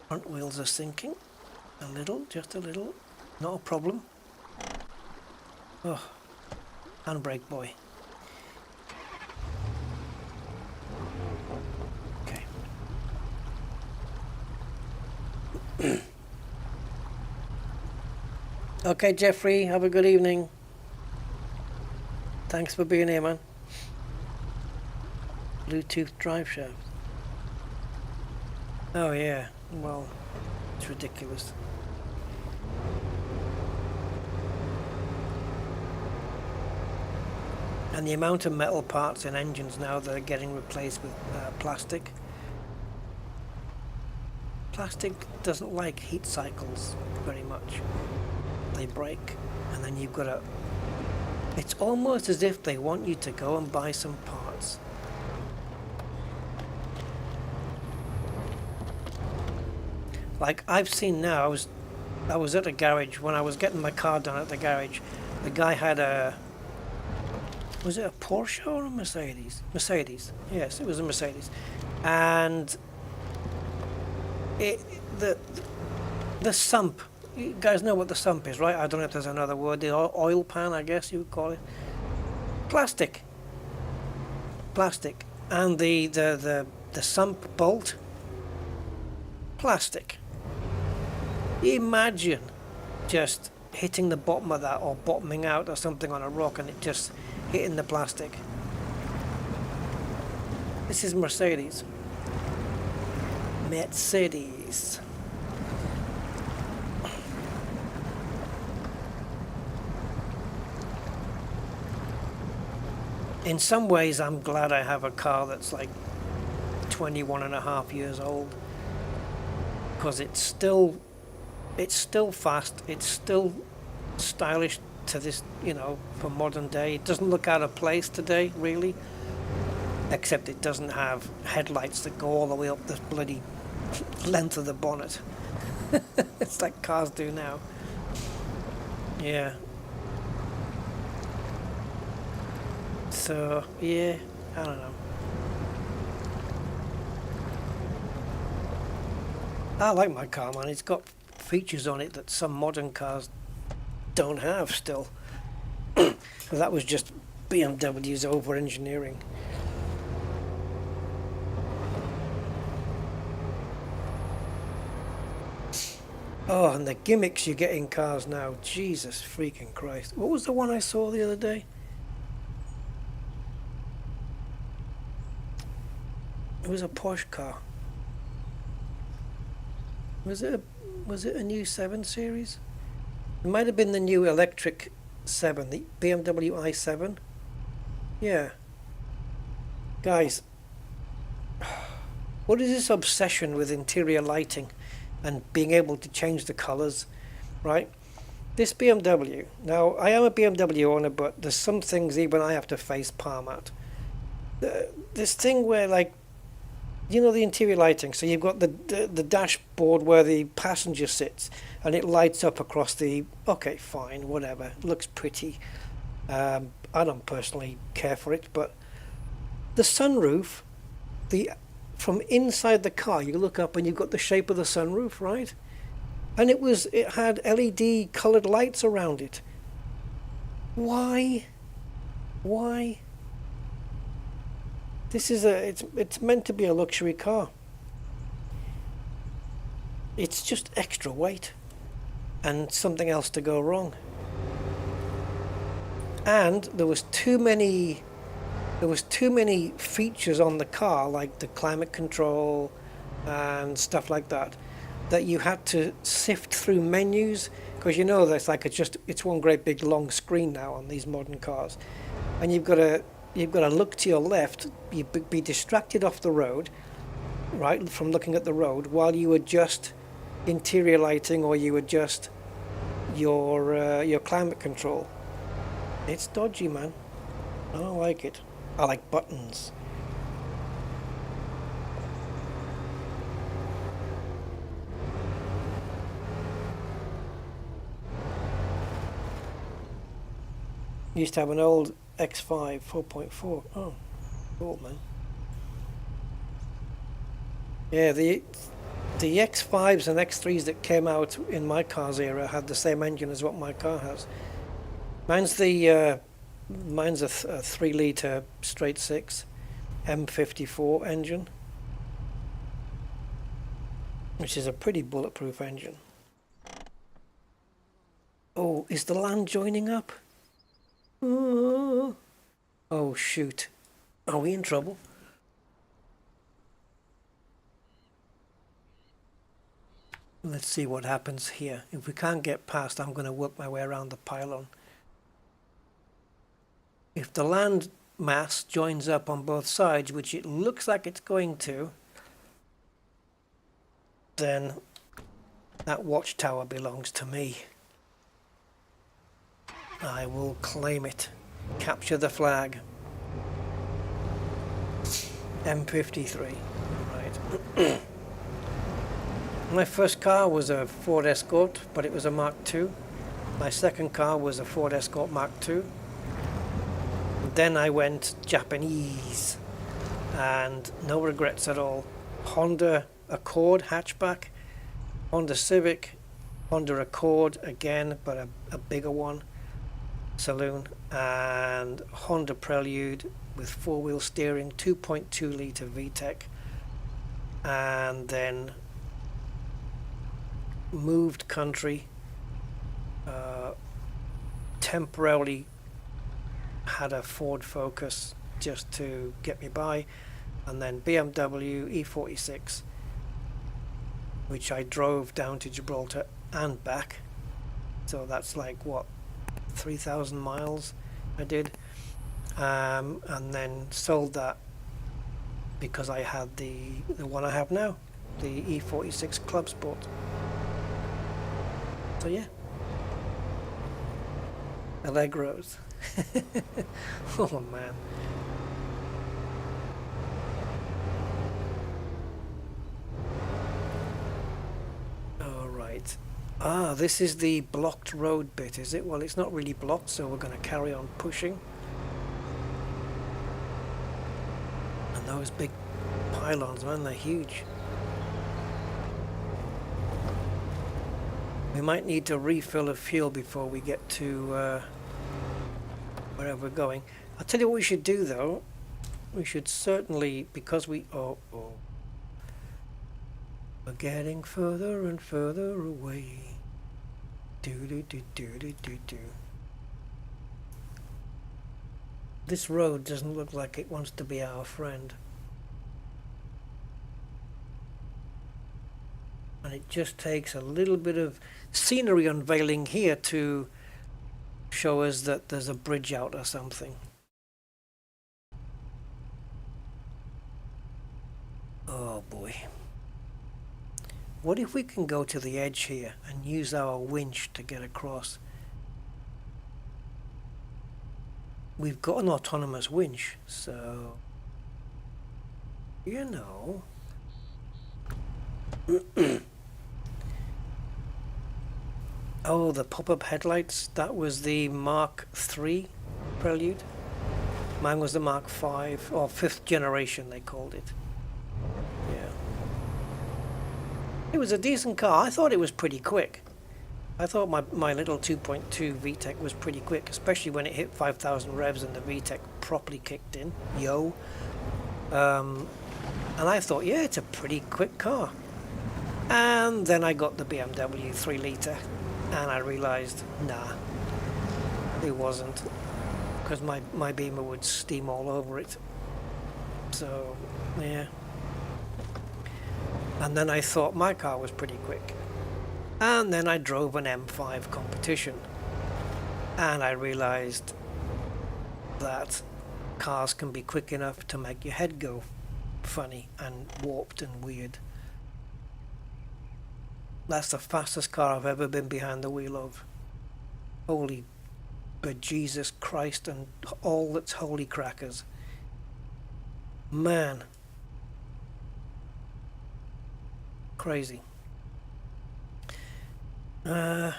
front wheels are sinking. A little, just a little. Not a problem. Oh, handbrake boy. Okay. Okay, Jeffrey, have a good evening. Thanks for being here, man. Bluetooth drive shaft. Oh yeah, well, it's ridiculous. And the amount of metal parts in engines now that are getting replaced with plastic. Plastic doesn't like heat cycles very much. They break, and then you've got to... It's almost as if they want you to go and buy some parts. Like I've seen now, I was at a garage when I was getting my car done at the garage. The guy had a... Was it a Porsche or a Mercedes? Mercedes. Yes, it was a Mercedes. And the sump, you guys know what the sump is, right? I don't know if there's another word. The oil pan, I guess you would call it. Plastic. Plastic. And the sump bolt, plastic. Imagine just hitting the bottom of that, or bottoming out or something on a rock, and it just hitting the plastic. This is Mercedes. Mercedes. In some ways, I'm glad I have a car that's like 21 and a half years old, because it's still fast, it's still stylish to this, you know, for modern day. It doesn't look out of place today, really, except it doesn't have headlights that go all the way up the bloody length of the bonnet. It's like cars do now. Yeah. So, yeah, I don't know. I like my car, man. It's got features on it that some modern cars don't have still. That was just BMW's over-engineering. Oh, and the gimmicks you get in cars now. Jesus freaking Christ. What was the one I saw the other day? It was a Porsche car. Was it a new 7 Series? It might have been the new electric 7, the BMW i7. Yeah. Guys, what is this obsession with interior lighting and being able to change the colors, right? This BMW, now I am a BMW owner, but there's some things even I have to face palm at. This thing where, like, you know, the interior lighting, so you've got the dashboard where the passenger sits and it lights up across the, okay, fine, whatever, it looks pretty. I don't personally care for it, but the sunroof, from inside the car, you look up and you've got the shape of the sunroof, right? And it had LED colored lights around it. Why? This is it's meant to be a luxury car. It's just extra weight and something else to go wrong. And there was too many features on the car, like the climate control and stuff like that, that you had to sift through menus, because you know that's like it's one great big long screen now on these modern cars, and you've got to look to your left, you be distracted off the road, right, from looking at the road while you adjust interior lighting or you adjust your climate control. It's dodgy, man. I don't like it. I like buttons. Used to have an old X5 4.4. Oh, cool, man. Yeah, the X5s and X3s that came out in my car's era had the same engine as what my car has. Mine's a 3-litre straight 6 M54 engine, which is a pretty bulletproof engine. Oh, is the land joining up? Oh shoot. Are we in trouble? Let's see what happens here. If we can't get past, I'm going to work my way around the pylon. If the land mass joins up on both sides, which it looks like it's going to, then that watchtower belongs to me. I will claim it. Capture the flag. M53. Right. My first car was a Ford Escort, but it was a Mark II. My second car was a Ford Escort Mark II. Then I went Japanese, and no regrets at all. Honda Accord hatchback, Honda Civic, Honda Accord again, but a bigger one, saloon, and Honda Prelude with 4-wheel steering, 2.2 litre VTEC, and then moved country, temporarily had a Ford Focus just to get me by, and then BMW E46, which I drove down to Gibraltar and back, so that's like what, 3,000 miles I did, and then sold that because I had the one I have now, the E46 Clubsport. So yeah, Allegros. Oh man. All right. Ah, this is the blocked road bit, is it? Well, it's not really blocked, so we're going to carry on pushing. And those big pylons, man, they're huge. We might need to refill a fuel before we get to wherever we're going. I'll tell you what we should do though. We should certainly, because we're getting further and further away. This road doesn't look like it wants to be our friend. And it just takes a little bit of scenery unveiling here to show us that there's a bridge out or something. Oh boy. What if we can go to the edge here and use our winch to get across? We've got an autonomous winch, so you know. Oh, the pop-up headlights, that was the Mark III Prelude. Mine was the Mark V, or 5th generation they called it. Yeah. It was a decent car. I thought it was pretty quick. I thought my little 2.2 VTEC was pretty quick, especially when it hit 5,000 revs and the VTEC properly kicked in. Yo. And I thought, yeah, it's a pretty quick car. And then I got the BMW 3 litre and I realised, nah, it wasn't. Because my Beamer would steam all over it. So, yeah. And then I thought my car was pretty quick. And then I drove an M5 competition. And I realised that cars can be quick enough to make your head go funny and warped and weird. That's the fastest car I've ever been behind the wheel of. Holy bejesus Christ and all that's holy crackers. Man. Crazy. Yeah,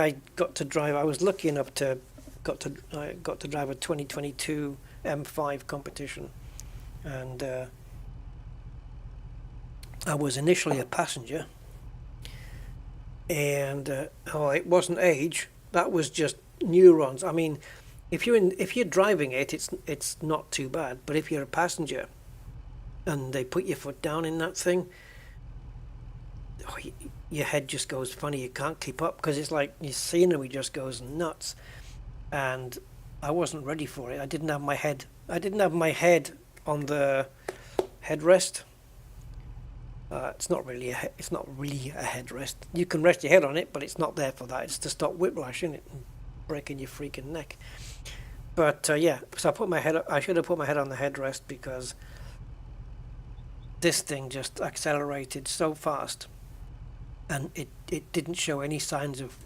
I got to drive. I was lucky enough to I got to drive a 2022 M5 competition, and I was initially a passenger, and it wasn't age. That was just neurons. I mean, if you're driving it, it's not too bad. But if you're a passenger, and they put your foot down in that thing, your head just goes funny. You can't keep up because it's like your scenery just goes nuts. And I wasn't ready for it. I didn't have my head on the headrest. It's not really a headrest. You can rest your head on it, but it's not there for that. It's to stop whiplash, isn't it, and breaking your freaking neck. But yeah, so I should have put my head on the headrest because this thing just accelerated so fast, and it didn't show any signs of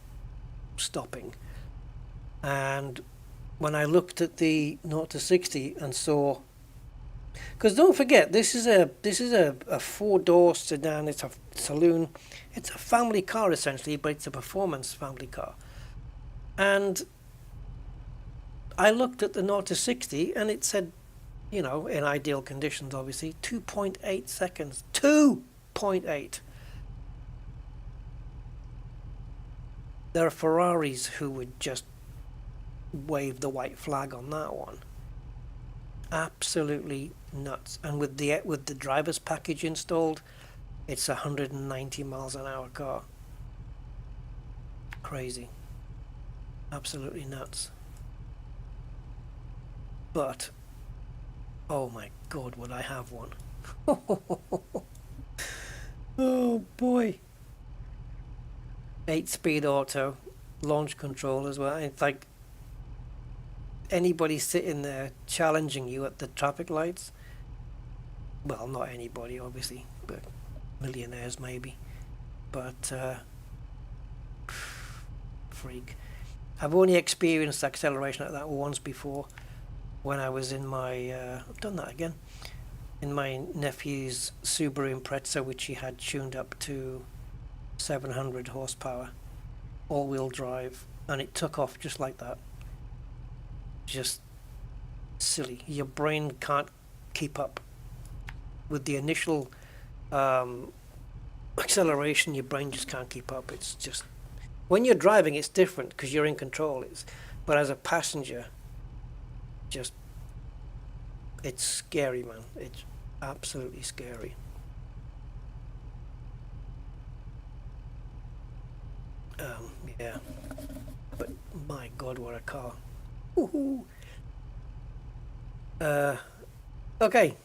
stopping. And when I looked at the 0 to 60 and saw, because don't forget, this is a 4-door sedan. It's a saloon. It's a family car essentially, but it's a performance family car. And I looked at the 0 to 60 and it said, you know, in ideal conditions, obviously, 2.8 seconds. 2.8. There are Ferraris who would just wave the white flag on that one. Absolutely nuts. And with the driver's package installed, it's 190 miles an hour car. Crazy. Absolutely nuts. But oh my God, would I have one? Oh boy. 8-speed auto, launch control as well. It's like anybody sitting there challenging you at the traffic lights. Well, not anybody, obviously, but millionaires maybe. But freak. I've only experienced acceleration like that once before. When I was in my, I've done that again, in my nephew's Subaru Impreza, which he had tuned up to 700 horsepower, all-wheel drive, and it took off just like that. Just silly. Your brain can't keep up with the initial acceleration. Your brain just can't keep up. It's just When you're driving, it's different because you're in control. But as a passenger, just, it's scary, man. It's absolutely scary. Yeah. But my God, what a car. Woohoo! Okay.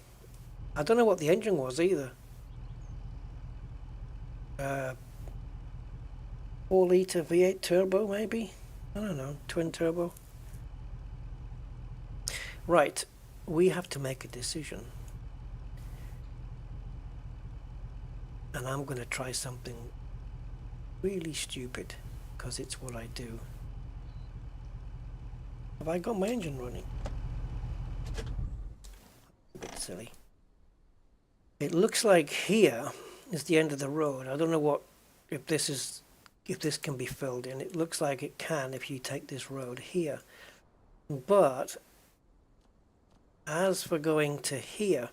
I don't know what the engine was either. 4-litre V8 turbo, maybe? I don't know, twin turbo. Right, we have to make a decision. And I'm going to try something really stupid, because it's what I do. Have I got my engine running? A bit silly. It looks like here is the end of the road. I don't know what, if this can be filled in. It looks like it can if you take this road here. But as for going to here,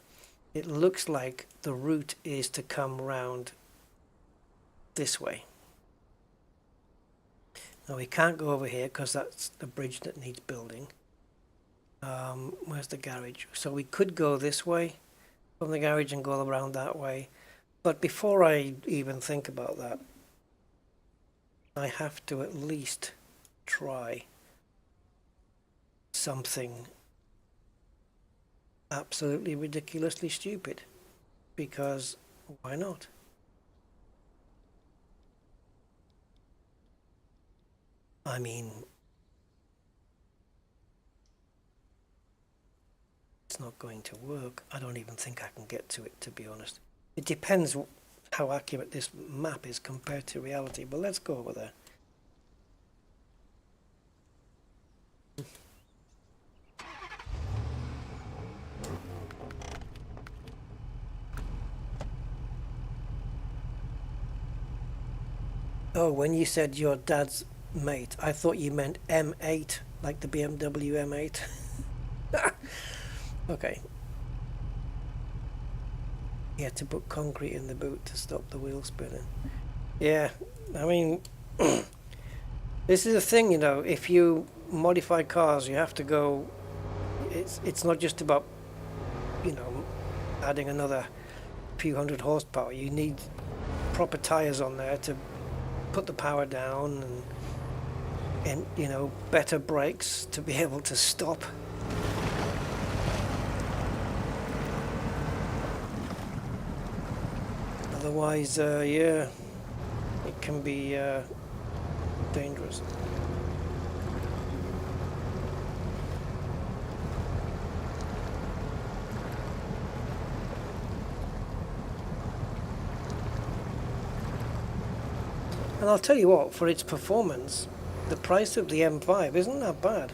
it looks like the route is to come round this way. Now we can't go over here because that's the bridge that needs building. Where's the garage? So we could go this way from the garage and go around that way. But before I even think about that, I have to at least try something absolutely ridiculously stupid, because why not? I mean, it's not going to work. I don't even think I can get to it, to be honest. It depends how accurate this map is compared to reality, but let's go over there. Oh, when you said your dad's mate, I thought you meant M8, like the BMW M8. Okay. You had to put concrete in the boot to stop the wheel spinning. Yeah, I mean, this is the thing, you know, if you modify cars, you have to go, it's not just about, you know, adding another few hundred horsepower. You need proper tires on there to put the power down, and you know, better brakes to be able to stop. Otherwise, yeah, it can be dangerous. And I'll tell you what, for its performance, the price of the M5 isn't that bad.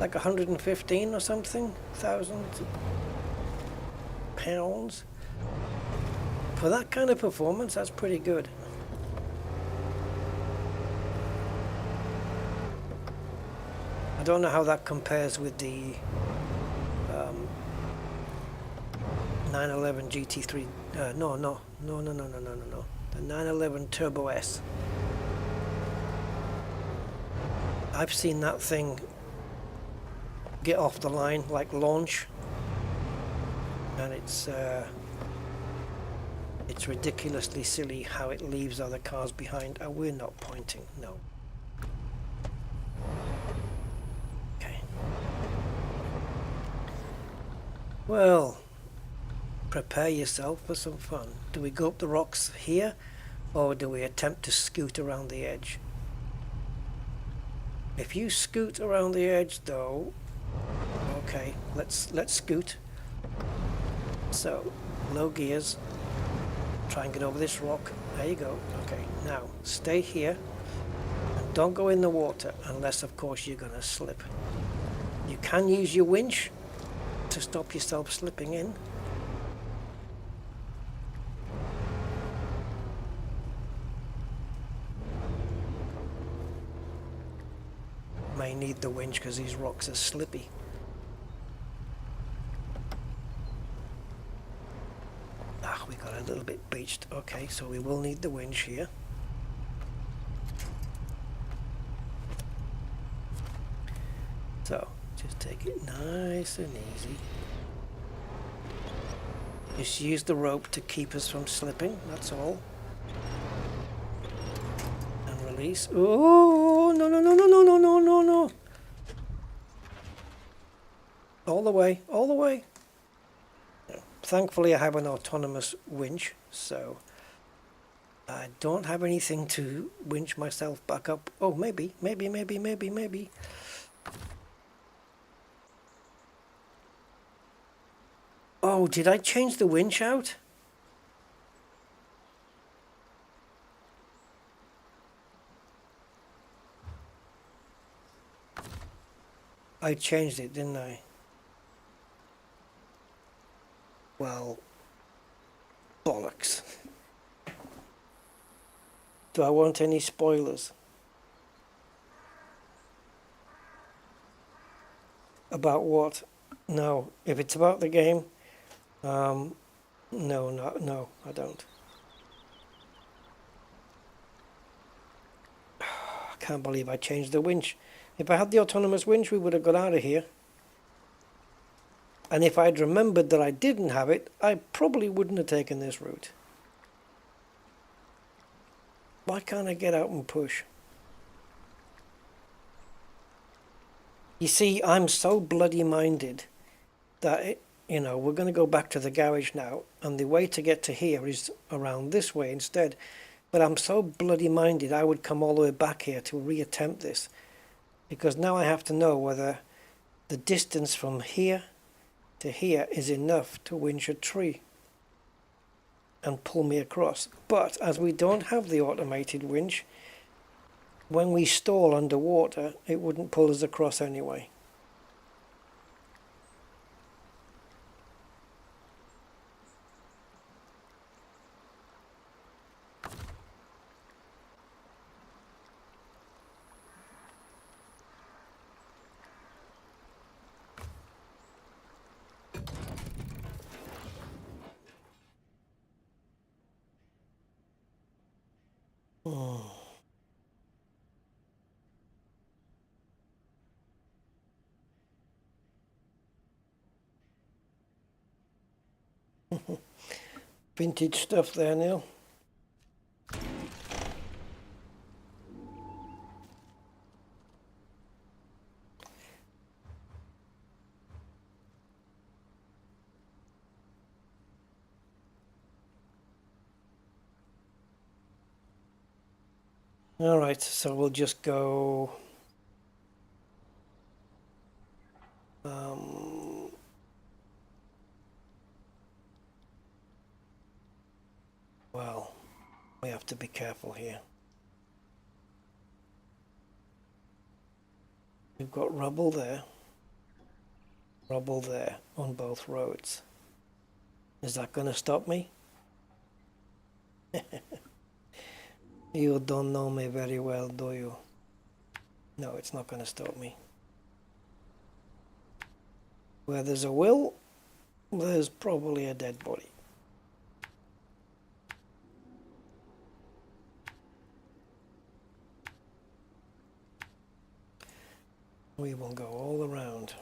Like 115 or something thousand pounds. For that kind of performance, that's pretty good. I don't know how that compares with the 911 GT3. No. The 911 Turbo S. I've seen that thing get off the line, like launch, and it's ridiculously silly how it leaves other cars behind. Oh, we're not pointing, no. Okay. Well, prepare yourself for some fun. Do we go up the rocks here, or do we attempt to scoot around the edge? If you scoot around the edge, though, okay, let's scoot. So, low gears. Try and get over this rock. There you go. Okay, now stay here and don't go in the water unless, of course, you're gonna slip. You can use your winch to stop yourself slipping in. May need the winch because these rocks are slippy. We got a little bit beached. Okay, so we will need the winch here. So just take it nice and easy. Just use the rope to keep us from slipping, that's all. And release. Oh, no, no, no, no, no, no, no, no, no. All the way, all the way. Thankfully I have an autonomous winch, so I don't have anything to winch myself back up. Oh, maybe. Oh, did I change the winch out? I changed it, didn't I? Well, bollocks. Do I want any spoilers? About what? No. If it's about the game, no, I don't. I can't believe I changed the winch. If I had the autonomous winch, we would have got out of here. And if I'd remembered that I didn't have it, I probably wouldn't have taken this route. Why can't I get out and push? You see, I'm so bloody minded that, you know, we're going to go back to the garage now, and the way to get to here is around this way instead. But I'm so bloody minded I would come all the way back here to reattempt this. Because now I have to know whether the distance from here to here is enough to winch a tree and pull me across. But as we don't have the automated winch, when we stall underwater, it wouldn't pull us across anyway. Vintage stuff there, Neil. All right, so we'll just go well, we have to be careful here. We've got rubble there on both roads. Is that going to stop me? You don't know me very well, do you? No, it's not going to stop me. Where there's a will, there's probably a dead body. We will go all around.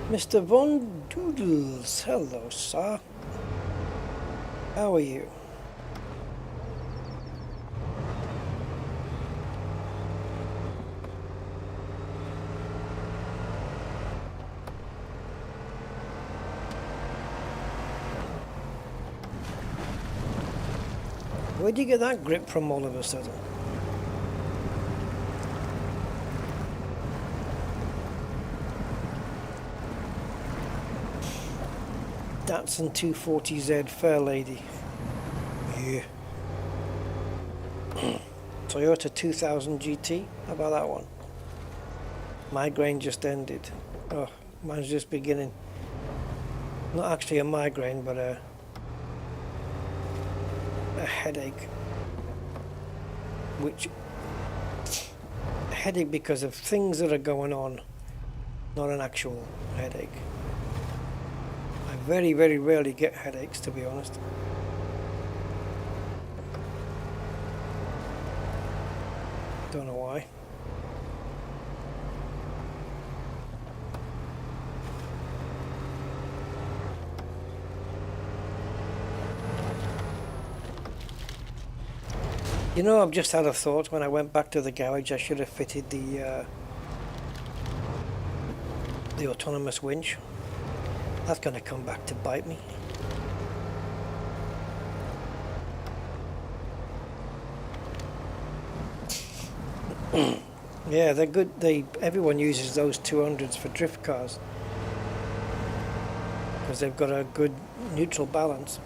Mr. Von Doodles, hello, sir. How are you? Where'd you get that grip from all of a sudden? Datsun 240Z, fair lady. Yeah. Toyota 2000 GT, how about that one? Migraine just ended. Oh, mine's just beginning. Not actually a migraine, but a headache, which headache because of things that are going on, not an actual headache. I very, very rarely get headaches, to be honest. Don't know why. You know, I've just had a thought. When I went back to the garage, I should have fitted the autonomous winch. That's going to come back to bite me. Yeah, they're good. Everyone uses those 200s for drift cars because they've got a good neutral balance.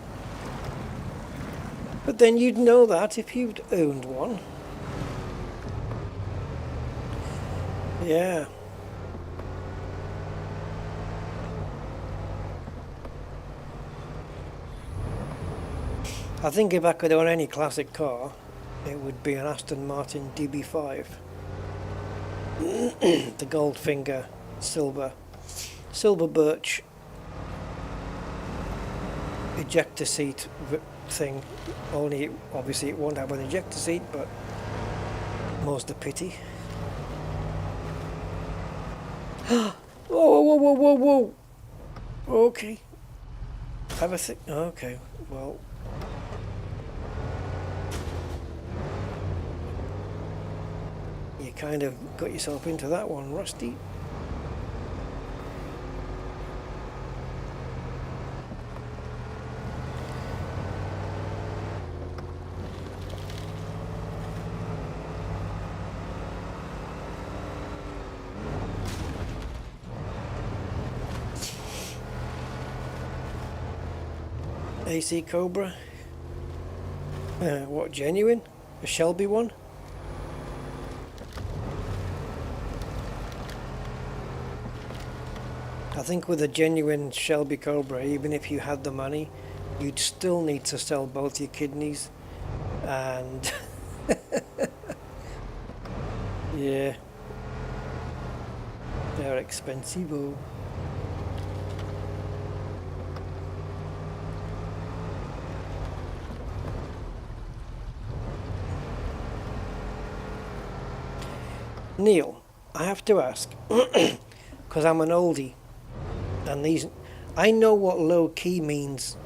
But then you'd know that if you'd owned one. Yeah. I think if I could own any classic car, it would be an Aston Martin DB5. The Goldfinger silver birch ejector seat thing. Only obviously it won't have an ejector seat, but more's the pity. Whoa, whoa, whoa, whoa, whoa! Okay. Have a think. Okay, well. You kind of got yourself into that one, Rusty. AC Cobra. What, genuine? A Shelby one? I think with a genuine Shelby Cobra, even if you had the money, you'd still need to sell both your kidneys and yeah, they're expensive. Neil, I have to ask, because I'm an oldie, and I know what low key means,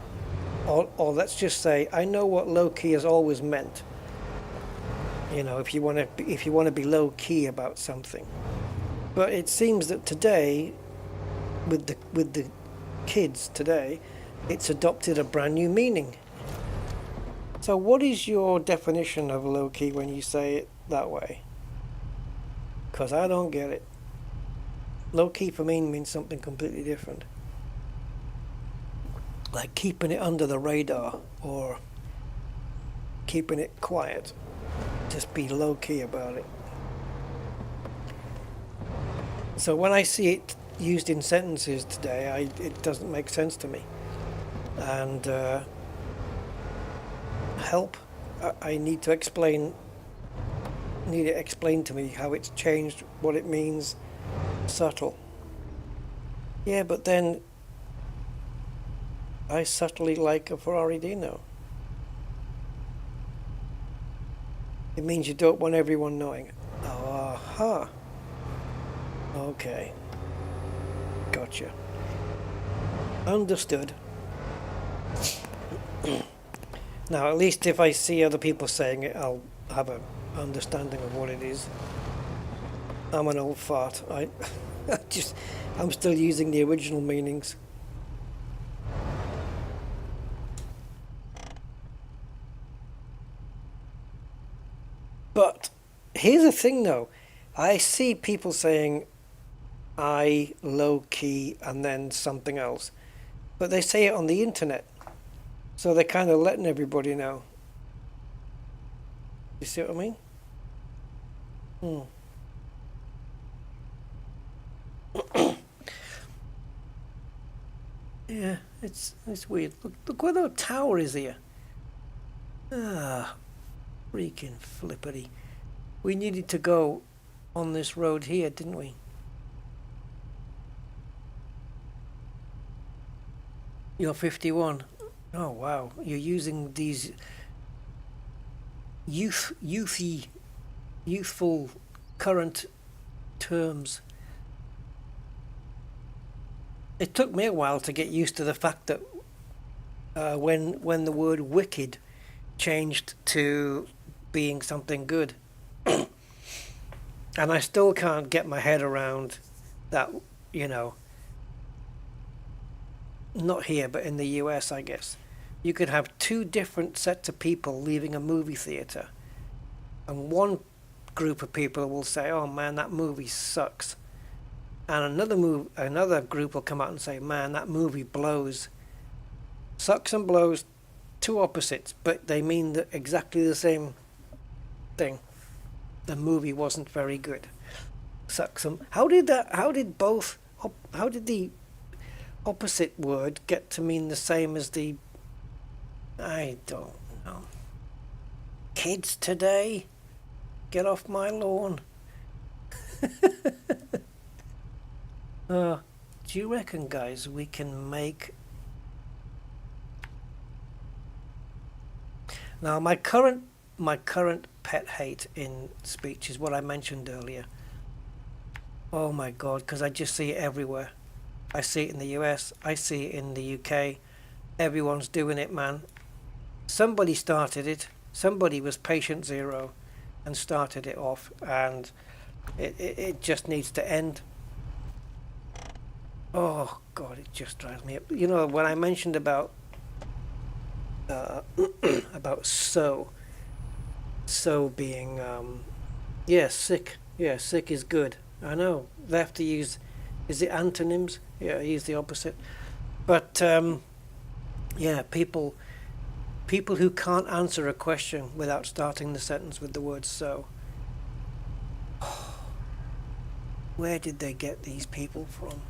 or let's just say I know what low key has always meant. You know, if you want to be low key about something, but it seems that today, with the kids today, it's adopted a brand new meaning. So, what is your definition of low key when you say it that way? Because I don't get it. Low key for me means something completely different. Like keeping it under the radar or keeping it quiet. Just be low key about it. So when I see it used in sentences today, it doesn't make sense to me. And help. I need to explain. Need it explained to me how it's changed, what it means. Subtle. Yeah, but then I subtly like a Ferrari Dino. It means you don't want everyone knowing. Oh, aha. Okay. Gotcha. Understood. Now, at least if I see other people saying it, I'll have an understanding of what it is. I'm an old fart. I'm still using the original meanings. But here's the thing though. I see people saying I low key and then something else. But they say it on the internet. So they're kind of letting everybody know. You see what I mean? Yeah, it's weird. Look where the tower is here. Ah, freaking flippity. We needed to go on this road here, didn't we? You're 51. Oh wow, you're using these youthful current terms. It took me a while to get used to the fact that when the word wicked changed to being something good, and I still can't get my head around that, you know, not here but in the US, I guess you could have two different sets of people leaving a movie theater, and one group of people will say, oh man, that movie sucks, and another group will come out and say, man, that movie blows. Sucks and blows, two opposites, but they mean exactly the same thing. The movie wasn't very good. Sucks and how did the opposite word get to mean the same as the, I don't know. Kids today, get off my lawn. Do you reckon, guys, we can make... Now, my current pet hate in speech is what I mentioned earlier. Oh my God, because I just see it everywhere. I see it in the US, I see it in the UK. Everyone's doing it, man. Somebody started it. Somebody was patient zero and started it off, and it just needs to end. Oh God, it just drives me up. You know, when I mentioned about so being yeah, sick. Yeah, sick is good. I know they have to use, is it antonyms? Yeah, use the opposite. But yeah, people who can't answer a question without starting the sentence with the word so. Where did they get these people from?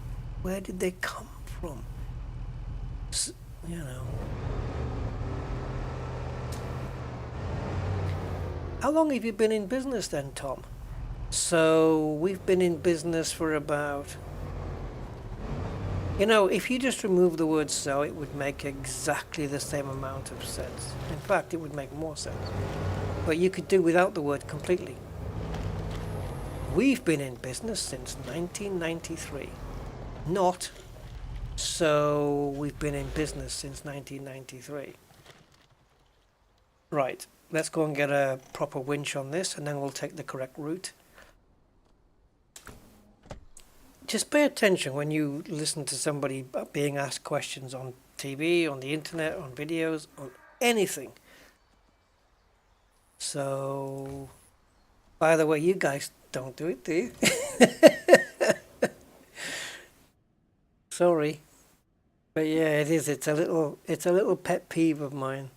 Where did they come from? You know. How long have you been in business then, Tom? So we've been in business for about... You know, if you just remove the word so, it would make exactly the same amount of sense. In fact, it would make more sense. But you could do without the word completely. We've been in business since 1993. Not so we've been in business since 1993. Right, let's go and get a proper winch on this, and then we'll take the correct route. Just pay attention when you listen to somebody being asked questions on TV, on the internet, on videos, on anything. So, by the way, you guys don't do it, do you? Sorry, but yeah, it is. It's a little pet peeve of mine,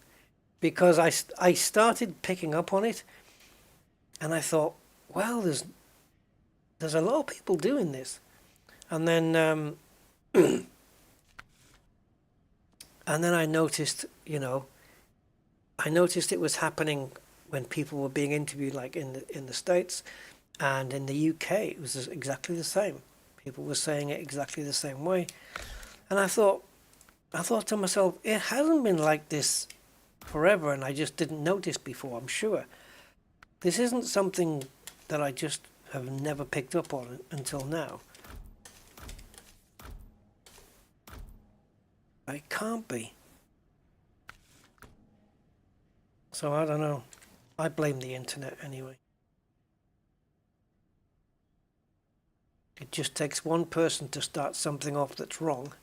because I started picking up on it, and I thought, well, there's a lot of people doing this, and then and then I noticed, you know, it was happening when people were being interviewed, like in the States, and in the UK, it was exactly the same. People were saying it exactly the same way, and I thought to myself, it hasn't been like this forever, and I just didn't notice before. I'm sure this isn't something that I just have never picked up on until now. I can't be. So I don't know. I blame the internet anyway. It just takes one person to start something off that's wrong,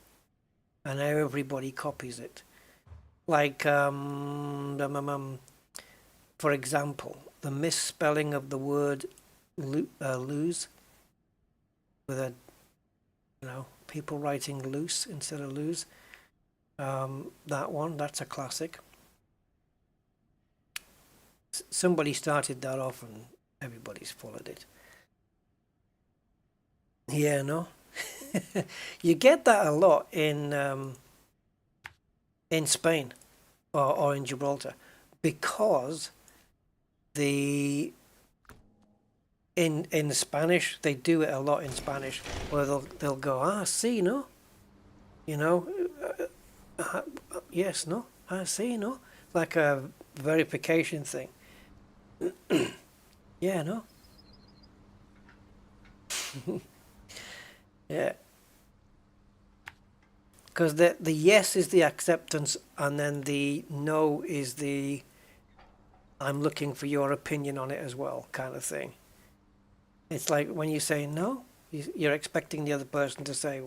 and everybody copies it. Like, for example, the misspelling of the word lose, with a, you know, people writing loose instead of lose. That one, that's a classic. Somebody started that off, and everybody's followed it. Yeah, no. You get that a lot in Spain or in Gibraltar, because the in Spanish, they do it a lot in Spanish, where they'll go, sí, no, you know, yes, no, sí, no, like a verification thing. Yeah, no. Yeah. Because the yes is the acceptance, and then the no is the I'm looking for your opinion on it as well kind of thing. It's like when you say no, you're expecting the other person to say,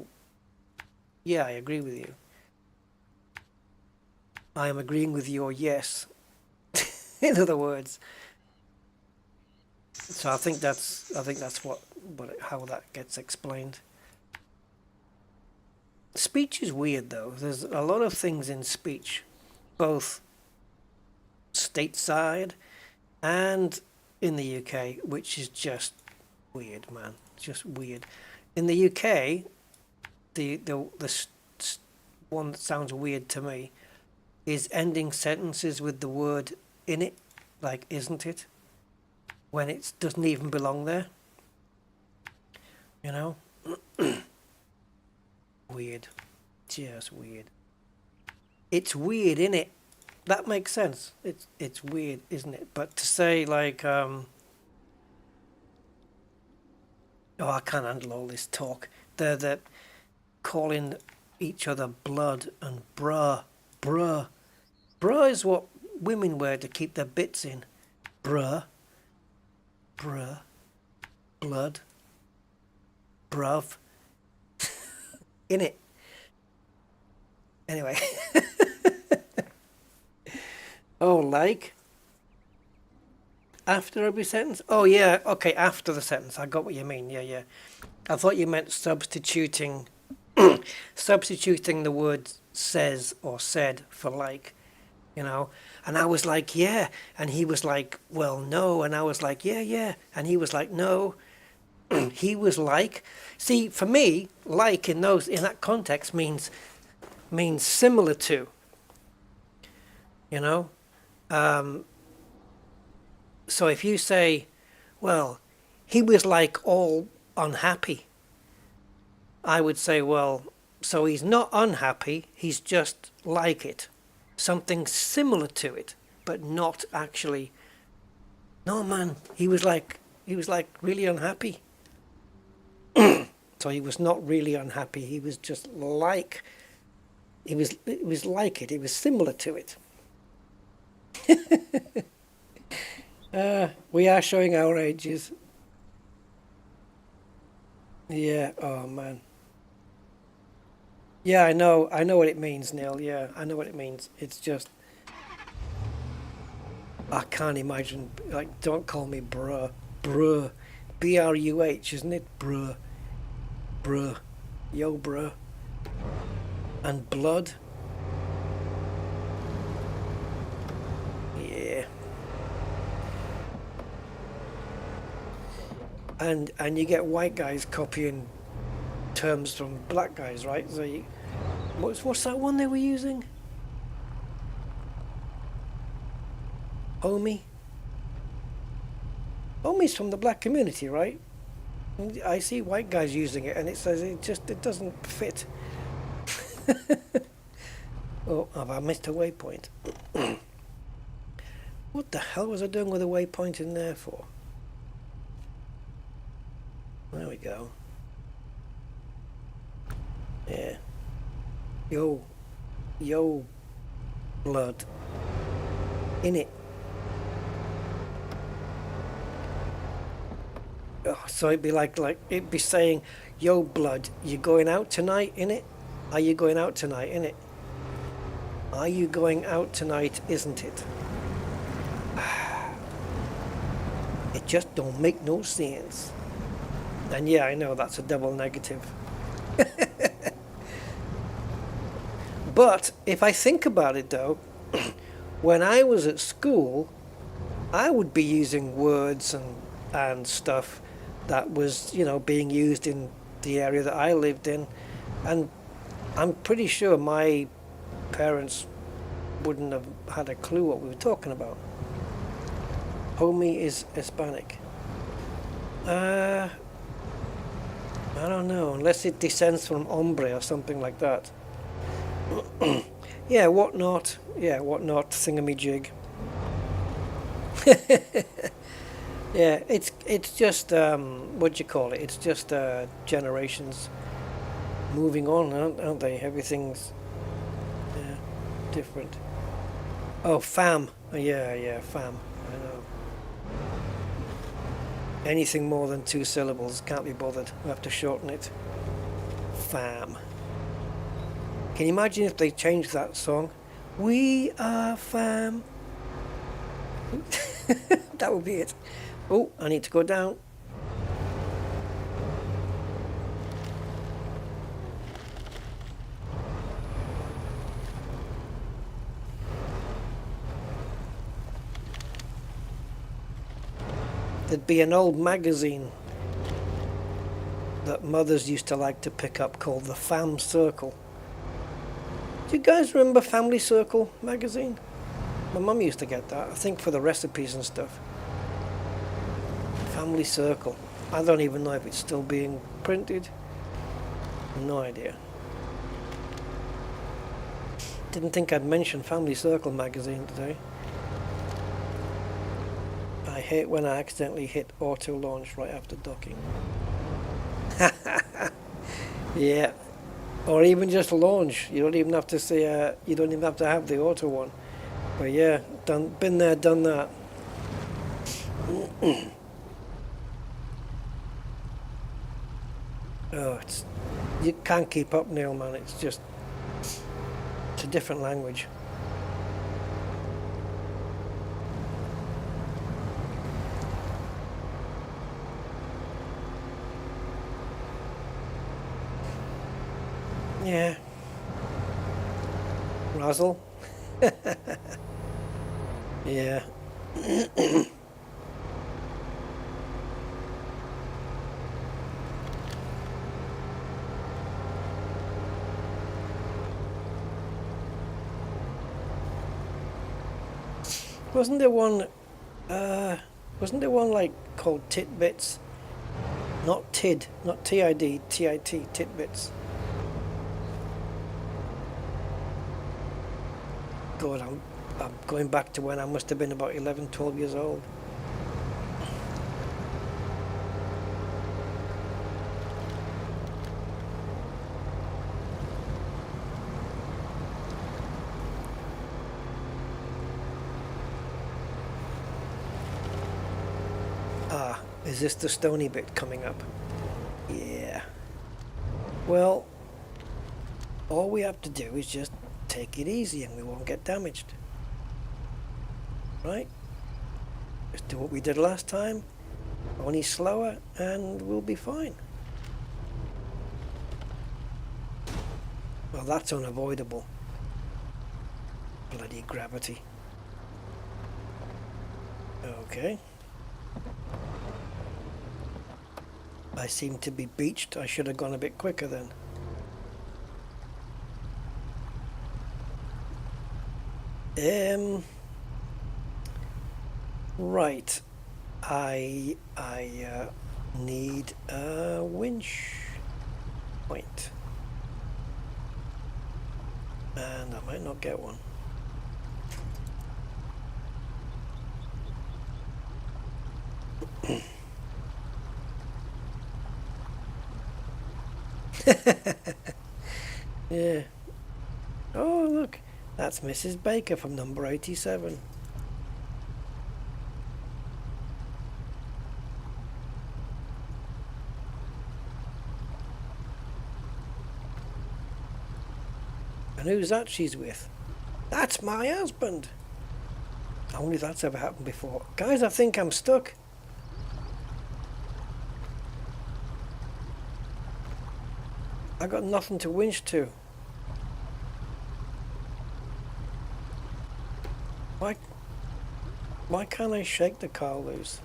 yeah, I agree with you. I am agreeing with your yes. In other words. So I think that's how that gets explained. Speech is weird though. There's a lot of things in speech, both stateside and in the UK, which is just weird, man. Just weird. In the UK, the one that sounds weird to me is ending sentences with the word in it, like isn't it, when it doesn't even belong there. You know? Weird. Just weird. It's weird, innit? That makes sense. It's weird, isn't it? But to say like oh, I can't handle all this talk. They're calling each other blood and bruh. Bruh. Bruh is what women wear to keep their bits in. Bruh. Bruh. Blood. Bruv. Innit? Anyway. Oh, like? After every sentence? Oh, yeah. Okay, after the sentence. I got what you mean. Yeah, yeah. I thought you meant substituting substituting the word says or said for like, you know. And I was like, yeah. And he was like, well, no. And I was like, yeah, yeah. And he was like, no. He was like, see, for me, like in that context means similar to, you know. So if you say, well, he was like all unhappy, I would say, well, so he's not unhappy, he's just like it. Something similar to it, but not actually. No, man, he was like really unhappy. So he was not really unhappy, he was just like, it was like it, it was similar to it. We are showing our ages. Yeah, oh man. Yeah, I know what it means, Neil. Yeah, I know what it means. It's just, I can't imagine, like, don't call me bruh. Bruh. B-R-U-H, isn't it? Bruh. Bruh. Yo, bruh. And blood. Yeah. And you get white guys copying terms from black guys, right? So what's that one they were using? Homie? Homie's from the black community, right? And I see white guys using it and it says it doesn't fit. Oh, have I missed a waypoint? What the hell was I doing with a waypoint in there for? There we go. Yeah. Yo, blood. In it. Oh, so it'd be like it'd be saying, yo, blood, you going out tonight, innit? Are you going out tonight, innit? Are you going out tonight, isn't it? It just don't make no sense. And yeah, I know that's a double negative. But if I think about it though, when I was at school, I would be using words and stuff that was, you know, being used in the area that I lived in. And I'm pretty sure my parents wouldn't have had a clue what we were talking about. Homie is Hispanic. I don't know, unless it descends from Ombre or something like that. Yeah, whatnot. Yeah, whatnot. Thingamajig. Yeah, it's just what do you call it? It's just generations moving on, aren't they? Everything's different. Oh, fam. Yeah, fam. I know. Anything more than 2 syllables, can't be bothered. We have to shorten it. Fam. Can you imagine if they changed that song? We are fam. That would be it. Oh, I need to go down. There'd be an old magazine that mothers used to like to pick up called the Fam Circle. Do you guys remember Family Circle magazine? My mum used to get that, I think for the recipes and stuff. Family Circle. I don't even know if it's still being printed. No idea. Didn't think I'd mention Family Circle magazine today. I hate when I accidentally hit auto launch right after docking. Yeah, or even just launch. You don't even have to say. You don't even have to have the auto one. But yeah, been there, done that. Oh, you can't keep up, Neil, man. It's a different language. Yeah. Razzle. Yeah. Wasn't there one like called Titbits? Not TID, not TID, TIT, Titbits. God, I'm going back to when I must have been about 11, 12 years old. Ah, is this the stony bit coming up? Yeah. Well, all we have to do is just take it easy and we won't get damaged. Right? Just do what we did last time, only slower, and we'll be fine. Well, that's unavoidable. Bloody gravity. Okay. I seem to be beached. I should have gone a bit quicker then. Right. I need a winch point. And I might not get one. Yeah. Oh, look. That's Mrs. Baker from number 87. And who's that she's with? That's my husband. Only that's ever happened before. Guys, I think I'm stuck. I got nothing to winch to. Why can't I shake the car loose?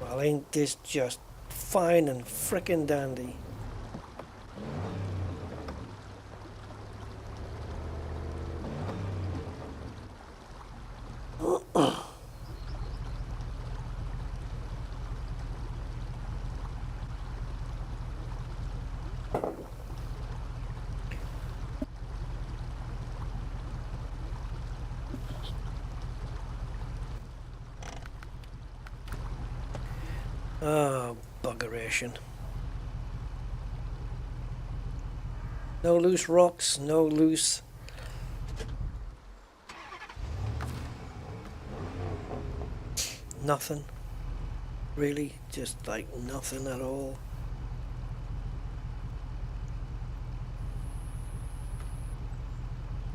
Well, ain't this just fine and frickin' dandy? Oh, buggeration. No loose rocks, no loose... nothing. Really, just like nothing at all.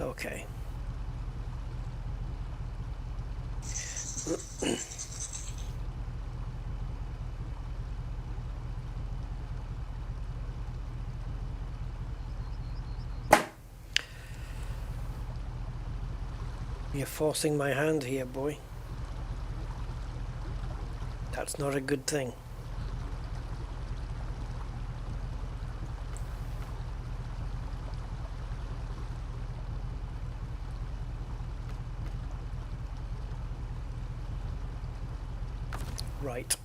Okay. You're forcing my hand here, boy. That's not a good thing. Right.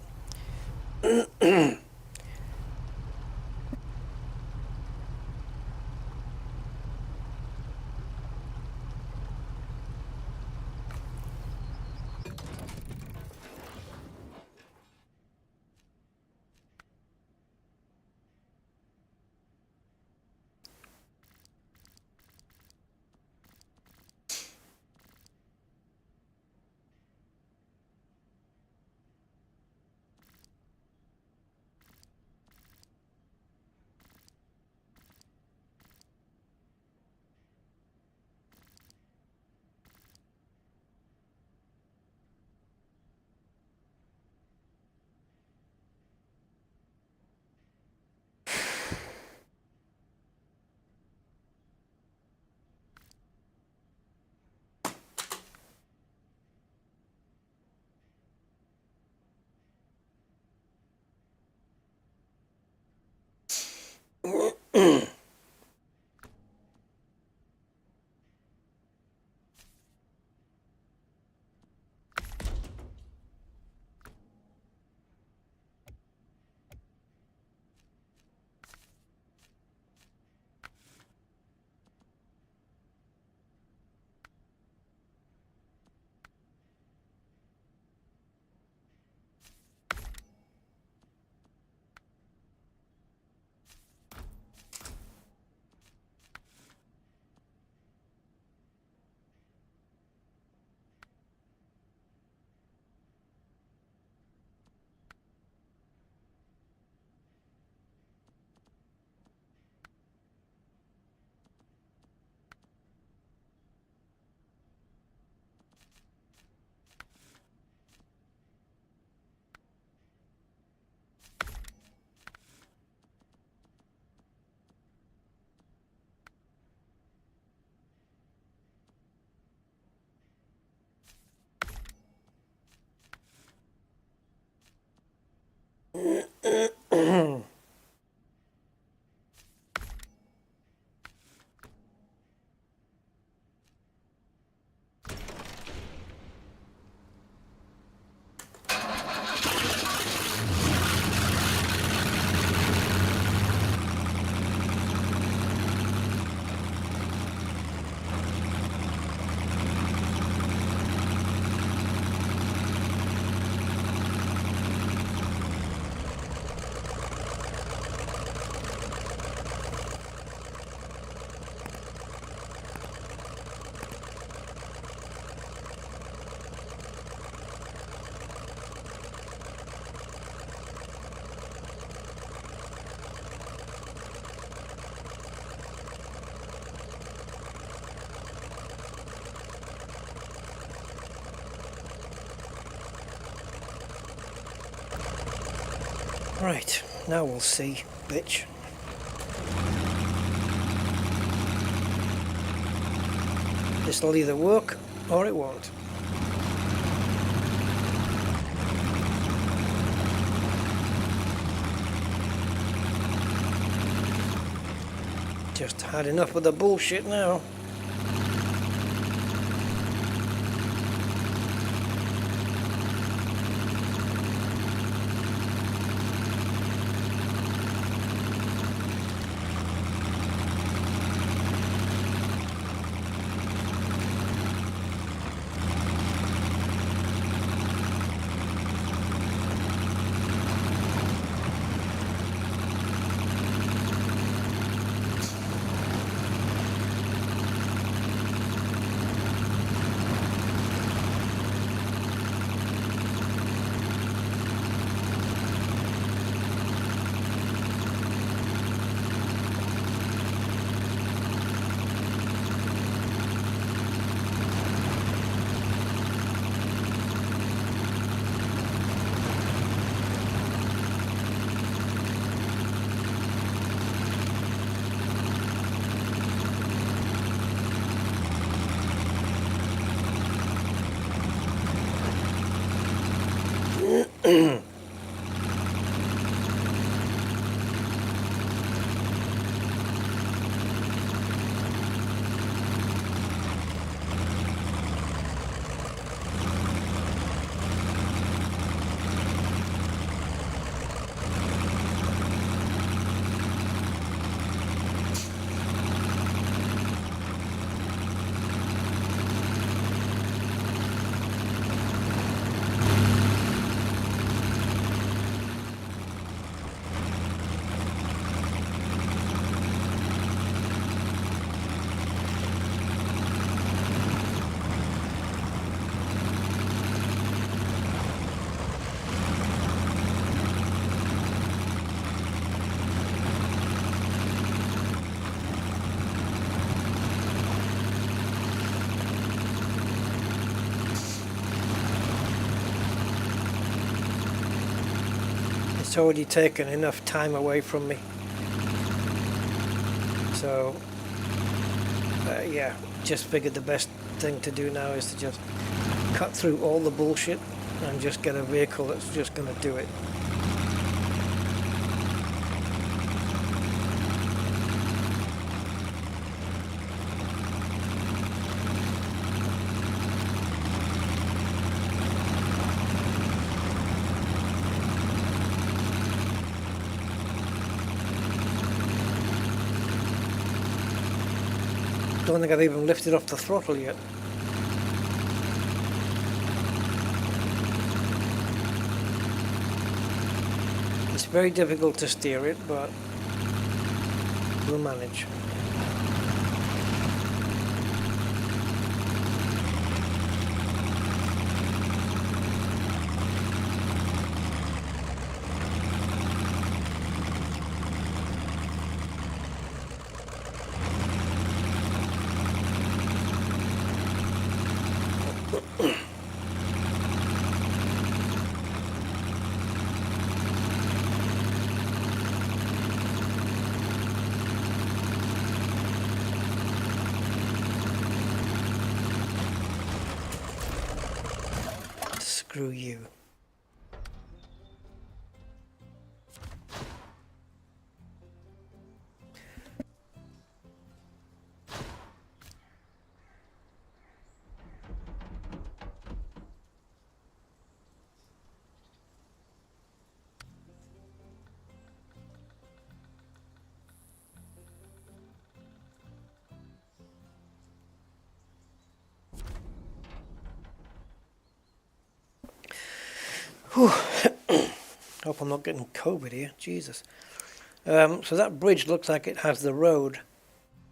Right, now we'll see, bitch. This'll either work or it won't. Just had enough of the bullshit now. It's already taken enough time away from me. So, yeah, just figured the best thing to do now is to just cut through all the bullshit and just get a vehicle that's just going to do it. Don't think I've even lifted off the throttle yet. It's very difficult to steer it, but we'll manage. Screw you. Whew. Hope I'm not getting COVID here. Jesus. So that bridge looks like it has the road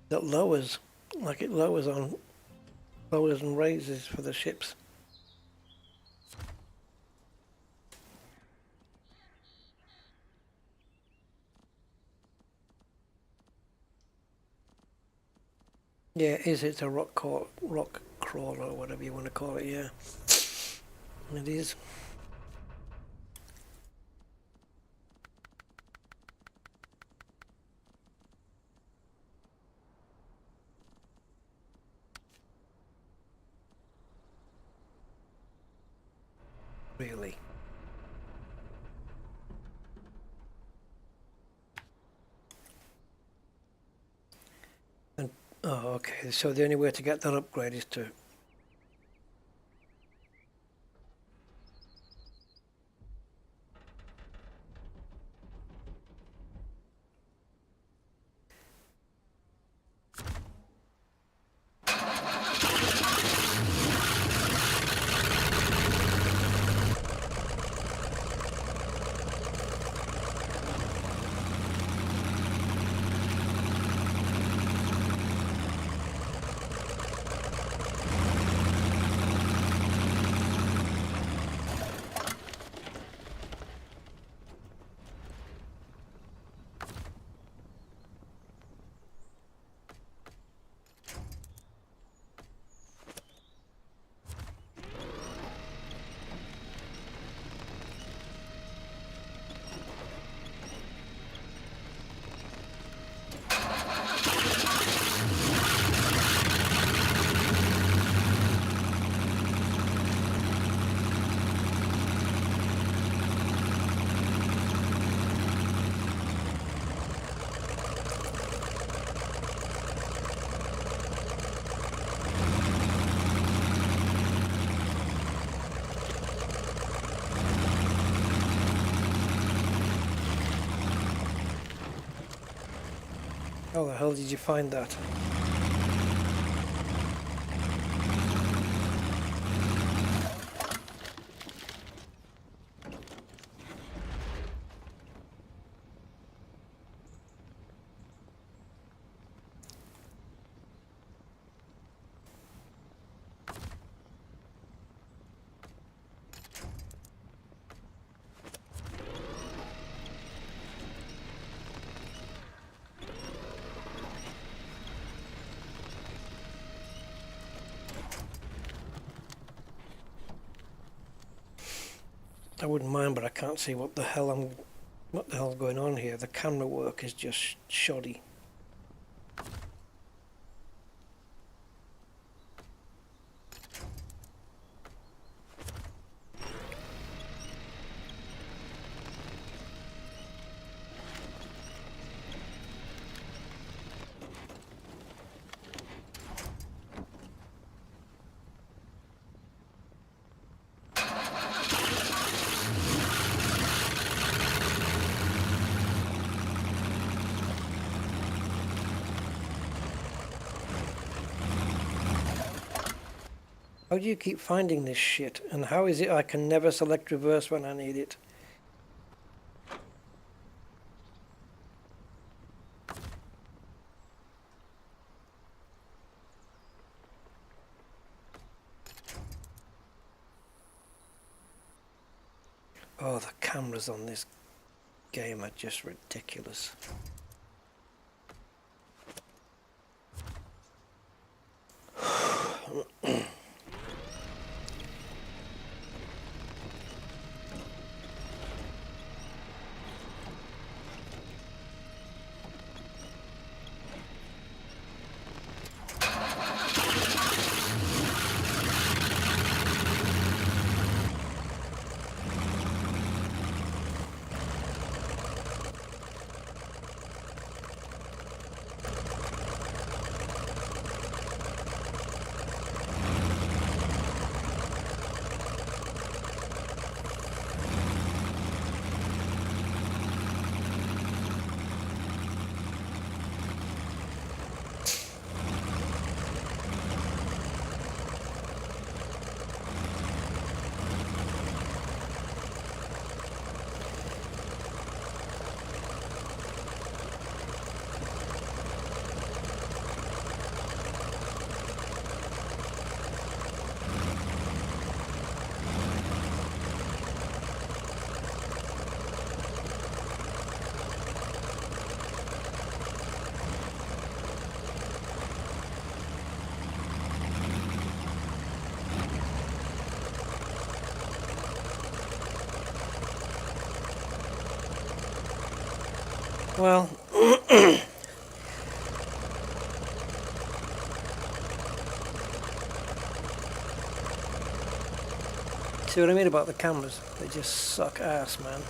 that lowers, like it lowers and raises for the ships. Yeah, it is. It's a rock crawler or whatever you want to call it. Yeah, it is. Really. And oh, okay. So the only way to get that upgrade is to How the hell did you find that? I wouldn't mind, but I can't see what the hell's going on here. The camera work is just shoddy. How do you keep finding this shit? And how is it I can never select reverse when I need it? Oh, the cameras on this game are just ridiculous. Well, see what I mean about the cameras? They just suck ass, man.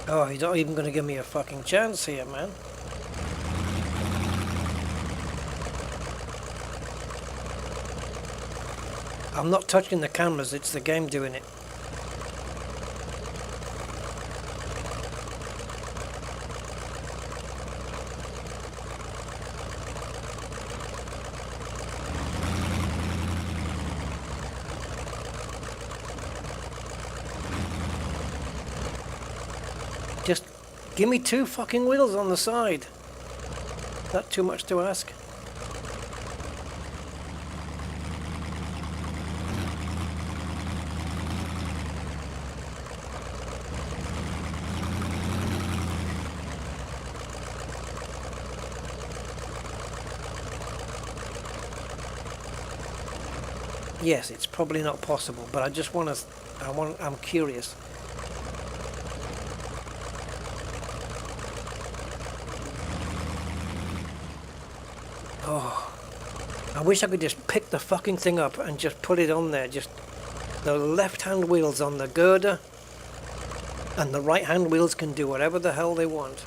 Oh, he's not even going to give me a fucking chance here, man. I'm not touching the cameras, it's the game doing it. Just give me 2 fucking wheels on the side. Not too much to ask. Yes, it's probably not possible, but I just want to, I'm curious. Oh, I wish I could just pick the fucking thing up and just put it on there. Just the left-hand wheels on the girder, and the right-hand wheels can do whatever the hell they want.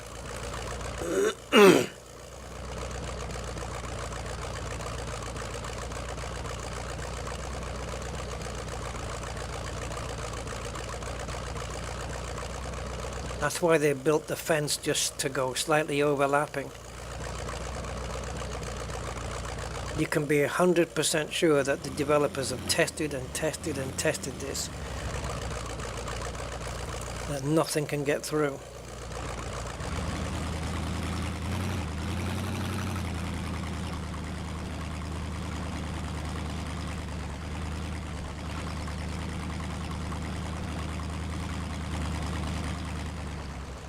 That's why they built the fence, just to go slightly overlapping. You can be 100% sure that the developers have tested and tested and tested this, that nothing can get through.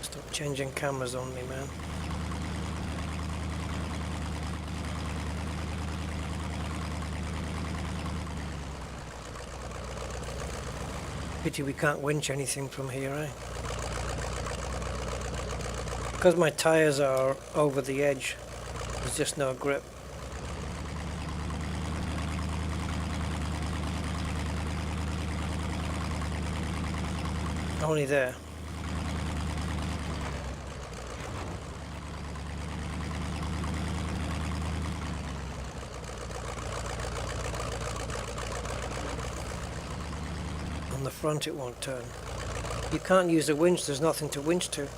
Stop changing cameras on me, man. Pity we can't winch anything from here, eh? Because my tyres are over the edge, there's just no grip. Only there. On the front it won't turn. You can't use a winch, there's nothing to winch to.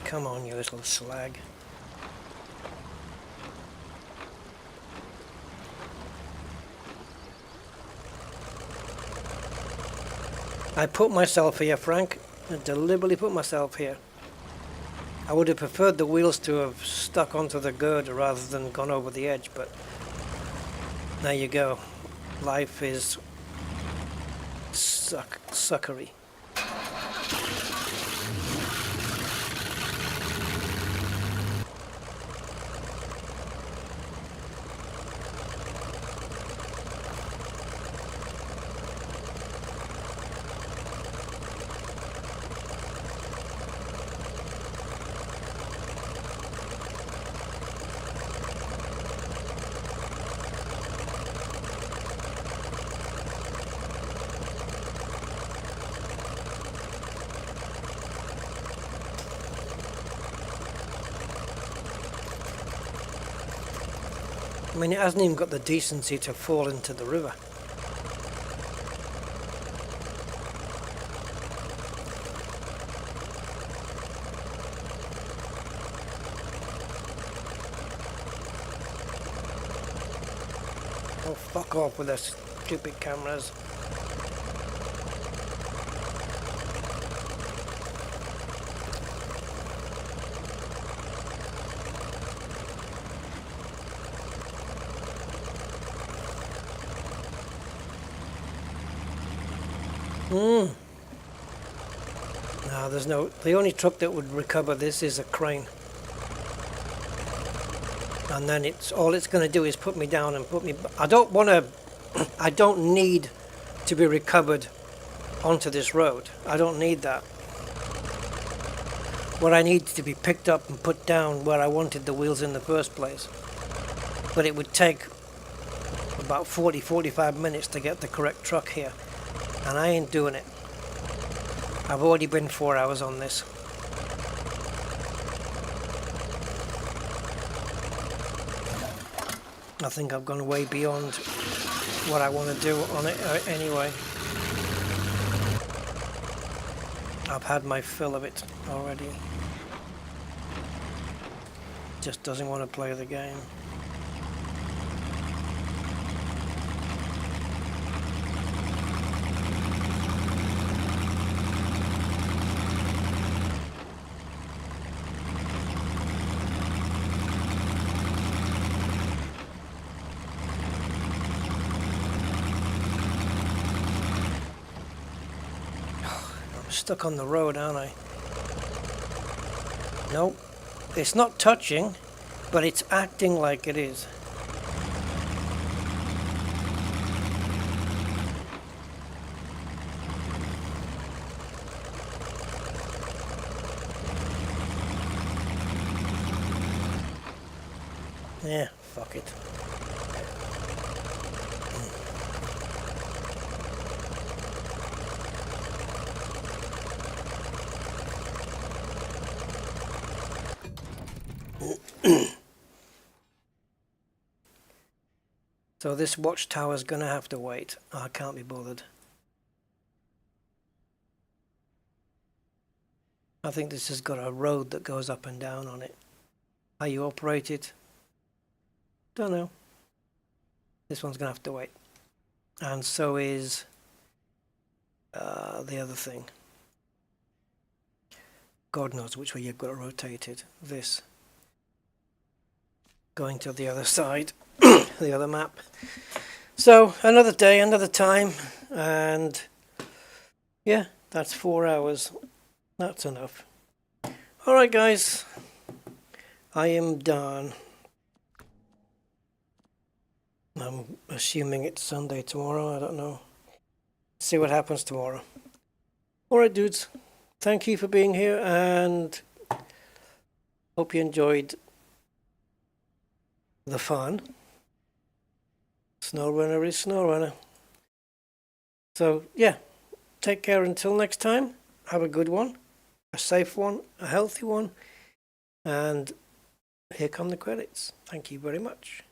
Come on, you little slag. I put myself here, Frank. I deliberately put myself here. I would have preferred the wheels to have stuck onto the girder rather than gone over the edge, but there you go. Life is suckery. I mean, it hasn't even got the decency to fall into the river. Oh, fuck off with their stupid cameras. No, there's no... The only truck that would recover this is a crane. And then all it's going to do is put me down and put me... I don't want to... I don't need to be recovered onto this road. I don't need that. What I need to be picked up and put down where I wanted the wheels in the first place. But it would take about 40-45 minutes to get the correct truck here. And I ain't doing it. I've already been 4 hours on this. I think I've gone way beyond what I want to do on it anyway. I've had my fill of it already. Just doesn't want to play the game. Stuck on the road, aren't I? Nope. It's not touching, but it's acting like it is. Yeah, fuck it. So this watchtower's gonna have to wait. I can't be bothered. I think this has got a road that goes up and down on it. How you operate it? Don't know. This one's gonna have to wait. And so is the other thing. God knows which way you've got to rotate it. This. Going to the other side. The other map. So, another day, another time. And yeah, that's 4 hours. That's enough. Alright guys. I am done. I'm assuming it's Sunday tomorrow. I don't know. See what happens tomorrow. Alright dudes. Thank you for being here and hope you enjoyed the fun. SnowRunner is SnowRunner. So yeah, take care until next time. Have a good one, a safe one, a healthy one, and here come the credits. Thank you very much.